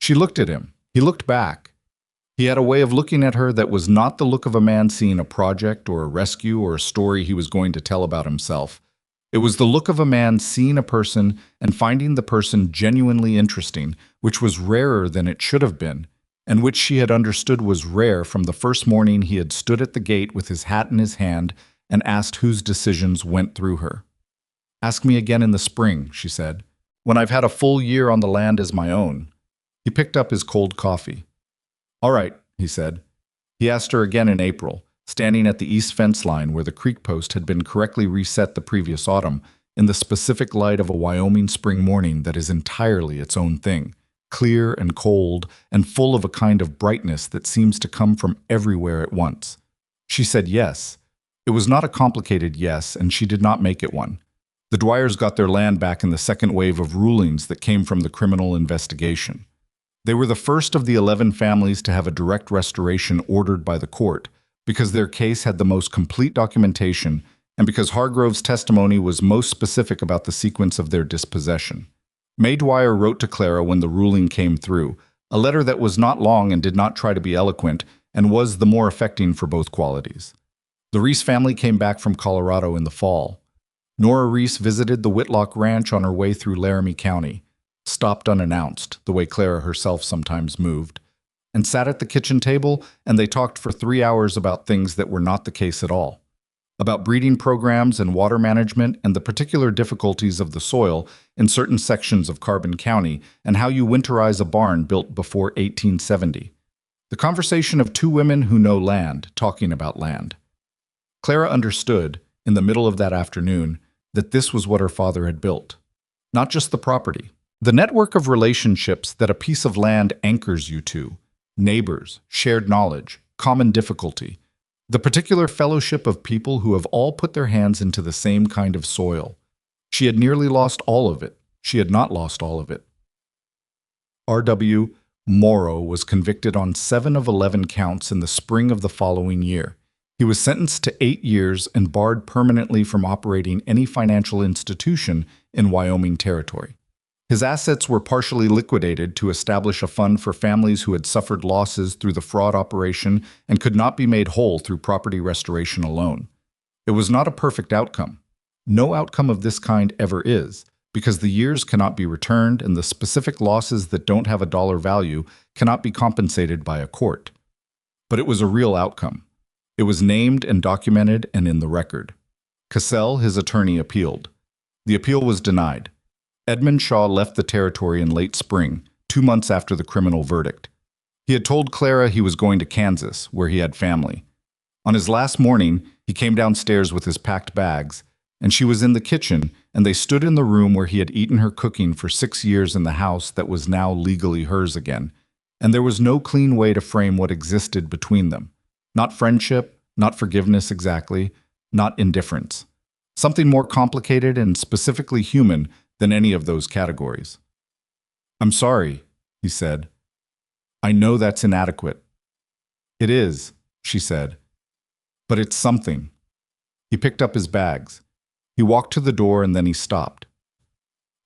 She looked at him. He looked back. He had a way of looking at her that was not the look of a man seeing a project or a rescue or a story he was going to tell about himself, It was the look of a man seeing a person and finding the person genuinely interesting, which was rarer than it should have been, and which she had understood was rare from the first morning he had stood at the gate with his hat in his hand and asked whose decisions went through her. "Ask me again in the spring," she said, "when I've had a full year on the land as my own." He picked up his cold coffee. "All right," he said. He asked her again in April, standing at the east fence line where the creek post had been correctly reset the previous autumn, in the specific light of a Wyoming spring morning that is entirely its own thing, clear and cold and full of a kind of brightness that seems to come from everywhere at once. She said yes. It was not a complicated yes, and she did not make it one. The Dwyers got their land back in the second wave of rulings that came from the criminal investigation. They were the first of the 11 families to have a direct restoration ordered by the court, because their case had the most complete documentation and because Hargrove's testimony was most specific about the sequence of their dispossession. May Dwyer wrote to Clara when the ruling came through, a letter that was not long and did not try to be eloquent, and was the more affecting for both qualities. The Reese family came back from Colorado in the fall. Nora Reese visited the Whitlock Ranch on her way through Laramie County, stopped unannounced, the way Clara herself sometimes moved, and sat at the kitchen table, and they talked for 3 hours about things that were not the case at all. About breeding programs and water management and the particular difficulties of the soil in certain sections of Carbon County and how you winterize a barn built before 1870. The conversation of two women who know land, talking about land. Clara understood, in the middle of that afternoon, that this was what her father had built. Not just the property. The network of relationships that a piece of land anchors you to. Neighbors, shared knowledge, common difficulty. The particular fellowship of people who have all put their hands into the same kind of soil. She had nearly lost all of it. She had not lost all of it. R.W. Morrow was convicted on 7 of 11 counts in the spring of the following year. He was sentenced to 8 years and barred permanently from operating any financial institution in Wyoming territory. His assets were partially liquidated to establish a fund for families who had suffered losses through the fraud operation and could not be made whole through property restoration alone. It was not a perfect outcome. No outcome of this kind ever is, because the years cannot be returned and the specific losses that don't have a dollar value cannot be compensated by a court. But it was a real outcome. It was named and documented and in the record. Cassell, his attorney, appealed. The appeal was denied. Edmund Shaw left the territory in late spring, 2 months after the criminal verdict. He had told Clara he was going to Kansas, where he had family. On his last morning, he came downstairs with his packed bags, and she was in the kitchen, and they stood in the room where he had eaten her cooking for 6 years in the house that was now legally hers again, and there was no clean way to frame what existed between them. Not friendship, not forgiveness exactly, not indifference. Something more complicated and specifically human than any of those categories. "I'm sorry," he said. "I know that's inadequate." "It is," she said. "But it's something." He picked up his bags. He walked to the door and then he stopped.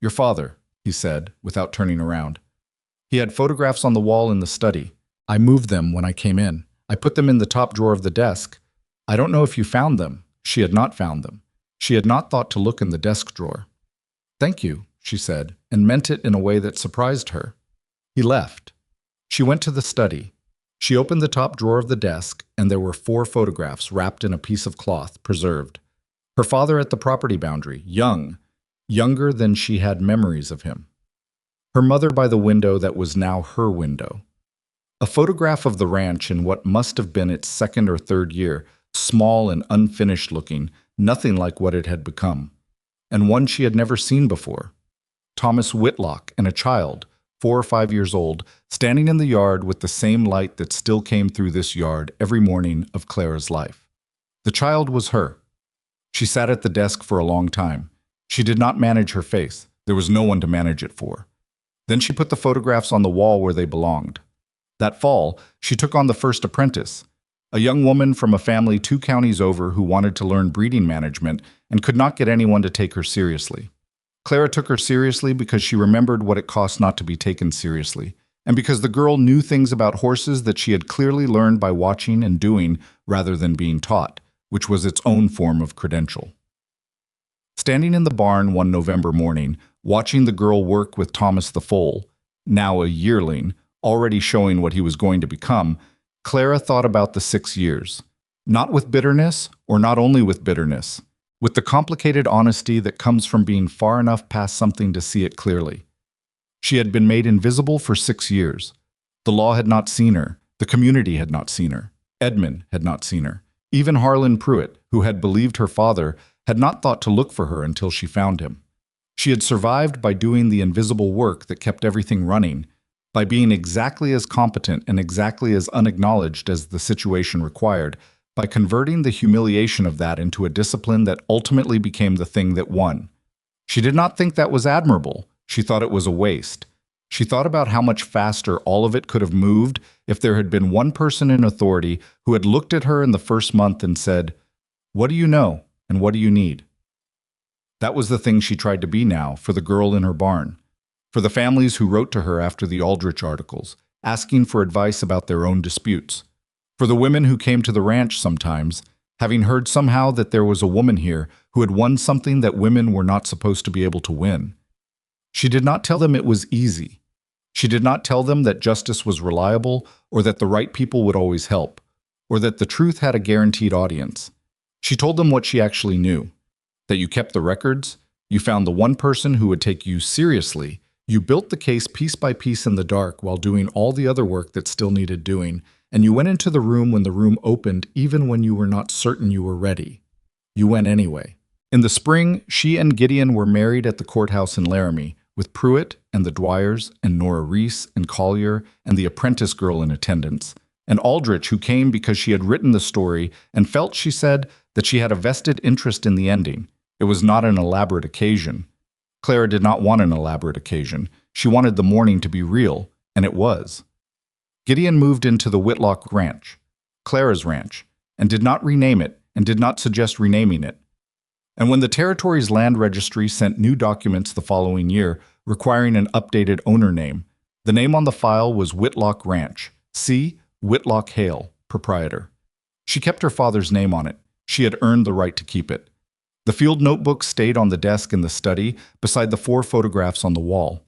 "Your father," he said, without turning around. "He had photographs on the wall in the study. I moved them when I came in. I put them in the top drawer of the desk. I don't know if you found them." She had not found them. She had not thought to look in the desk drawer. "Thank you," she said, and meant it in a way that surprised her. He left. She went to the study. She opened the top drawer of the desk, and there were 4 photographs wrapped in a piece of cloth, preserved. Her father at the property boundary, young, younger than she had memories of him. Her mother by the window that was now her window. A photograph of the ranch in what must have been its 2nd or 3rd year, small and unfinished looking, nothing like what it had become. And one she had never seen before. Thomas Whitlock and a child, 4 or 5 years old, standing in the yard with the same light that still came through this yard every morning of Clara's life. The child was her. She sat at the desk for a long time. She did not manage her face. There was no one to manage it for. Then she put the photographs on the wall where they belonged. That fall, she took on the first apprentice, a young woman from a family 2 counties over who wanted to learn breeding management and could not get anyone to take her seriously. Clara took her seriously because she remembered what it cost not to be taken seriously, and because the girl knew things about horses that she had clearly learned by watching and doing rather than being taught, which was its own form of credential. Standing in the barn one November morning, watching the girl work with Thomas the foal, now a yearling, already showing what he was going to become, Clara thought about the 6 years. Not with bitterness, or not only with bitterness, with the complicated honesty that comes from being far enough past something to see it clearly. She had been made invisible for 6 years. The law had not seen her. The community had not seen her. Edmund had not seen her. Even Harlan Pruitt, who had believed her father, had not thought to look for her until she found him. She had survived by doing the invisible work that kept everything running, by being exactly as competent and exactly as unacknowledged as the situation required, by converting the humiliation of that into a discipline that ultimately became the thing that won. She did not think that was admirable. She thought it was a waste. She thought about how much faster all of it could have moved if there had been one person in authority who had looked at her in the first month and said, "What do you know, and what do you need?" That was the thing she tried to be now for the girl in her barn, for the families who wrote to her after the Aldrich articles, asking for advice about their own disputes, for the women who came to the ranch sometimes, having heard somehow that there was a woman here who had won something that women were not supposed to be able to win. She did not tell them it was easy. She did not tell them that justice was reliable, or that the right people would always help, or that the truth had a guaranteed audience. She told them what she actually knew, that you kept the records, you found the one person who would take you seriously, you built the case piece by piece in the dark while doing all the other work that still needed doing, and you went into the room when the room opened even when you were not certain you were ready. You went anyway. In the spring, she and Gideon were married at the courthouse in Laramie, with Pruitt and the Dwyers and Nora Reese and Collier and the apprentice girl in attendance, and Aldrich, who came because she had written the story and felt, she said, that she had a vested interest in the ending. It was not an elaborate occasion. Clara did not want an elaborate occasion. She wanted the morning to be real, and it was. Gideon moved into the Whitlock Ranch, Clara's ranch, and did not rename it and did not suggest renaming it. And when the territory's land registry sent new documents the following year requiring an updated owner name, the name on the file was Whitlock Ranch, C. Whitlock Hale, proprietor. She kept her father's name on it. She had earned the right to keep it. The field notebook stayed on the desk in the study beside the 4 photographs on the wall.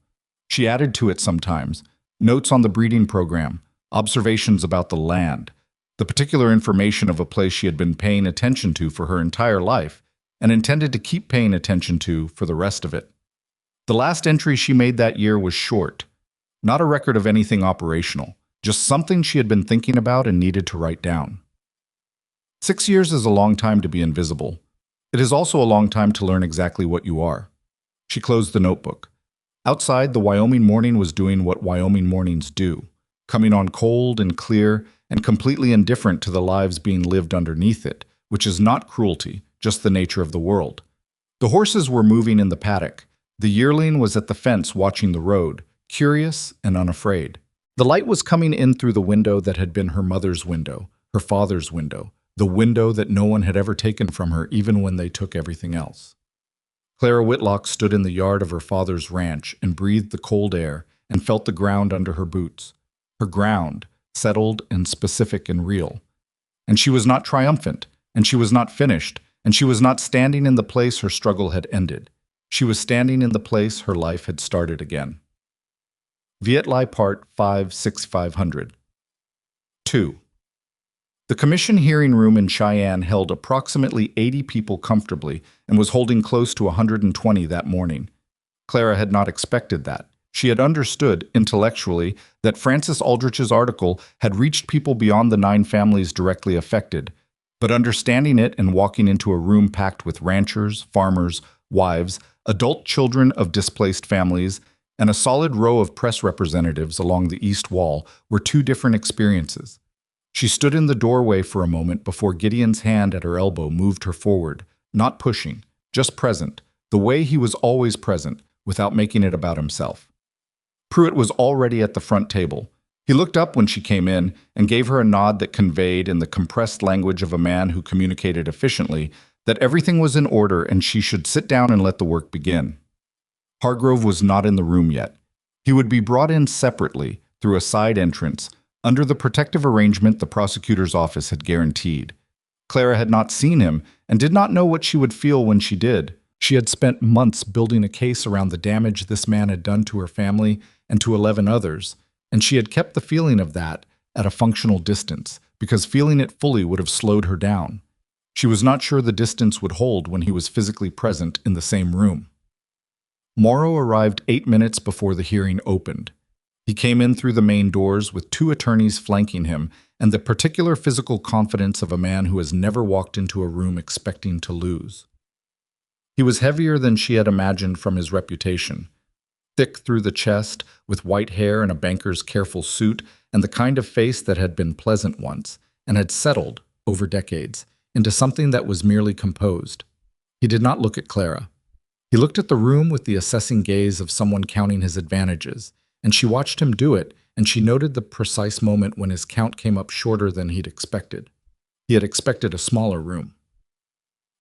She added to it sometimes, notes on the breeding program, observations about the land, the particular information of a place she had been paying attention to for her entire life, and intended to keep paying attention to for the rest of it. The last entry she made that year was short, not a record of anything operational, just something she had been thinking about and needed to write down. 6 years is a long time to be invisible. It is also a long time to learn exactly what you are. She closed the notebook. Outside, the Wyoming morning was doing what Wyoming mornings do, coming on cold and clear and completely indifferent to the lives being lived underneath it, which is not cruelty, just the nature of the world. The horses were moving in the paddock. The yearling was at the fence watching the road, curious and unafraid. The light was coming in through the window that had been her mother's window, her father's window, the window that no one had ever taken from her even when they took everything else. Clara Whitlock stood in the yard of her father's ranch and breathed the cold air and felt the ground under her boots. Her ground, settled and specific and real. And she was not triumphant, and she was not finished, and she was not standing in the place her struggle had ended. She was standing in the place her life had started again. Viet Lai Part 56500. 2. The commission hearing room in Cheyenne held approximately 80 people comfortably and was holding close to 120 that morning. Clara had not expected that. She had understood, intellectually, that Francis Aldrich's article had reached people beyond the 9 families directly affected, but understanding it and walking into a room packed with ranchers, farmers, wives, adult children of displaced families, and a solid row of press representatives along the east wall were 2 different experiences. She stood in the doorway for a moment before Gideon's hand at her elbow moved her forward, not pushing, just present, the way he was always present, without making it about himself. Pruitt was already at the front table. He looked up when she came in and gave her a nod that conveyed, in the compressed language of a man who communicated efficiently, that everything was in order and she should sit down and let the work begin. Hargrove was not in the room yet. He would be brought in separately, through a side entrance, under the protective arrangement the prosecutor's office had guaranteed. Clara had not seen him and did not know what she would feel when she did, She had spent months building a case around the damage this man had done to her family and to 11 others, and she had kept the feeling of that at a functional distance, because feeling it fully would have slowed her down. She was not sure the distance would hold when he was physically present in the same room. Morrow arrived 8 minutes before the hearing opened. He came in through the main doors with two attorneys flanking him and the particular physical confidence of a man who has never walked into a room expecting to lose. He was heavier than she had imagined from his reputation, thick through the chest, with white hair and a banker's careful suit, and the kind of face that had been pleasant once, and had settled, over decades, into something that was merely composed. He did not look at Clara. He looked at the room with the assessing gaze of someone counting his advantages, and she watched him do it, and she noted the precise moment when his count came up shorter than he'd expected. He had expected a smaller room.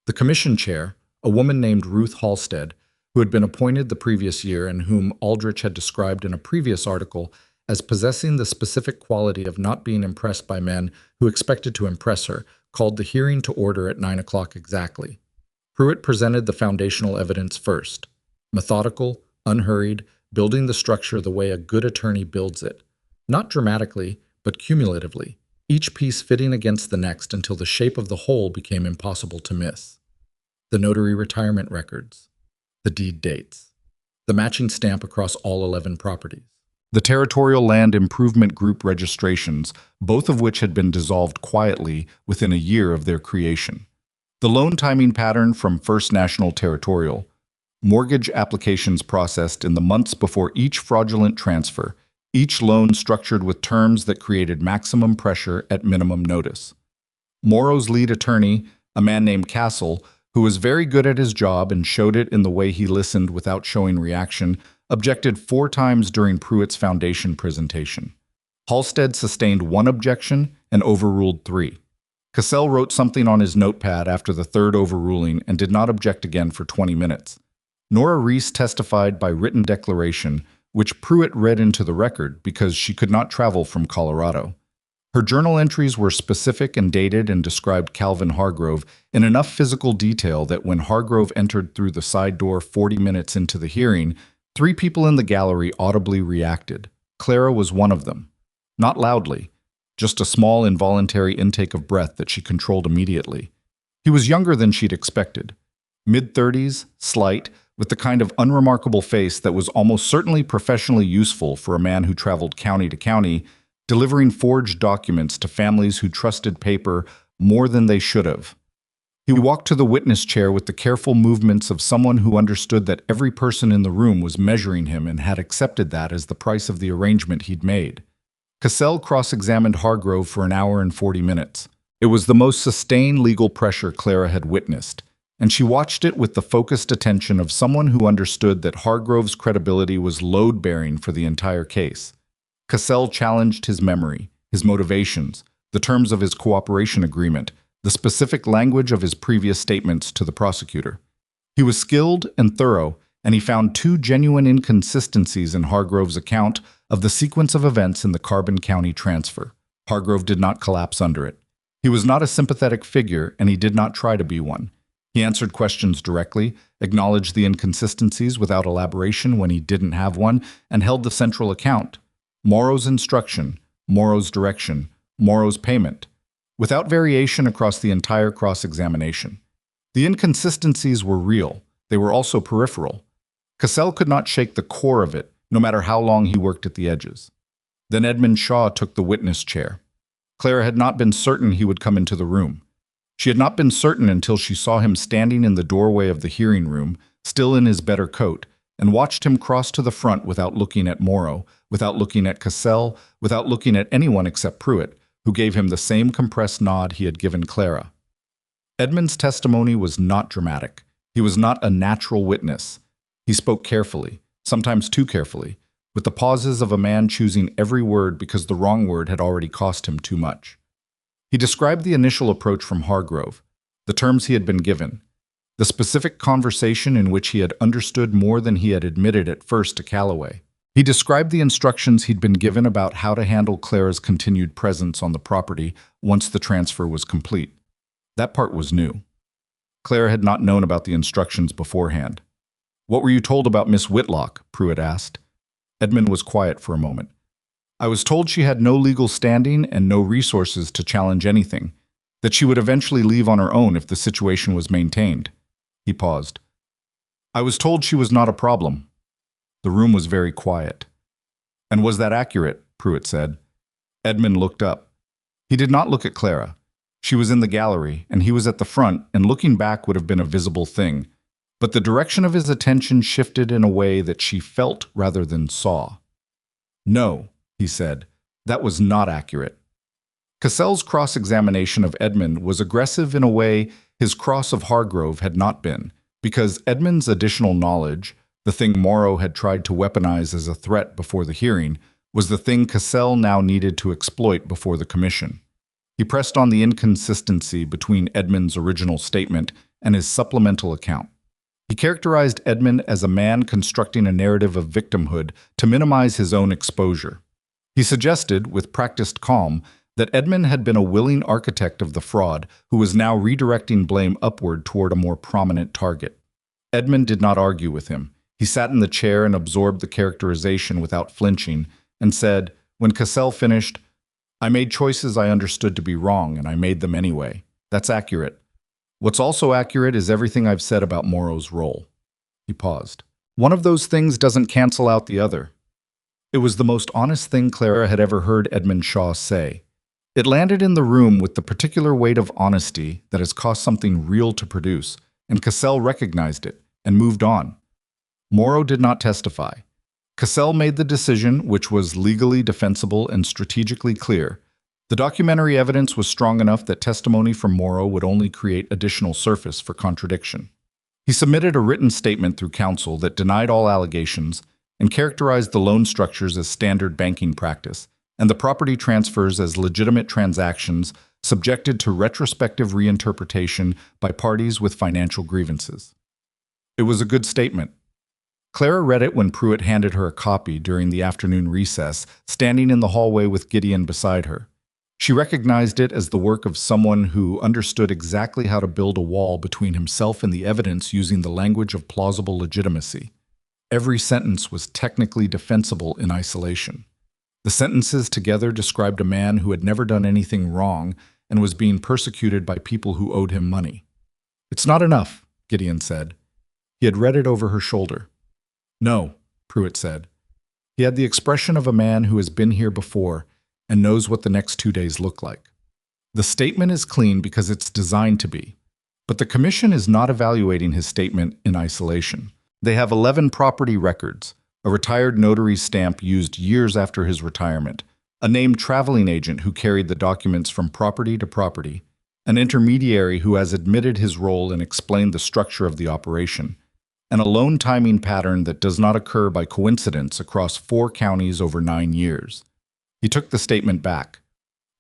The commission chair, a woman named Ruth Halstead, who had been appointed the previous year and whom Aldrich had described in a previous article as possessing the specific quality of not being impressed by men who expected to impress her, called the hearing to order at 9 o'clock exactly. Pruitt presented the foundational evidence first, methodical, unhurried, building the structure the way a good attorney builds it, not dramatically, but cumulatively, each piece fitting against the next until the shape of the whole became impossible to miss. The notary retirement records, the deed dates, the matching stamp across all 11 properties, the Territorial Land Improvement Group registrations, both of which had been dissolved quietly within a year of their creation. The loan timing pattern from First National Territorial, mortgage applications processed in the months before each fraudulent transfer, each loan structured with terms that created maximum pressure at minimum notice. Morrow's lead attorney, a man named Castle, who was very good at his job and showed it in the way he listened without showing reaction, objected 4 times during Pruitt's foundation presentation. Halstead sustained 1 objection and overruled 3. Cassell wrote something on his notepad after the 3rd overruling and did not object again for 20 minutes. Nora Reese testified by written declaration, which Pruitt read into the record because she could not travel from Colorado. Her journal entries were specific and dated and described Calvin Hargrove in enough physical detail that when Hargrove entered through the side door 40 minutes into the hearing, 3 people in the gallery audibly reacted. Clara was one of them. Not loudly, just a small involuntary intake of breath that she controlled immediately. He was younger than she'd expected. Mid-30s, slight, with the kind of unremarkable face that was almost certainly professionally useful for a man who traveled county to county, delivering forged documents to families who trusted paper more than they should have. He walked to the witness chair with the careful movements of someone who understood that every person in the room was measuring him and had accepted that as the price of the arrangement he'd made. Cassell cross-examined Hargrove for an hour and 40 minutes. It was the most sustained legal pressure Clara had witnessed, and she watched it with the focused attention of someone who understood that Hargrove's credibility was load-bearing for the entire case. Cassell challenged his memory, his motivations, the terms of his cooperation agreement, the specific language of his previous statements to the prosecutor. He was skilled and thorough, and he found 2 genuine inconsistencies in Hargrove's account of the sequence of events in the Carbon County transfer. Hargrove did not collapse under it. He was not a sympathetic figure, and he did not try to be one. He answered questions directly, acknowledged the inconsistencies without elaboration when he didn't have one, and held the central account. Morrow's instruction, Morrow's direction, Morrow's payment, without variation across the entire cross-examination. The inconsistencies were real. They were also peripheral. Cassell could not shake the core of it, no matter how long he worked at the edges. Then Edmund Shaw took the witness chair. Clara had not been certain he would come into the room. She had not been certain until she saw him standing in the doorway of the hearing room, still in his better coat, and watched him cross to the front without looking at Morrow, without looking at Cassell, without looking at anyone except Pruitt, who gave him the same compressed nod he had given Clara. Edmund's testimony was not dramatic. He was not a natural witness. He spoke carefully, sometimes too carefully, with the pauses of a man choosing every word because the wrong word had already cost him too much. He described the initial approach from Hargrove, the terms he had been given, the specific conversation in which he had understood more than he had admitted at first to Calloway. He described the instructions he'd been given about how to handle Clara's continued presence on the property once the transfer was complete. That part was new. Clara had not known about the instructions beforehand. "What were you told about Miss Whitlock?" Pruitt asked. Edmund was quiet for a moment. "I was told she had no legal standing and no resources to challenge anything, that she would eventually leave on her own if the situation was maintained." He paused. "I was told she was not a problem." The room was very quiet. "And was that accurate?" Pruitt said. Edmund looked up. He did not look at Clara. She was in the gallery, and he was at the front, and looking back would have been a visible thing. But the direction of his attention shifted in a way that she felt rather than saw. "No," he said, "that was not accurate." Cassell's cross-examination of Edmund was aggressive in a way his cross of Hargrove had not been, because Edmund's additional knowledge, the thing Morrow had tried to weaponize as a threat before the hearing, was the thing Cassell now needed to exploit before the commission. He pressed on the inconsistency between Edmund's original statement and his supplemental account. He characterized Edmund as a man constructing a narrative of victimhood to minimize his own exposure. He suggested, with practiced calm, that Edmund had been a willing architect of the fraud who was now redirecting blame upward toward a more prominent target. Edmund did not argue with him. He sat in the chair and absorbed the characterization without flinching, and said, when Cassell finished, "I made choices I understood to be wrong, and I made them anyway. That's accurate. What's also accurate is everything I've said about Morrow's role." He paused. "One of those things doesn't cancel out the other." It was the most honest thing Clara had ever heard Edmund Shaw say. It landed in the room with the particular weight of honesty that has cost something real to produce, and Cassell recognized it and moved on. Morrow did not testify. Cassell made the decision, which was legally defensible and strategically clear. The documentary evidence was strong enough that testimony from Morrow would only create additional surface for contradiction. He submitted a written statement through counsel that denied all allegations and characterized the loan structures as standard banking practice and the property transfers as legitimate transactions subjected to retrospective reinterpretation by parties with financial grievances. It was a good statement. Clara read it when Pruitt handed her a copy during the afternoon recess, standing in the hallway with Gideon beside her. She recognized it as the work of someone who understood exactly how to build a wall between himself and the evidence using the language of plausible legitimacy. Every sentence was technically defensible in isolation. The sentences together described a man who had never done anything wrong and was being persecuted by people who owed him money. "It's not enough," Gideon said. He had read it over her shoulder. "No," Pruitt said. He had the expression of a man who has been here before and knows what the next 2 days look like. "The statement is clean because it's designed to be. But the commission is not evaluating his statement in isolation. They have 11 property records, a retired notary's stamp used years after his retirement, a named traveling agent who carried the documents from property to property, an intermediary who has admitted his role and explained the structure of the operation, and a loan timing pattern that does not occur by coincidence across 4 counties over 9 years. He took the statement back.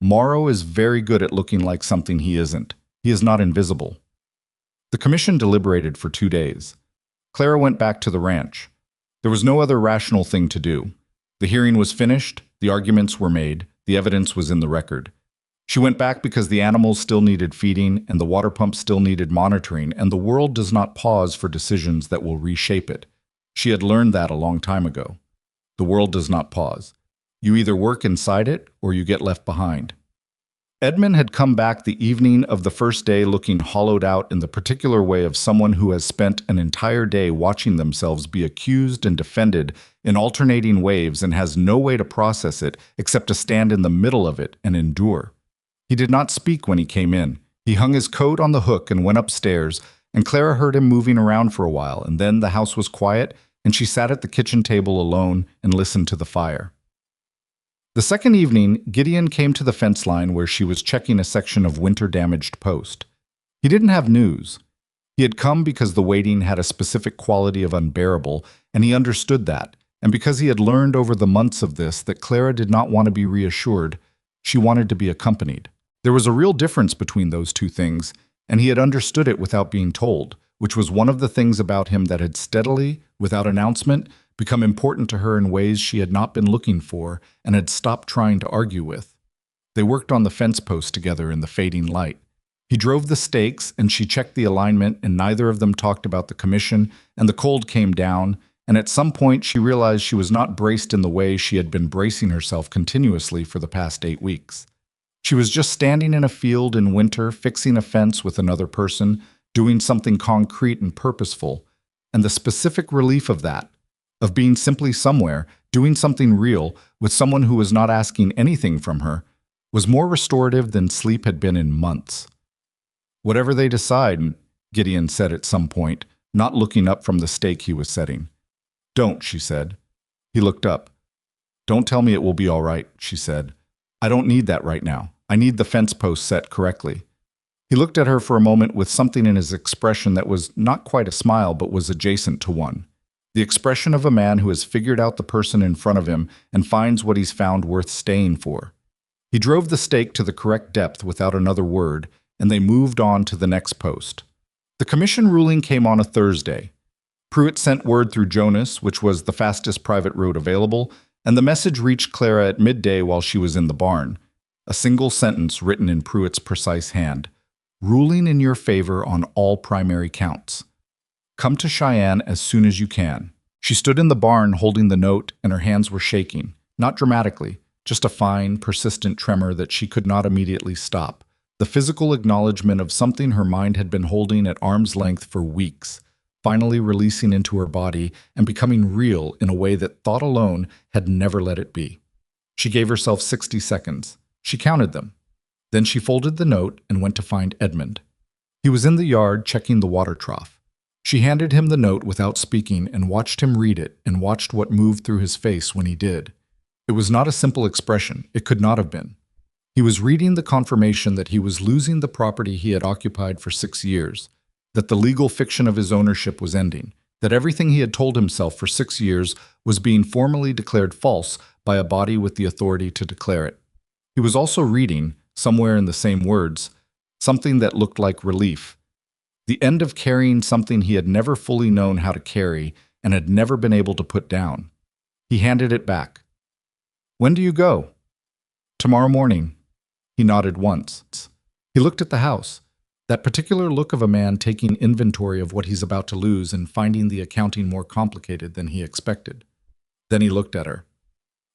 "Morrow is very good at looking like something he isn't. He is not invisible." The commission deliberated for 2 days. Clara went back to the ranch. There was no other rational thing to do. The hearing was finished, the arguments were made, the evidence was in the record. She went back because the animals still needed feeding and the water pump still needed monitoring, and the world does not pause for decisions that will reshape it. She had learned that a long time ago. The world does not pause. You either work inside it or you get left behind. Edmund had come back the evening of the first day looking hollowed out in the particular way of someone who has spent an entire day watching themselves be accused and defended in alternating waves and has no way to process it except to stand in the middle of it and endure. He did not speak when he came in. He hung his coat on the hook and went upstairs, and Clara heard him moving around for a while, and then the house was quiet, and she sat at the kitchen table alone and listened to the fire. The second evening, Gideon came to the fence line where she was checking a section of winter-damaged post. He didn't have news. He had come because the waiting had a specific quality of unbearable, and he understood that, and because he had learned over the months of this that Clara did not want to be reassured, she wanted to be accompanied. There was a real difference between those two things, and he had understood it without being told, which was one of the things about him that had steadily, without announcement, become important to her in ways she had not been looking for and had stopped trying to argue with. They worked on the fence post together in the fading light. He drove the stakes, and she checked the alignment, and neither of them talked about the commission, and the cold came down, and at some point she realized she was not braced in the way she had been bracing herself continuously for the past 8 weeks. She was just standing in a field in winter, fixing a fence with another person, doing something concrete and purposeful, and the specific relief of that, of being simply somewhere, doing something real, with someone who was not asking anything from her, was more restorative than sleep had been in months. "Whatever they decide," Gideon said at some point, not looking up from the stake he was setting. "Don't," she said. He looked up. "Don't tell me it will be all right," she said. "I don't need that right now. I need the fence post set correctly." He looked at her for a moment with something in his expression that was not quite a smile but was adjacent to one. The expression of a man who has figured out the person in front of him and finds what he's found worth staying for. He drove the stake to the correct depth without another word, and they moved on to the next post. The commission ruling came on a Thursday. Pruitt sent word through Jonas, which was the fastest private road available, and the message reached Clara at midday while she was in the barn. A single sentence written in Pruitt's precise hand. "Ruling in your favor on all primary counts. Come to Cheyenne as soon as you can." She stood in the barn holding the note, and her hands were shaking, not dramatically, just a fine, persistent tremor that she could not immediately stop. The physical acknowledgement of something her mind had been holding at arm's length for weeks, finally releasing into her body and becoming real in a way that thought alone had never let it be. She gave herself 60 seconds. She counted them. Then she folded the note and went to find Edmund. He was in the yard checking the water trough. She handed him the note without speaking and watched him read it and watched what moved through his face when he did. It was not a simple expression. It could not have been. He was reading the confirmation that he was losing the property he had occupied for 6 years, that the legal fiction of his ownership was ending, that everything he had told himself for 6 years was being formally declared false by a body with the authority to declare it. He was also reading, somewhere in the same words, something that looked like relief. The end of carrying something he had never fully known how to carry and had never been able to put down. He handed it back. "When do you go?" "Tomorrow morning." He nodded once. He looked at the house, that particular look of a man taking inventory of what he's about to lose and finding the accounting more complicated than he expected. Then he looked at her.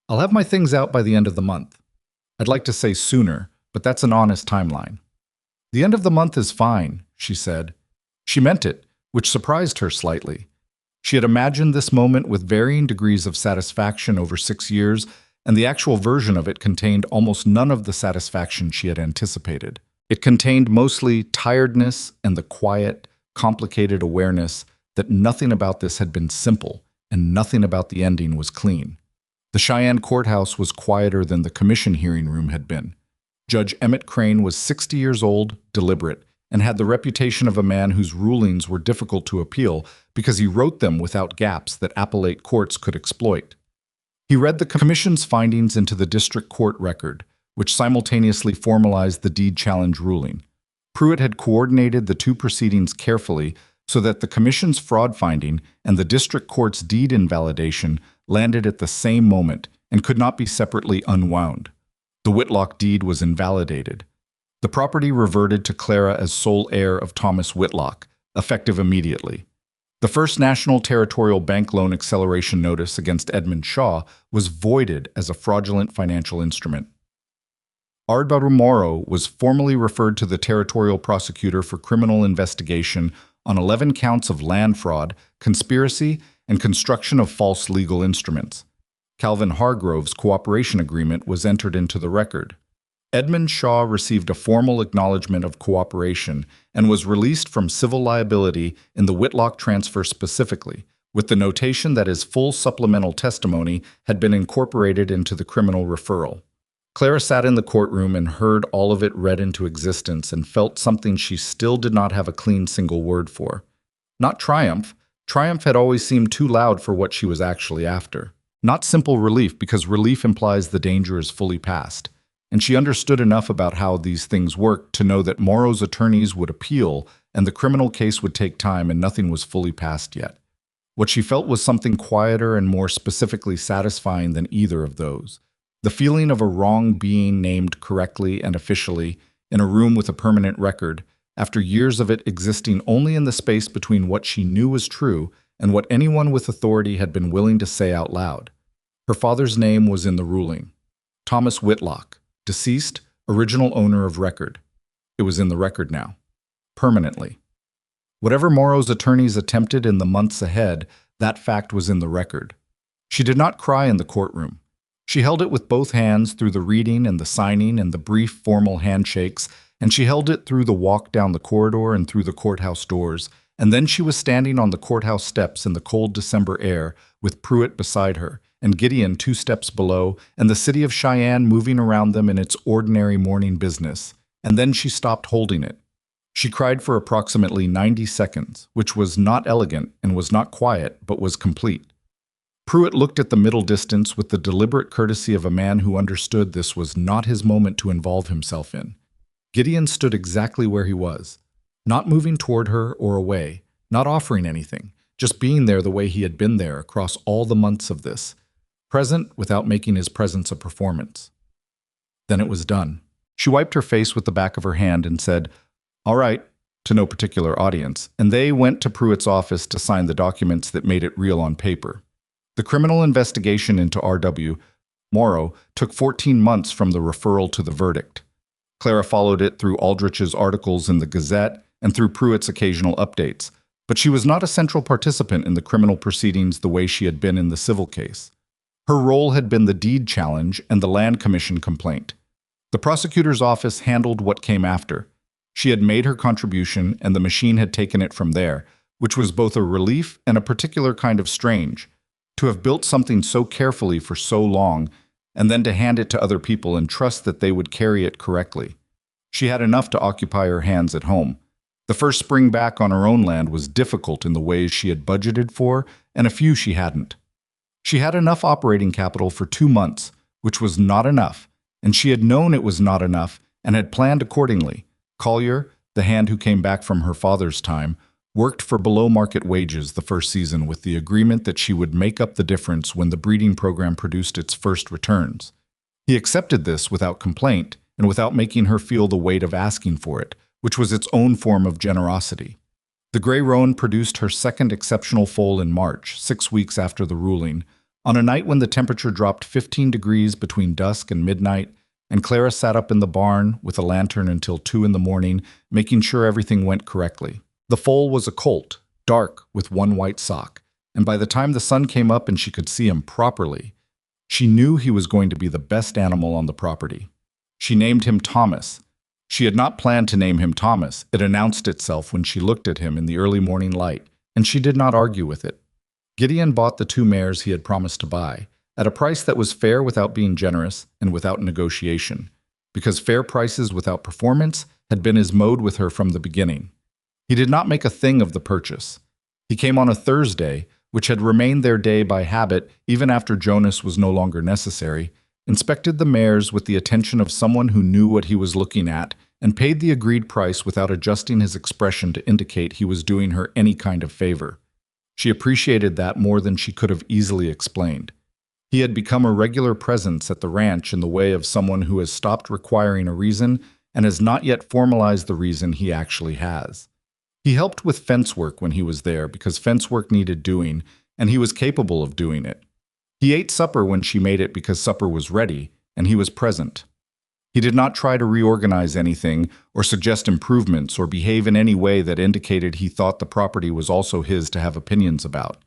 "I'll have my things out by the end of the month. I'd like to say sooner, but that's an honest timeline." "The end of the month is fine," she said. She meant it, which surprised her slightly. She had imagined this moment with varying degrees of satisfaction over 6 years, and the actual version of it contained almost none of the satisfaction she had anticipated. It contained mostly tiredness and the quiet, complicated awareness that nothing about this had been simple, and nothing about the ending was clean. The Cheyenne courthouse was quieter than the commission hearing room had been. Judge Emmett Crane was 60 years old, deliberate, and had the reputation of a man whose rulings were difficult to appeal because he wrote them without gaps that appellate courts could exploit. He read the commission's findings into the district court record, which simultaneously formalized the deed challenge ruling. Pruitt had coordinated the two proceedings carefully so that the commission's fraud finding and the district court's deed invalidation landed at the same moment and could not be separately unwound. The Whitlock deed was invalidated. The property reverted to Clara as sole heir of Thomas Whitlock, effective immediately. The First National Territorial Bank Loan Acceleration Notice against Edmund Shaw was voided as a fraudulent financial instrument. Arturo Morrow was formally referred to the territorial prosecutor for criminal investigation on 11 counts of land fraud, conspiracy, and construction of false legal instruments. Calvin Hargrove's cooperation agreement was entered into the record. Edmund Shaw received a formal acknowledgement of cooperation and was released from civil liability in the Whitlock transfer specifically, with the notation that his full supplemental testimony had been incorporated into the criminal referral. Clara sat in the courtroom and heard all of it read into existence and felt something she still did not have a clean single word for. Not triumph. Triumph had always seemed too loud for what she was actually after. Not simple relief, because relief implies the danger is fully past. And she understood enough about how these things worked to know that Morrow's attorneys would appeal and the criminal case would take time and nothing was fully passed yet. What she felt was something quieter and more specifically satisfying than either of those. The feeling of a wrong being named correctly and officially in a room with a permanent record, after years of it existing only in the space between what she knew was true and what anyone with authority had been willing to say out loud. Her father's name was in the ruling. Thomas Whitlock, deceased, original owner of record. It was in the record now. Permanently. Whatever Morrow's attorneys attempted in the months ahead, that fact was in the record. She did not cry in the courtroom. She held it with both hands through the reading and the signing and the brief formal handshakes, and she held it through the walk down the corridor and through the courthouse doors, and then she was standing on the courthouse steps in the cold December air, with Pruitt beside her, and Gideon 2 steps below, and the city of Cheyenne moving around them in its ordinary morning business, and then she stopped holding it. She cried for approximately 90 seconds, which was not elegant and was not quiet, but was complete. Pruitt looked at the middle distance with the deliberate courtesy of a man who understood this was not his moment to involve himself in. Gideon stood exactly where he was, not moving toward her or away, not offering anything, just being there the way he had been there across all the months of this, present without making his presence a performance. Then it was done. She wiped her face with the back of her hand and said, "All right," to no particular audience, and they went to Pruitt's office to sign the documents that made it real on paper. The criminal investigation into R.W. Morrow took 14 months from the referral to the verdict. Clara followed it through Aldrich's articles in the Gazette and through Pruitt's occasional updates, but she was not a central participant in the criminal proceedings the way she had been in the civil case. Her role had been the deed challenge and the Land Commission complaint. The prosecutor's office handled what came after. She had made her contribution, and the machine had taken it from there, which was both a relief and a particular kind of strange. To have built something so carefully for so long, and then to hand it to other people and trust that they would carry it correctly. She had enough to occupy her hands at home. The first spring back on her own land was difficult in the ways she had budgeted for, and a few she hadn't. She had enough operating capital for 2 months, which was not enough, and she had known it was not enough and had planned accordingly. Collier, the hand who came back from her father's time, worked for below-market wages the first season with the agreement that she would make up the difference when the breeding program produced its first returns. He accepted this without complaint and without making her feel the weight of asking for it, which was its own form of generosity. The Grey Roan produced her second exceptional foal in March, 6 weeks after the ruling, on a night when the temperature dropped 15 degrees between dusk and midnight, and Clara sat up in the barn with a lantern until 2 in the morning, making sure everything went correctly. The foal was a colt, dark with 1 white sock, and by the time the sun came up and she could see him properly, she knew he was going to be the best animal on the property. She named him Thomas. She had not planned to name him Thomas. It announced itself when she looked at him in the early morning light, and she did not argue with it. Gideon bought the 2 mares he had promised to buy, at a price that was fair without being generous and without negotiation, because fair prices without performance had been his mode with her from the beginning. He did not make a thing of the purchase. He came on a Thursday, which had remained their day by habit even after Jonas was no longer necessary, inspected the mares with the attention of someone who knew what he was looking at, and paid the agreed price without adjusting his expression to indicate he was doing her any kind of favor. She appreciated that more than she could have easily explained. He had become a regular presence at the ranch in the way of someone who has stopped requiring a reason and has not yet formalized the reason he actually has. He helped with fence work when he was there because fence work needed doing, and he was capable of doing it. He ate supper when she made it because supper was ready, and he was present. He did not try to reorganize anything or suggest improvements or behave in any way that indicated he thought the property was also his to have opinions about.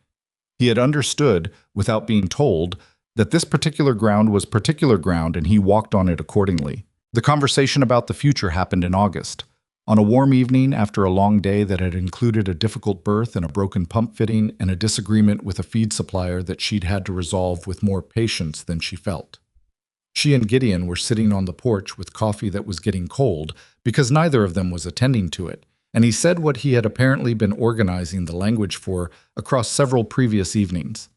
He had understood, without being told, that this particular ground was particular ground, and he walked on it accordingly. The conversation about the future happened in August. On a warm evening after a long day that had included a difficult birth and a broken pump fitting and a disagreement with a feed supplier that she'd had to resolve with more patience than she felt. She and Gideon were sitting on the porch with coffee that was getting cold because neither of them was attending to it, and he said what he had apparently been organizing the language for across several previous evenings.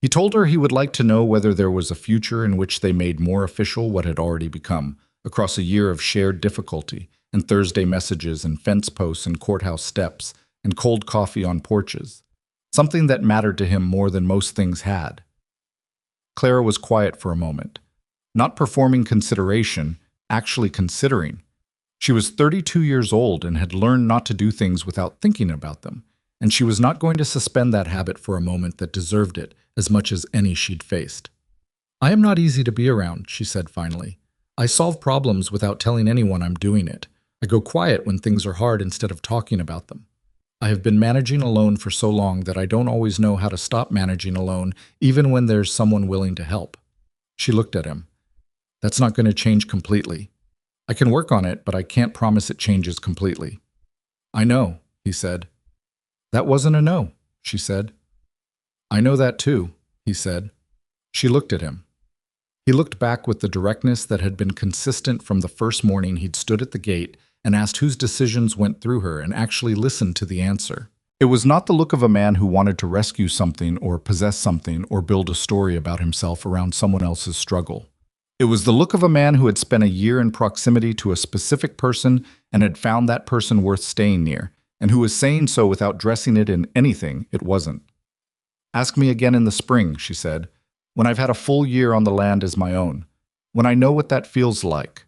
He told her he would like to know whether there was a future in which they made more official what had already become, across a year of shared difficulty, and Thursday messages and fence posts and courthouse steps and cold coffee on porches, something that mattered to him more than most things had. Clara was quiet for a moment, not performing consideration, actually considering. She was 32 years old and had learned not to do things without thinking about them, and she was not going to suspend that habit for a moment that deserved it as much as any she'd faced. "I am not easy to be around," she said finally. "I solve problems without telling anyone I'm doing it. I go quiet when things are hard instead of talking about them. I have been managing alone for so long that I don't always know how to stop managing alone, even when there's someone willing to help." She looked at him. "That's not going to change completely. I can work on it, but I can't promise it changes completely." "I know," he said. "That wasn't a no," she said. "I know that too," he said. She looked at him. He looked back with the directness that had been consistent from the first morning he'd stood at the gate and asked whose decisions went through her and actually listened to the answer. It was not the look of a man who wanted to rescue something or possess something or build a story about himself around someone else's struggle. It was the look of a man who had spent a year in proximity to a specific person and had found that person worth staying near, and who was saying so without dressing it in anything it wasn't. "Ask me again in the spring," she said, "when I've had a full year on the land as my own, when I know what that feels like."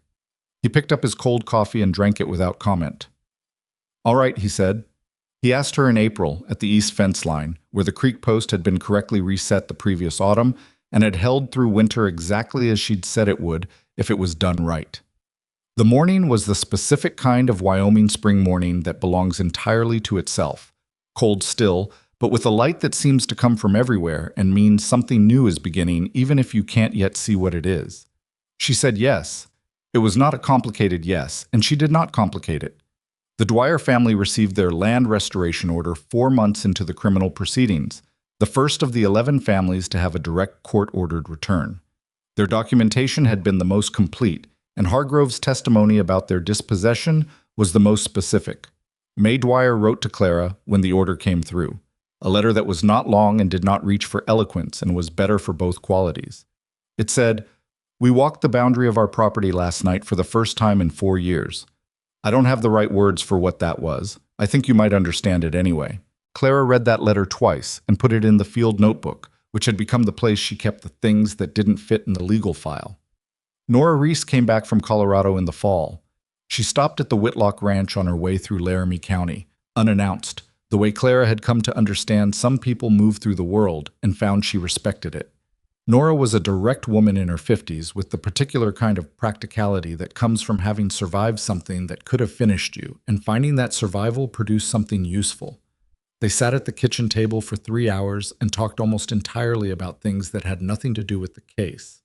He picked up his cold coffee and drank it without comment. "All right," he said. He asked her in April at the east fence line, where the creek post had been correctly reset the previous autumn and had held through winter exactly as she'd said it would if it was done right. The morning was the specific kind of Wyoming spring morning that belongs entirely to itself, cold still, but with a light that seems to come from everywhere and means something new is beginning even if you can't yet see what it is. She said yes. It was not a complicated yes, and she did not complicate it. The Dwyer family received their land restoration order 4 months into the criminal proceedings, the first of the 11 families to have a direct court-ordered return. Their documentation had been the most complete, and Hargrove's testimony about their dispossession was the most specific. May Dwyer wrote to Clara when the order came through, a letter that was not long and did not reach for eloquence and was better for both qualities. It said, "We walked the boundary of our property last night for the first time in 4 years. I don't have the right words for what that was. I think you might understand it anyway." Clara read that letter twice and put it in the field notebook, which had become the place she kept the things that didn't fit in the legal file. Nora Reese came back from Colorado in the fall. She stopped at the Whitlock Ranch on her way through Laramie County, unannounced, the way Clara had come to understand some people move through the world and found she respected it. Nora was a direct woman in her 50s with the particular kind of practicality that comes from having survived something that could have finished you and finding that survival produced something useful. They sat at the kitchen table for 3 hours and talked almost entirely about things that had nothing to do with the case.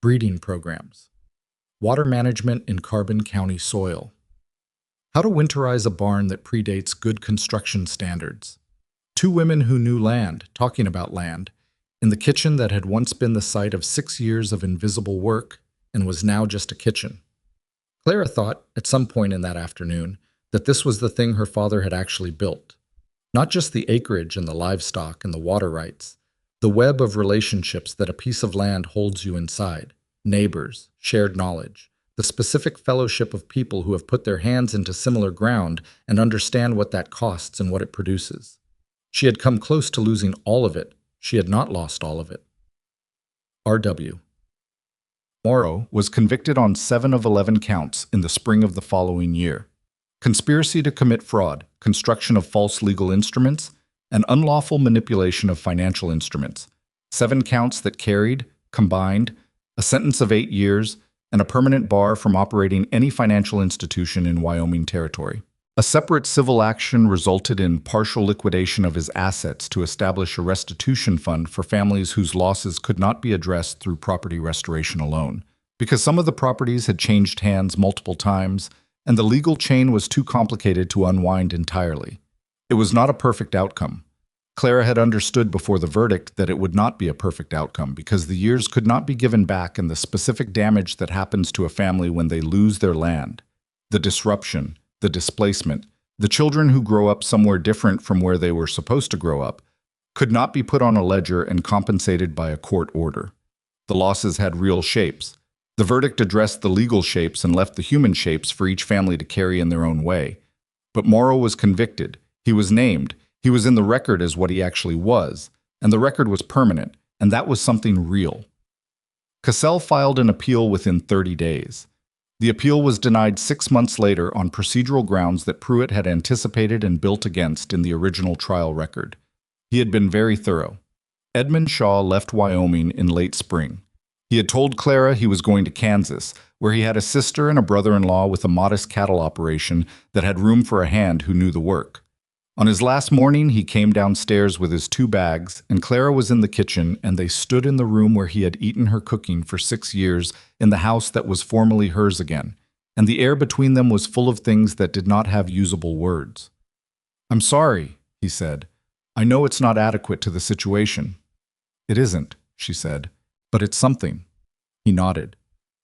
Breeding programs. Water management in Carbon County soil. How to winterize a barn that predates good construction standards. 2 women who knew land, talking about land, in the kitchen that had once been the site of 6 years of invisible work and was now just a kitchen. Clara thought, at some point in that afternoon, that this was the thing her father had actually built. Not just the acreage and the livestock and the water rights, the web of relationships that a piece of land holds you inside, neighbors, shared knowledge, the specific fellowship of people who have put their hands into similar ground and understand what that costs and what it produces. She had come close to losing all of it. She had not lost all of it. R.W. Morrow was convicted on 7 of 11 counts in the spring of the following year. Conspiracy to commit fraud, construction of false legal instruments, and unlawful manipulation of financial instruments. 7 counts that carried, combined, a sentence of 8 years and a permanent bar from operating any financial institution in Wyoming territory. A separate civil action resulted in partial liquidation of his assets to establish a restitution fund for families whose losses could not be addressed through property restoration alone. Because some of the properties had changed hands multiple times, and the legal chain was too complicated to unwind entirely. It was not a perfect outcome. Clara had understood before the verdict that it would not be a perfect outcome because the years could not be given back and the specific damage that happens to a family when they lose their land. The disruption, the displacement, the children who grow up somewhere different from where they were supposed to grow up, could not be put on a ledger and compensated by a court order. The losses had real shapes. The verdict addressed the legal shapes and left the human shapes for each family to carry in their own way. But Morrow was convicted. He was named. He was in the record as what he actually was, and the record was permanent, and that was something real. Cassell filed an appeal within 30 days. The appeal was denied 6 months later on procedural grounds that Pruitt had anticipated and built against in the original trial record. He had been very thorough. Edmund Shaw left Wyoming in late spring. He had told Clara he was going to Kansas, where he had a sister and a brother-in-law with a modest cattle operation that had room for a hand who knew the work. On his last morning, he came downstairs with his 2 bags, and Clara was in the kitchen, and they stood in the room where he had eaten her cooking for 6 years in the house that was formerly hers again, and the air between them was full of things that did not have usable words. "I'm sorry," he said. "I know it's not adequate to the situation." "It isn't," she said, "but it's something." He nodded.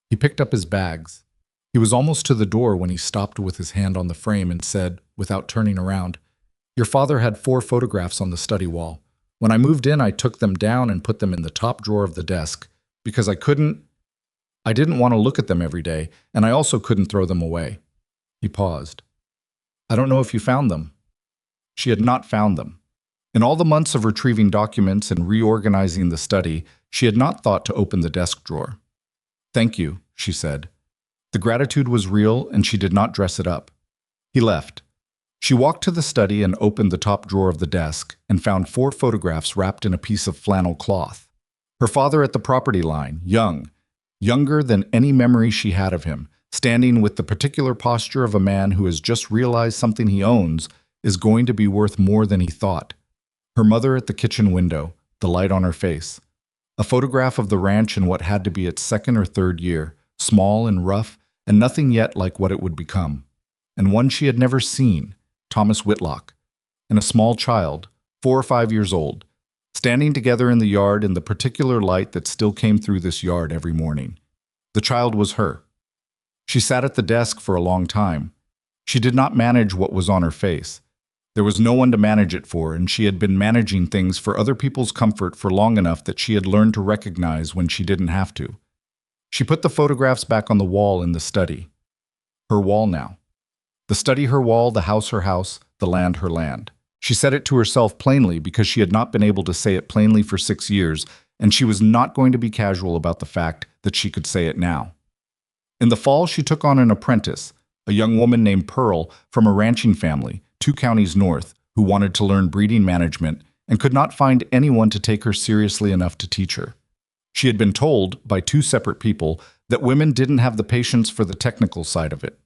He picked up his bags. He was almost to the door when he stopped with his hand on the frame and said, without turning around, "Your father had 4 photographs on the study wall. When I moved in, I took them down and put them in the top drawer of the desk, because I didn't want to look at them every day, and I also couldn't throw them away." He paused. "I don't know if you found them." She had not found them. In all the months of retrieving documents and reorganizing the study, she had not thought to open the desk drawer. "Thank you," she said. The gratitude was real, and she did not dress it up. He left. She walked to the study and opened the top drawer of the desk and found 4 photographs wrapped in a piece of flannel cloth. Her father at the property line, younger than any memory she had of him, standing with the particular posture of a man who has just realized something he owns is going to be worth more than he thought. Her mother at the kitchen window, the light on her face. A photograph of the ranch in what had to be its 2nd or 3rd year, small and rough, and nothing yet like what it would become. And one she had never seen, Thomas Whitlock, and a small child, 4 or 5 years old, standing together in the yard in the particular light that still came through this yard every morning. The child was her. She sat at the desk for a long time. She did not manage what was on her face. There was no one to manage it for, and she had been managing things for other people's comfort for long enough that she had learned to recognize when she didn't have to. She put the photographs back on the wall in the study. Her wall now. The study her wall, the house her house, the land her land. She said it to herself plainly because she had not been able to say it plainly for 6 years, and she was not going to be casual about the fact that she could say it now. In the fall, she took on an apprentice, a young woman named Pearl from a ranching family, 2 counties north, who wanted to learn breeding management and could not find anyone to take her seriously enough to teach her. She had been told, by 2 separate people, that women didn't have the patience for the technical side of it.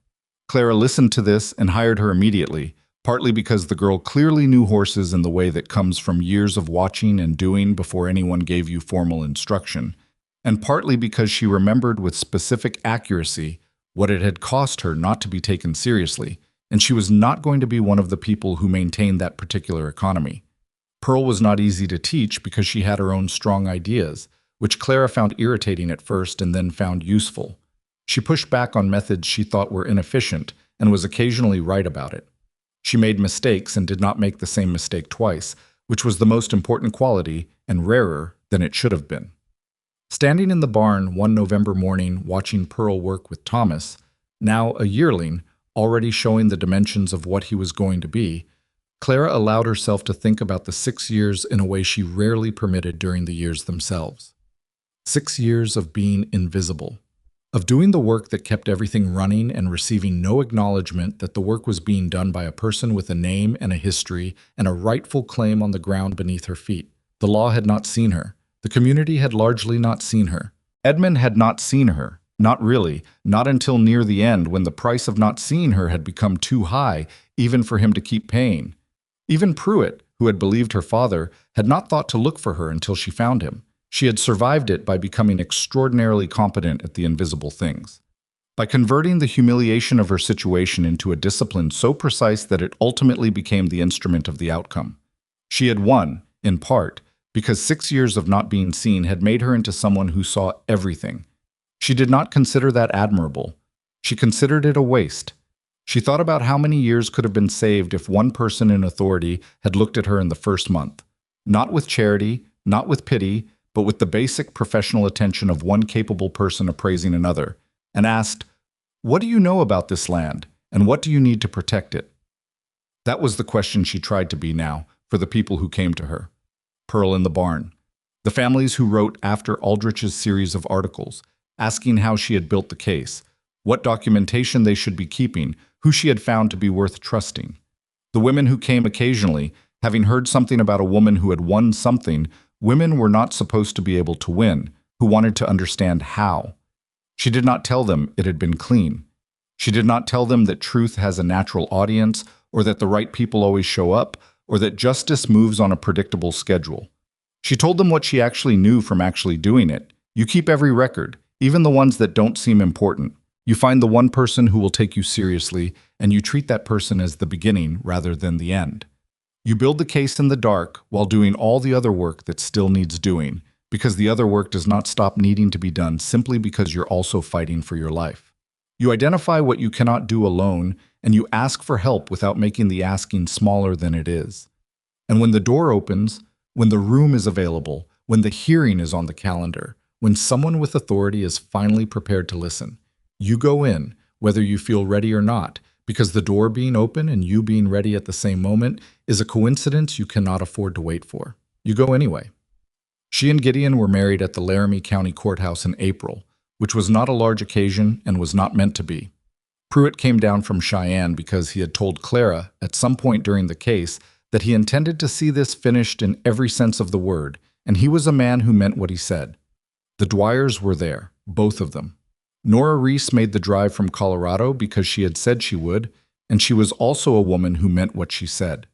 Clara listened to this and hired her immediately, partly because the girl clearly knew horses in the way that comes from years of watching and doing before anyone gave you formal instruction, and partly because she remembered with specific accuracy what it had cost her not to be taken seriously, and she was not going to be one of the people who maintained that particular economy. Pearl was not easy to teach because she had her own strong ideas, which Clara found irritating at first and then found useful. She pushed back on methods she thought were inefficient and was occasionally right about it. She made mistakes and did not make the same mistake twice, which was the most important quality and rarer than it should have been. Standing in the barn one November morning watching Pearl work with Thomas, now a yearling, already showing the dimensions of what he was going to be, Clara allowed herself to think about the 6 years in a way she rarely permitted during the years themselves. 6 years of being invisible, of doing the work that kept everything running and receiving no acknowledgement that the work was being done by a person with a name and a history and a rightful claim on the ground beneath her feet. The law had not seen her. The community had largely not seen her. Edmund had not seen her. Not really, not until near the end when the price of not seeing her had become too high even for him to keep paying. Even Pruitt, who had believed her father, had not thought to look for her until she found him. She had survived it by becoming extraordinarily competent at the invisible things. By converting the humiliation of her situation into a discipline so precise that it ultimately became the instrument of the outcome. She had won, in part, because 6 years of not being seen had made her into someone who saw everything. She did not consider that admirable. She considered it a waste. She thought about how many years could have been saved if one person in authority had looked at her in the first month, not with charity, not with pity, but with the basic professional attention of one capable person appraising another, and asked, "What do you know about this land, and what do you need to protect it?" That was the question she tried to be now for the people who came to her. Pearl in the barn. The families who wrote after Aldrich's series of articles, asking how she had built the case, what documentation they should be keeping, who she had found to be worth trusting. The women who came occasionally, having heard something about a woman who had won something, women were not supposed to be able to win, who wanted to understand how. She did not tell them it had been clean. She did not tell them that truth has a natural audience, or that the right people always show up, or that justice moves on a predictable schedule. She told them what she actually knew from actually doing it. You keep every record, even the ones that don't seem important. You find the one person who will take you seriously, and you treat that person as the beginning rather than the end. You build the case in the dark while doing all the other work that still needs doing, because the other work does not stop needing to be done simply because you're also fighting for your life. You identify what you cannot do alone, and you ask for help without making the asking smaller than it is. And when the door opens, when the room is available, when the hearing is on the calendar, when someone with authority is finally prepared to listen, you go in, whether you feel ready or not, because the door being open and you being ready at the same moment is a coincidence you cannot afford to wait for. You go anyway. She and Gideon were married at the Laramie County Courthouse in April, which was not a large occasion and was not meant to be. Pruitt came down from Cheyenne because he had told Clara at some point during the case that he intended to see this finished in every sense of the word, and he was a man who meant what he said. The Dwyers were there, both of them. Nora Reese made the drive from Colorado because she had said she would, and she was also a woman who meant what she said.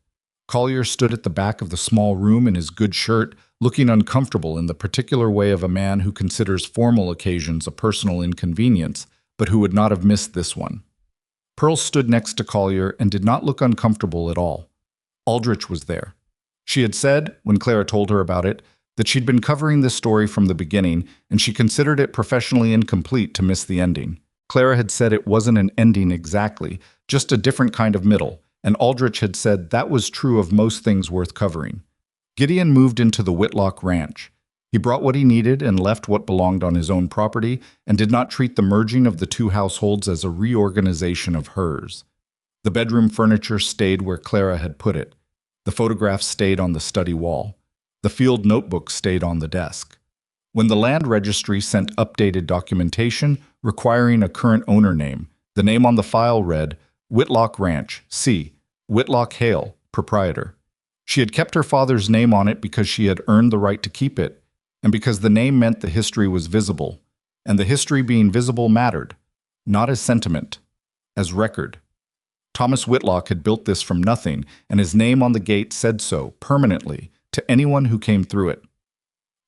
Collier stood at the back of the small room in his good shirt, looking uncomfortable in the particular way of a man who considers formal occasions a personal inconvenience, but who would not have missed this one. Pearl stood next to Collier and did not look uncomfortable at all. Aldrich was there. She had said, when Clara told her about it, that she'd been covering this story from the beginning, and she considered it professionally incomplete to miss the ending. Clara had said it wasn't an ending exactly, just a different kind of middle, and Aldrich had said that was true of most things worth covering. Gideon moved into the Whitlock Ranch. He brought what he needed and left what belonged on his own property, and did not treat the merging of the two households as a reorganization of hers. The bedroom furniture stayed where Clara had put it. The photographs stayed on the study wall. The field notebook stayed on the desk. When the land registry sent updated documentation requiring a current owner name, the name on the file read, Whitlock Ranch, C. Whitlock Hale, proprietor. She had kept her father's name on it because she had earned the right to keep it, and because the name meant the history was visible, and the history being visible mattered, not as sentiment, as record. Thomas Whitlock had built this from nothing, and his name on the gate said so, permanently, to anyone who came through it.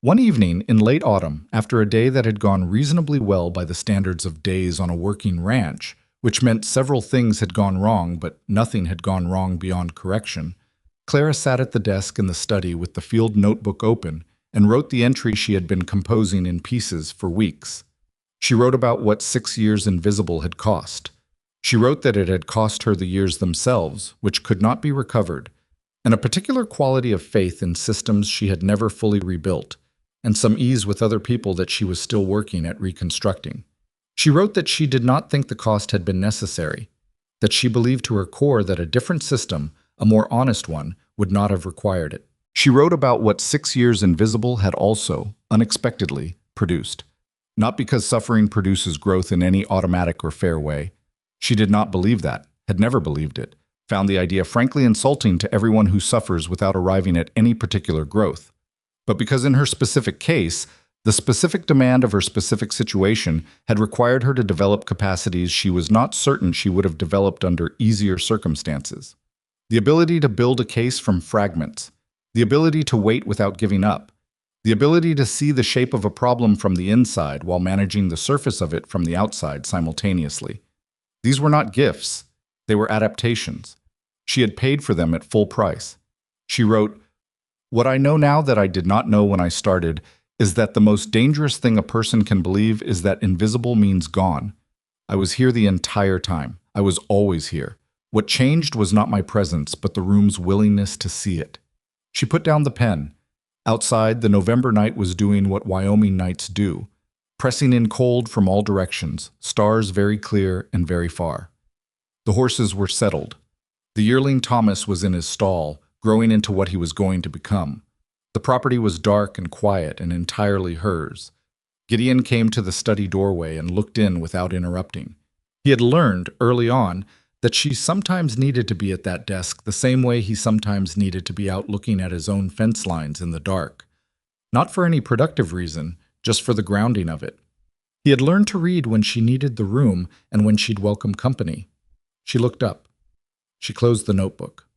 One evening in late autumn, after a day that had gone reasonably well by the standards of days on a working ranch, which meant several things had gone wrong, but nothing had gone wrong beyond correction, Clara sat at the desk in the study with the field notebook open and wrote the entry she had been composing in pieces for weeks. She wrote about what 6 years invisible had cost. She wrote that it had cost her the years themselves, which could not be recovered, and a particular quality of faith in systems she had never fully rebuilt, and some ease with other people that she was still working at reconstructing. She wrote that she did not think the cost had been necessary, that she believed to her core that a different system, a more honest one, would not have required it. She wrote about what 6 years invisible had also, unexpectedly, produced. Not because suffering produces growth in any automatic or fair way. She did not believe that, had never believed it, found the idea frankly insulting to everyone who suffers without arriving at any particular growth. But because in her specific case, the specific demand of her specific situation had required her to develop capacities she was not certain she would have developed under easier circumstances. The ability to build a case from fragments, the ability to wait without giving up, the ability to see the shape of a problem from the inside while managing the surface of it from the outside simultaneously. These were not gifts, they were adaptations. She had paid for them at full price. She wrote, "What I know now that I did not know when I started is that the most dangerous thing a person can believe is that invisible means gone. I was here the entire time. I was always here. What changed was not my presence, but the room's willingness to see it." She put down the pen. Outside, the November night was doing what Wyoming nights do, pressing in cold from all directions, stars very clear and very far. The horses were settled. The yearling Thomas was in his stall, growing into what he was going to become. The property was dark and quiet and entirely hers. Gideon came to the study doorway and looked in without interrupting. He had learned early on that she sometimes needed to be at that desk the same way he sometimes needed to be out looking at his own fence lines in the dark. Not for any productive reason, just for the grounding of it. He had learned to read when she needed the room and when she'd welcome company. She looked up. She closed the notebook.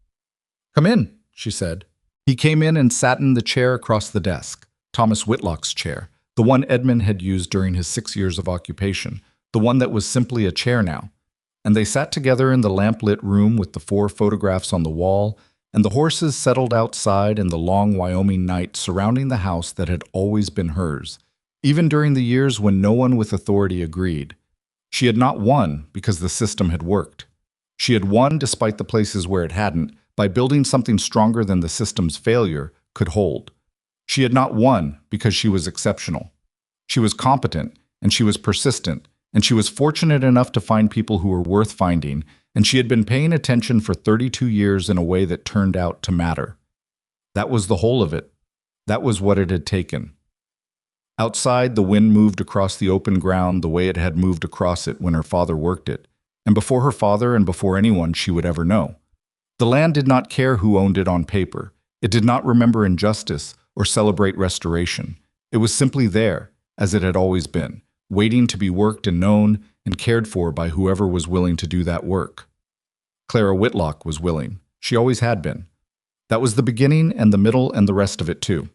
"Come in," she said. He came in and sat in the chair across the desk, Thomas Whitlock's chair, the one Edmund had used during his 6 years of occupation, the one that was simply a chair now. And they sat together in the lamp-lit room with the 4 photographs on the wall, and the horses settled outside in the long Wyoming night surrounding the house that had always been hers, even during the years when no one with authority agreed. She had not won because the system had worked. She had won despite the places where it hadn't, by building something stronger than the system's failure could hold. She had not won because she was exceptional. She was competent, and she was persistent, and she was fortunate enough to find people who were worth finding, and she had been paying attention for 32 years in a way that turned out to matter. That was the whole of it. That was what it had taken. Outside, the wind moved across the open ground the way it had moved across it when her father worked it, and before her father and before anyone she would ever know. The land did not care who owned it on paper. It did not remember injustice or celebrate restoration. It was simply there, as it had always been, waiting to be worked and known and cared for by whoever was willing to do that work. Clara Whitlock was willing. She always had been. That was the beginning and the middle and the rest of it too.